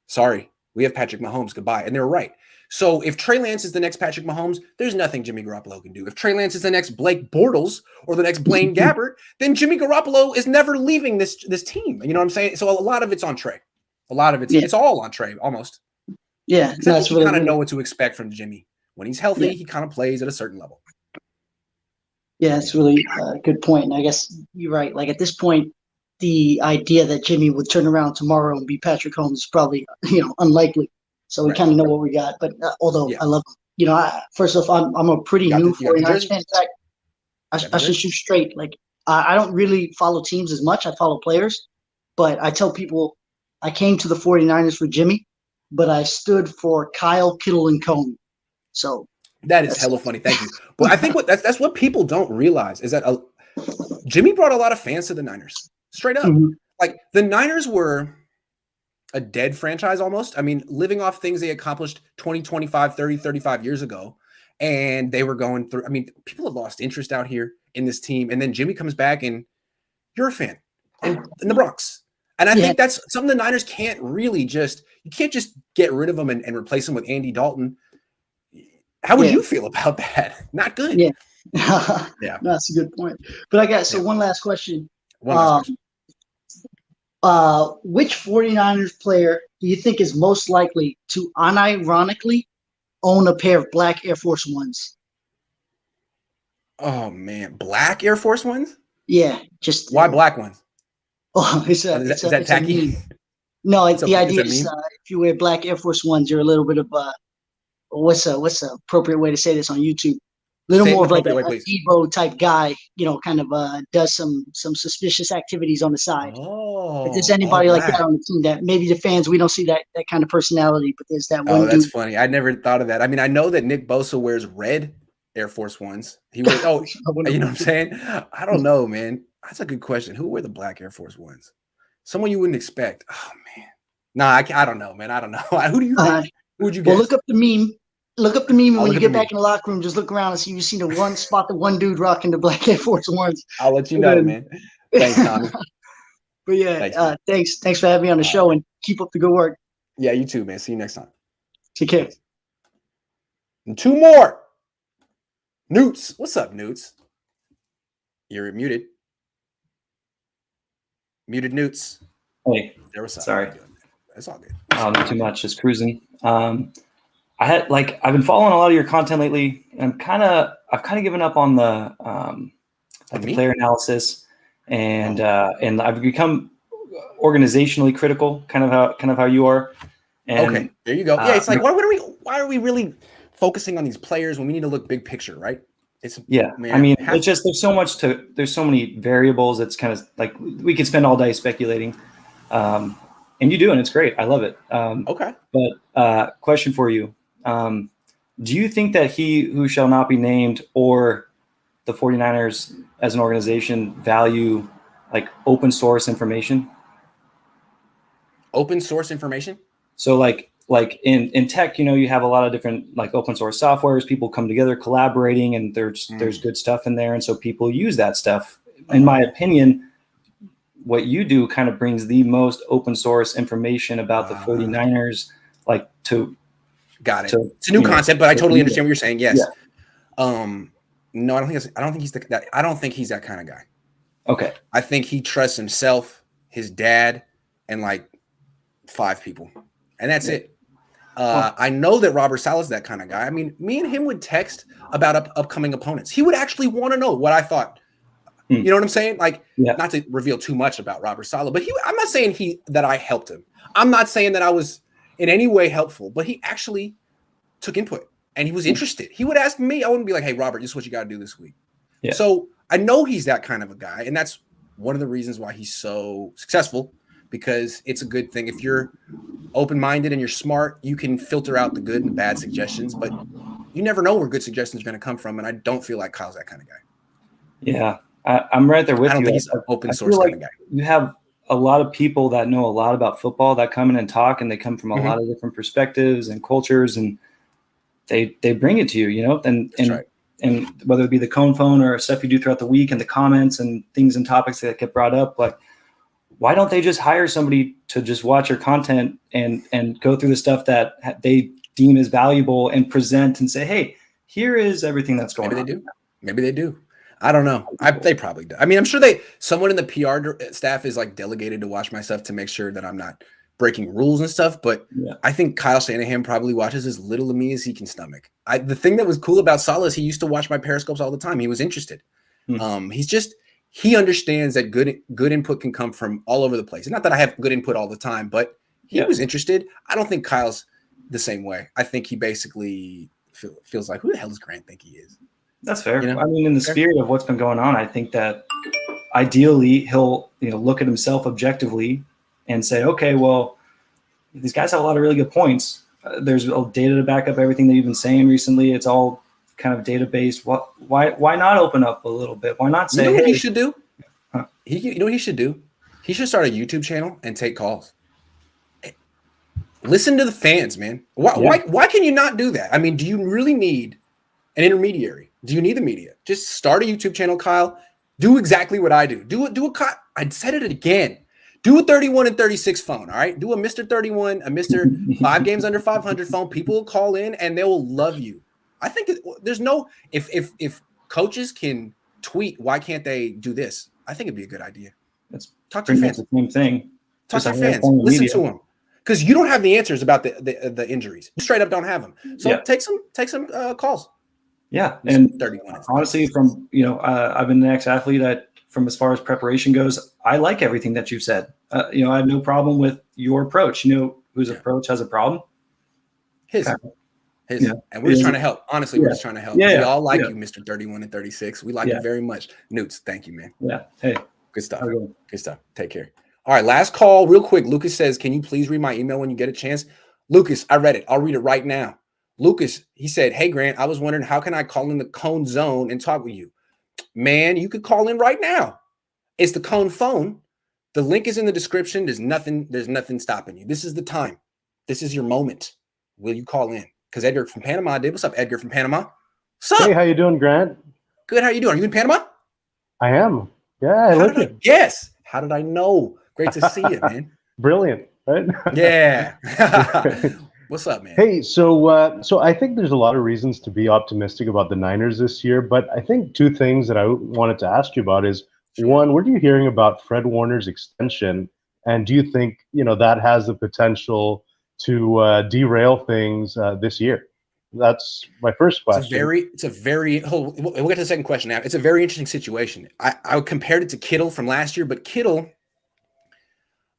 sorry, we have Patrick Mahomes. Goodbye. And they were right. So if Trey Lance is the next Patrick Mahomes, there's nothing Jimmy Garoppolo can do. If Trey Lance is the next Blake Bortles or the next Blaine Gabbert, then Jimmy Garoppolo is never leaving this team. You know what I'm saying? So a lot of it's on Trey. A lot of it's all on Trey almost. Yeah. Except you kind of know what to expect from Jimmy. When he's healthy, he kind of plays at a certain level. Yeah, it's really a good point. And I guess you're right. Like at this point, the idea that Jimmy would turn around tomorrow and be Patrick Mahomes is probably, unlikely. So we kind of know what we got. But although I love him, first off, I'm a pretty new 49ers fan. In fact, I should shoot straight. Like I don't really follow teams as much. I follow players. But I tell people I came to the 49ers for Jimmy, but I stood for Kyle, Kittle, and Cohn. So that is hella funny. Thank you. But I think that's what people don't realize is that Jimmy brought a lot of fans to the Niners. Straight up. Like the Niners were a dead franchise almost. I mean, living off things they accomplished 20, 25, 30, 35 years ago. And they were going through, I mean, people have lost interest out here in this team. And then Jimmy comes back and you're a fan in the Bronx. And I think that's something the Niners can't really you can't just get rid of him and replace him with Andy Dalton. How would you feel about that? Not good. Yeah. No, that's a good point. But I guess, so one last question. Which 49ers player do you think is most likely to unironically own a pair of black Air Force Ones? Oh man, black Air Force Ones? Yeah, just why black ones? Oh, is that tacky? No, the idea is if you wear black Air Force Ones, you're a little bit of what's a appropriate way to say this on YouTube? A little more of like a Devo type guy, kind of does some suspicious activities on the side. If there's anybody like that on the team, that maybe the fans, we don't see that kind of personality, but there's that one. Oh, that's funny. I never thought of that. I mean, I know that Nick Bosa wears red Air Force Ones. He wears, you know what I'm saying? I don't know, man. That's a good question. Who wear the black Air Force Ones? Someone you wouldn't expect. Oh man. Nah, I don't know, man. I don't know. Who do you think? Who would you guess? Well, look up the meme. Look up the meme, and when you get back in the locker room, just look around and see you see the one dude rocking the black Air Force Ones. I'll let you know, man. Thanks, Tommy. But yeah, thanks for having me on the show, and keep up the good work. Yeah, you too, man. See you next time. Take care. And two more. Newts. What's up, Newts? You're muted. Muted Newts. Hey. There was sorry. It's all good. Not too much, just cruising. I've been following a lot of your content lately, and I've kind of given up on the player analysis, and I've become organizationally critical, kind of how you are. And, okay, there you go. Yeah, it's like why are we really focusing on these players when we need to look big picture, right? Man, I mean, it's just there's so many variables. It's kind of like we could spend all day speculating. And you do, and it's great. I love it. Okay. But question for you. Do you think that he who shall not be named or the 49ers as an organization value like open source information? Open source information? So like in tech, you have a lot of different like open source softwares, people come together collaborating, and there's good stuff in there. And so people use that stuff in my opinion, what you do kind of brings the most open source information about the 49ers, like to. Got it. It's a new concept, but I totally understand what you're saying. Yes. Yeah. No, I don't think he's that kind of guy. Okay. I think he trusts himself, his dad, and like 5 people, and that's it. I know that Robert Saleh's that kind of guy. I mean, me and him would text about upcoming opponents. He would actually want to know what I thought. You know what I'm saying? Like, not to reveal too much about Robert Saleh, but I'm not saying that I helped him. I'm not saying that I was in any way helpful, but he actually took input and he was interested. He would ask me. I wouldn't be like, "Hey, Robert, this is what you got to do this week." Yeah. So I know he's that kind of a guy, and that's one of the reasons why he's so successful, because it's a good thing. If you're open-minded and you're smart, you can filter out the good and bad suggestions, but you never know where good suggestions are going to come from, and I don't feel like Kyle's that kind of guy. Yeah, I'm right there with you. I don't think he's an open-source kind of guy. You have a lot of people that know a lot about football that come in and talk, and they come from a lot of different perspectives and cultures, and they bring it to you, you know, and whether it be the Cohn phone or stuff you do throughout the week and the comments and things and topics that get brought up, like, why don't they just hire somebody to just watch your content and go through the stuff that they deem as valuable and present and say, hey, here is everything that's going on. Maybe they do. I don't know. They probably do. I mean, I'm sure someone in the PR staff is like delegated to watch my stuff to make sure that I'm not breaking rules and stuff. But I think Kyle Shanahan probably watches as little of me as he can stomach. The thing that was cool about Saleh is he used to watch my Periscopes all the time. He was interested. He understands that good input can come from all over the place. And not that I have good input all the time, but he was interested. I don't think Kyle's the same way. I think he basically feels like, who the hell does Grant think he is? That's fair. You know? I mean, in the spirit of what's been going on, I think that ideally he'll look at himself objectively and say, okay, well, these guys have a lot of really good points. There's data to back up everything that you've been saying recently. It's all kind of database. Why not open up a little bit? Why not say, you know what he should do? You know what he should do? He should start a YouTube channel and take calls. Listen to the fans, man. Why can you not do that? I mean, do you really need an intermediary? Do you need the media? Just start a YouTube channel, Kyle. Do exactly what I do. I said it again. Do a 31 and 36 phone, all right? Do a Mr. 31, a Mr. 5 games under 500 phone. People will call in and they will love you. I think there's no – if coaches can tweet, why can't they do this? I think it'd be a good idea. Talk to your fans. The same thing. Talk to your fans. Listen to them. Because you don't have the answers about the injuries. You straight up don't have them. So take some calls. Yeah, and 31. Honestly, from I've been an ex-athlete. From as far as preparation goes, I like everything that you've said. I have no problem with your approach. You know whose approach has a problem? His. And we're just trying to help. Honestly, we're just trying to help. We all like you, Mr. 31 and 36. We like you very much. Newts, thank you, man. Yeah. Hey. Good stuff. Good stuff. Take care. All right, last call real quick. Lucas says, can you please read my email when you get a chance? Lucas, I read it. I'll read it right now. Lucas, he said, hey, Grant, I was wondering, how can I call in the Cohn zone and talk with you? Man, you could call in right now. It's the Cohn phone. The link is in the description. There's nothing stopping you. This is the time. This is your moment. Will you call in? Because Edgar from Panama did. What's up, Edgar from Panama? What's up? Hey, how you doing, Grant? Good. How you doing? Are you in Panama? I am. Yeah, I like it. Yes. How did I know? Great to see you, man. Brilliant, right? Yeah. What's up, man? Hey, so I think there's a lot of reasons to be optimistic about the Niners this year, but I think two things that I wanted to ask you about is, one, what are you hearing about Fred Warner's extension? And do you think, that has the potential to derail things this year? That's my first question. We'll get to the second question now. It's a very interesting situation. I compared it to Kittle from last year, but Kittle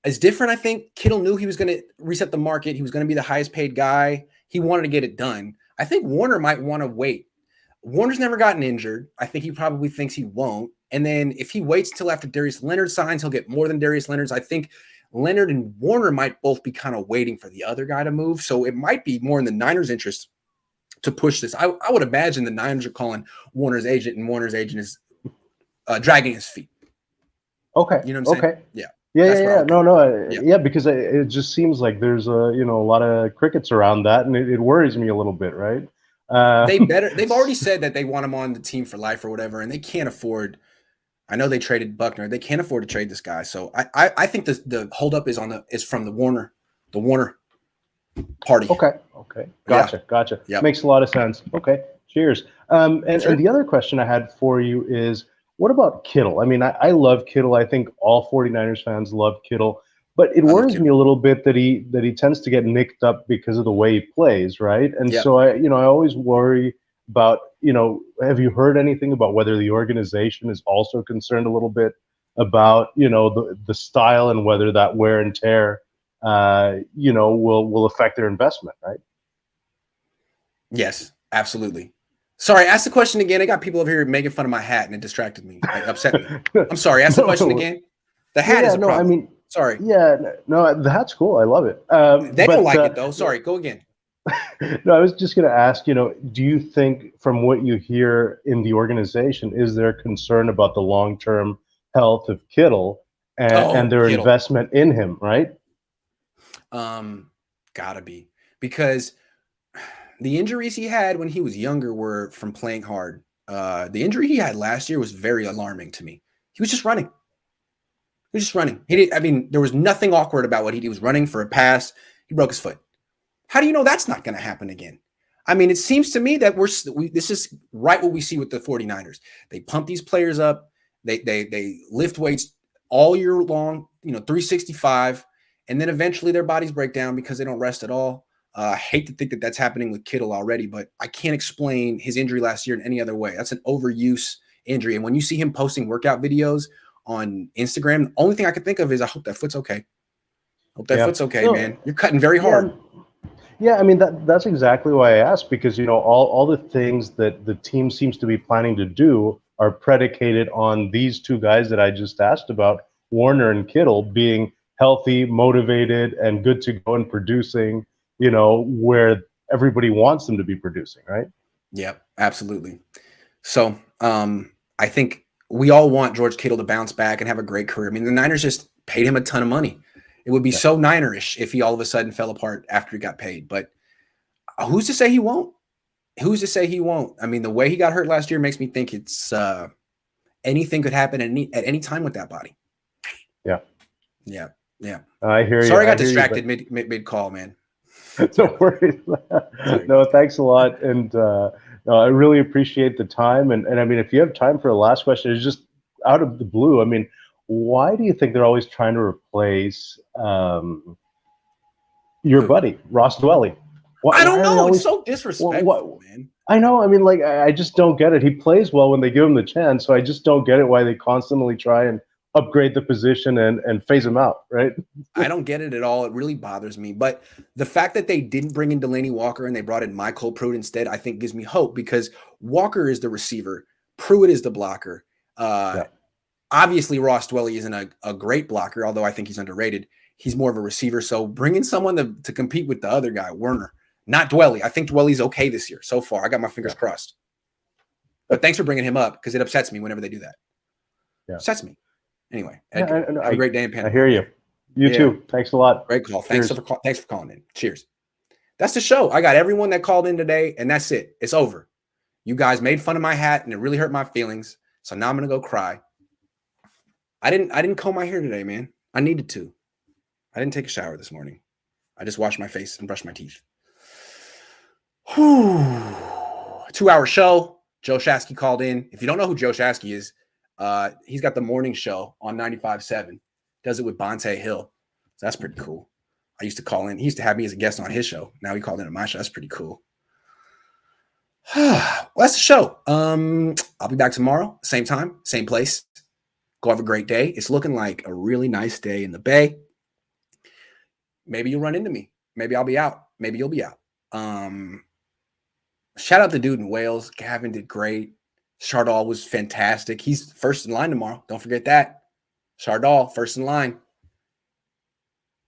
is different. I think Kittle knew he was going to reset the market. He was going to be the highest paid guy. He wanted to get it done. I think Warner might want to wait. Warner's never gotten injured. I think he probably thinks he won't. And then if he waits till after Darius Leonard signs, he'll get more than Darius Leonard's. I think Leonard and Warner might both be kind of waiting for the other guy to move. So it might be more in the Niners' interest to push this. I would imagine the Niners are calling Warner's agent, and Warner's agent is dragging his feet. Okay. You know what I'm saying? Okay. Yeah. Yeah. Because it just seems like there's a lot of crickets around that, and it worries me a little bit, right? They've already said that they want him on the team for life or whatever, and they can't afford. I know they traded Buckner. They can't afford to trade this guy. So I think the holdup is from the Warner party. Okay. Gotcha. Yep. Makes a lot of sense. Okay. Cheers. And the other question I had for you is, what about Kittle? I mean, I love Kittle. I think all 49ers fans love Kittle, but it worries me a little bit that he tends to get nicked up because of the way he plays, right? And so I always worry about, have you heard anything about whether the organization is also concerned a little bit about, the style and whether that wear and tear, will affect their investment, right? Yes, absolutely. Sorry, ask the question again. I got people over here making fun of my hat and it distracted me. It upset me. I'm sorry. Ask the question again. The hat is a problem. I mean, sorry. Yeah, no, the hat's cool. I love it. They don't like it though. Sorry, go again. No, I was just going to ask, do you think from what you hear in the organization, is there concern about the long-term health of Kittle and their investment in him, right? Gotta be. Because the injuries he had when he was younger were from playing hard. The injury he had last year was very alarming to me. He was just running. There was nothing awkward about what he was running for a pass. He broke his foot. How do you know that's not going to happen again? I mean, it seems to me that this is right what we see with the 49ers. They pump these players up. They lift weights all year long, 365, and then eventually their bodies break down because they don't rest at all. I hate to think that that's happening with Kittle already, but I can't explain his injury last year in any other way. That's an overuse injury. And when you see him posting workout videos on Instagram, the only thing I can think of is I hope that foot's okay. Foot's okay, man. You're cutting very hard. Yeah, I mean, that's exactly why I asked, because, all the things that the team seems to be planning to do are predicated on these two guys that I just asked about, Warner and Kittle, being healthy, motivated, and good to go and producing, where everybody wants them to be producing, right? Yep, absolutely. So I think we all want George Kittle to bounce back and have a great career. I mean, the Niners just paid him a ton of money. It would be so Ninerish if he all of a sudden fell apart after he got paid. But who's to say he won't? Who's to say he won't? I mean, the way he got hurt last year makes me think it's anything could happen at any time with that body. Yeah. I hear you. Sorry, I got distracted mid call, man. No worries. No, thanks a lot. And I really appreciate the time. And I mean, if you have time for a last question, it's just out of the blue. I mean, why do you think they're always trying to replace your buddy, Ross Dwelly? I don't know. It's so disrespectful, man. I know. I mean, I just don't get it. He plays well when they give him the chance, so I just don't get it why they constantly try and upgrade the position and phase him out, right? I don't get it at all. It really bothers me. But the fact that they didn't bring in Delaney Walker and they brought in Michael Pruitt instead, I think gives me hope, because Walker is the receiver. Pruitt is the blocker. Obviously, Ross Dwelly isn't a great blocker, although I think he's underrated. He's more of a receiver. So bring in someone to compete with the other guy, Werner, not Dwelly. I think Dwelly's okay this year so far. I got my fingers crossed. But thanks for bringing him up, because it upsets me whenever they do that. Yeah. Upsets me. Anyway, have a great day in Panama. I hear you. You too. Thanks a lot. Great call. Thanks for calling in. Cheers. That's the show. I got everyone that called in today, and that's it. It's over. You guys made fun of my hat, and it really hurt my feelings. So now I'm gonna go cry. I didn't comb my hair today, man. I needed to. I didn't take a shower this morning. I just washed my face and brushed my teeth. Whew. 2-hour show. Joe Shasky called in. If you don't know who Joe Shasky is, he's got the morning show on 95.7. Does it with Bonte Hill. So that's pretty cool. I used to call in. He used to have me as a guest on his show. Now he called in at my show. That's pretty cool. Well, that's the show. I'll be back tomorrow, same time, same place. Go have a great day. It's looking like a really nice day in the Bay. Maybe you'll run into me. Maybe I'll be out. Maybe you'll be out. Shout out the dude in Wales. Gavin did great. Chardal was fantastic. He's first in line tomorrow. Don't forget that. Chardal, first in line.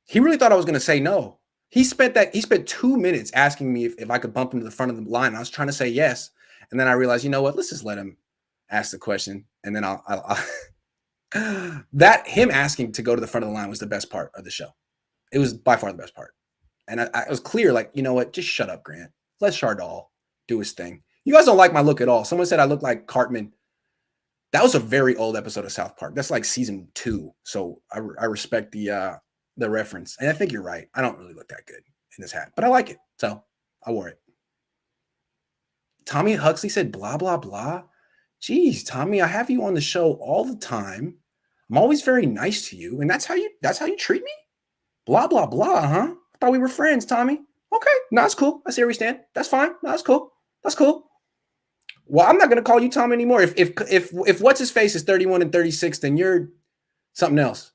He really thought I was going to say no. He spent 2 minutes asking me if I could bump him to the front of the line. I was trying to say yes. And then I realized, you know what? Let's just let him ask the question. And then I'll that him asking to go to the front of the line was the best part of the show. It was by far the best part. And I was clear, like, you know what? Just shut up, Grant. Let Chardal do his thing. You guys don't like my look at all. Someone said I look like Cartman That was a very old episode of South Park. That's like season 2. So I respect the reference. And I think you're right. I don't really look that good in this hat, but I like it. So I wore it. Tommy Huxley said, blah, blah, blah. Geez, Tommy, I have you on the show all the time. I'm always very nice to you. And that's how you treat me? Blah, blah, blah, huh? I thought we were friends, Tommy. Okay, no, that's cool. I see where we stand. That's fine. No, that's cool. That's cool. Well, I'm not gonna call you Tom anymore. If what's his face is 31 and 36, then you're something else.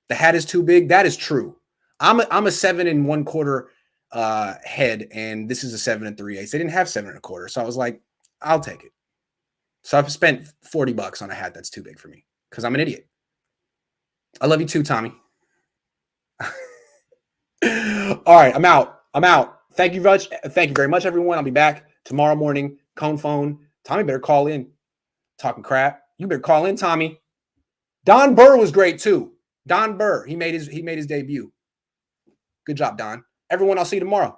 The hat is too big. That is true. I'm a 7 1/4 head, and this is a 7 3/8. They didn't have 7 1/4, so I was like, I'll take it. So I've spent $40 on a hat that's too big for me because I'm an idiot. I love you too, Tommy. All right, I'm out. Thank you very much, everyone. I'll be back tomorrow morning. Cohn phone. Tommy better call in. Talking crap. You better call in, Tommy. Don Burr was great too. Don Burr. He made his debut. Good job, Don. Everyone, I'll see you tomorrow.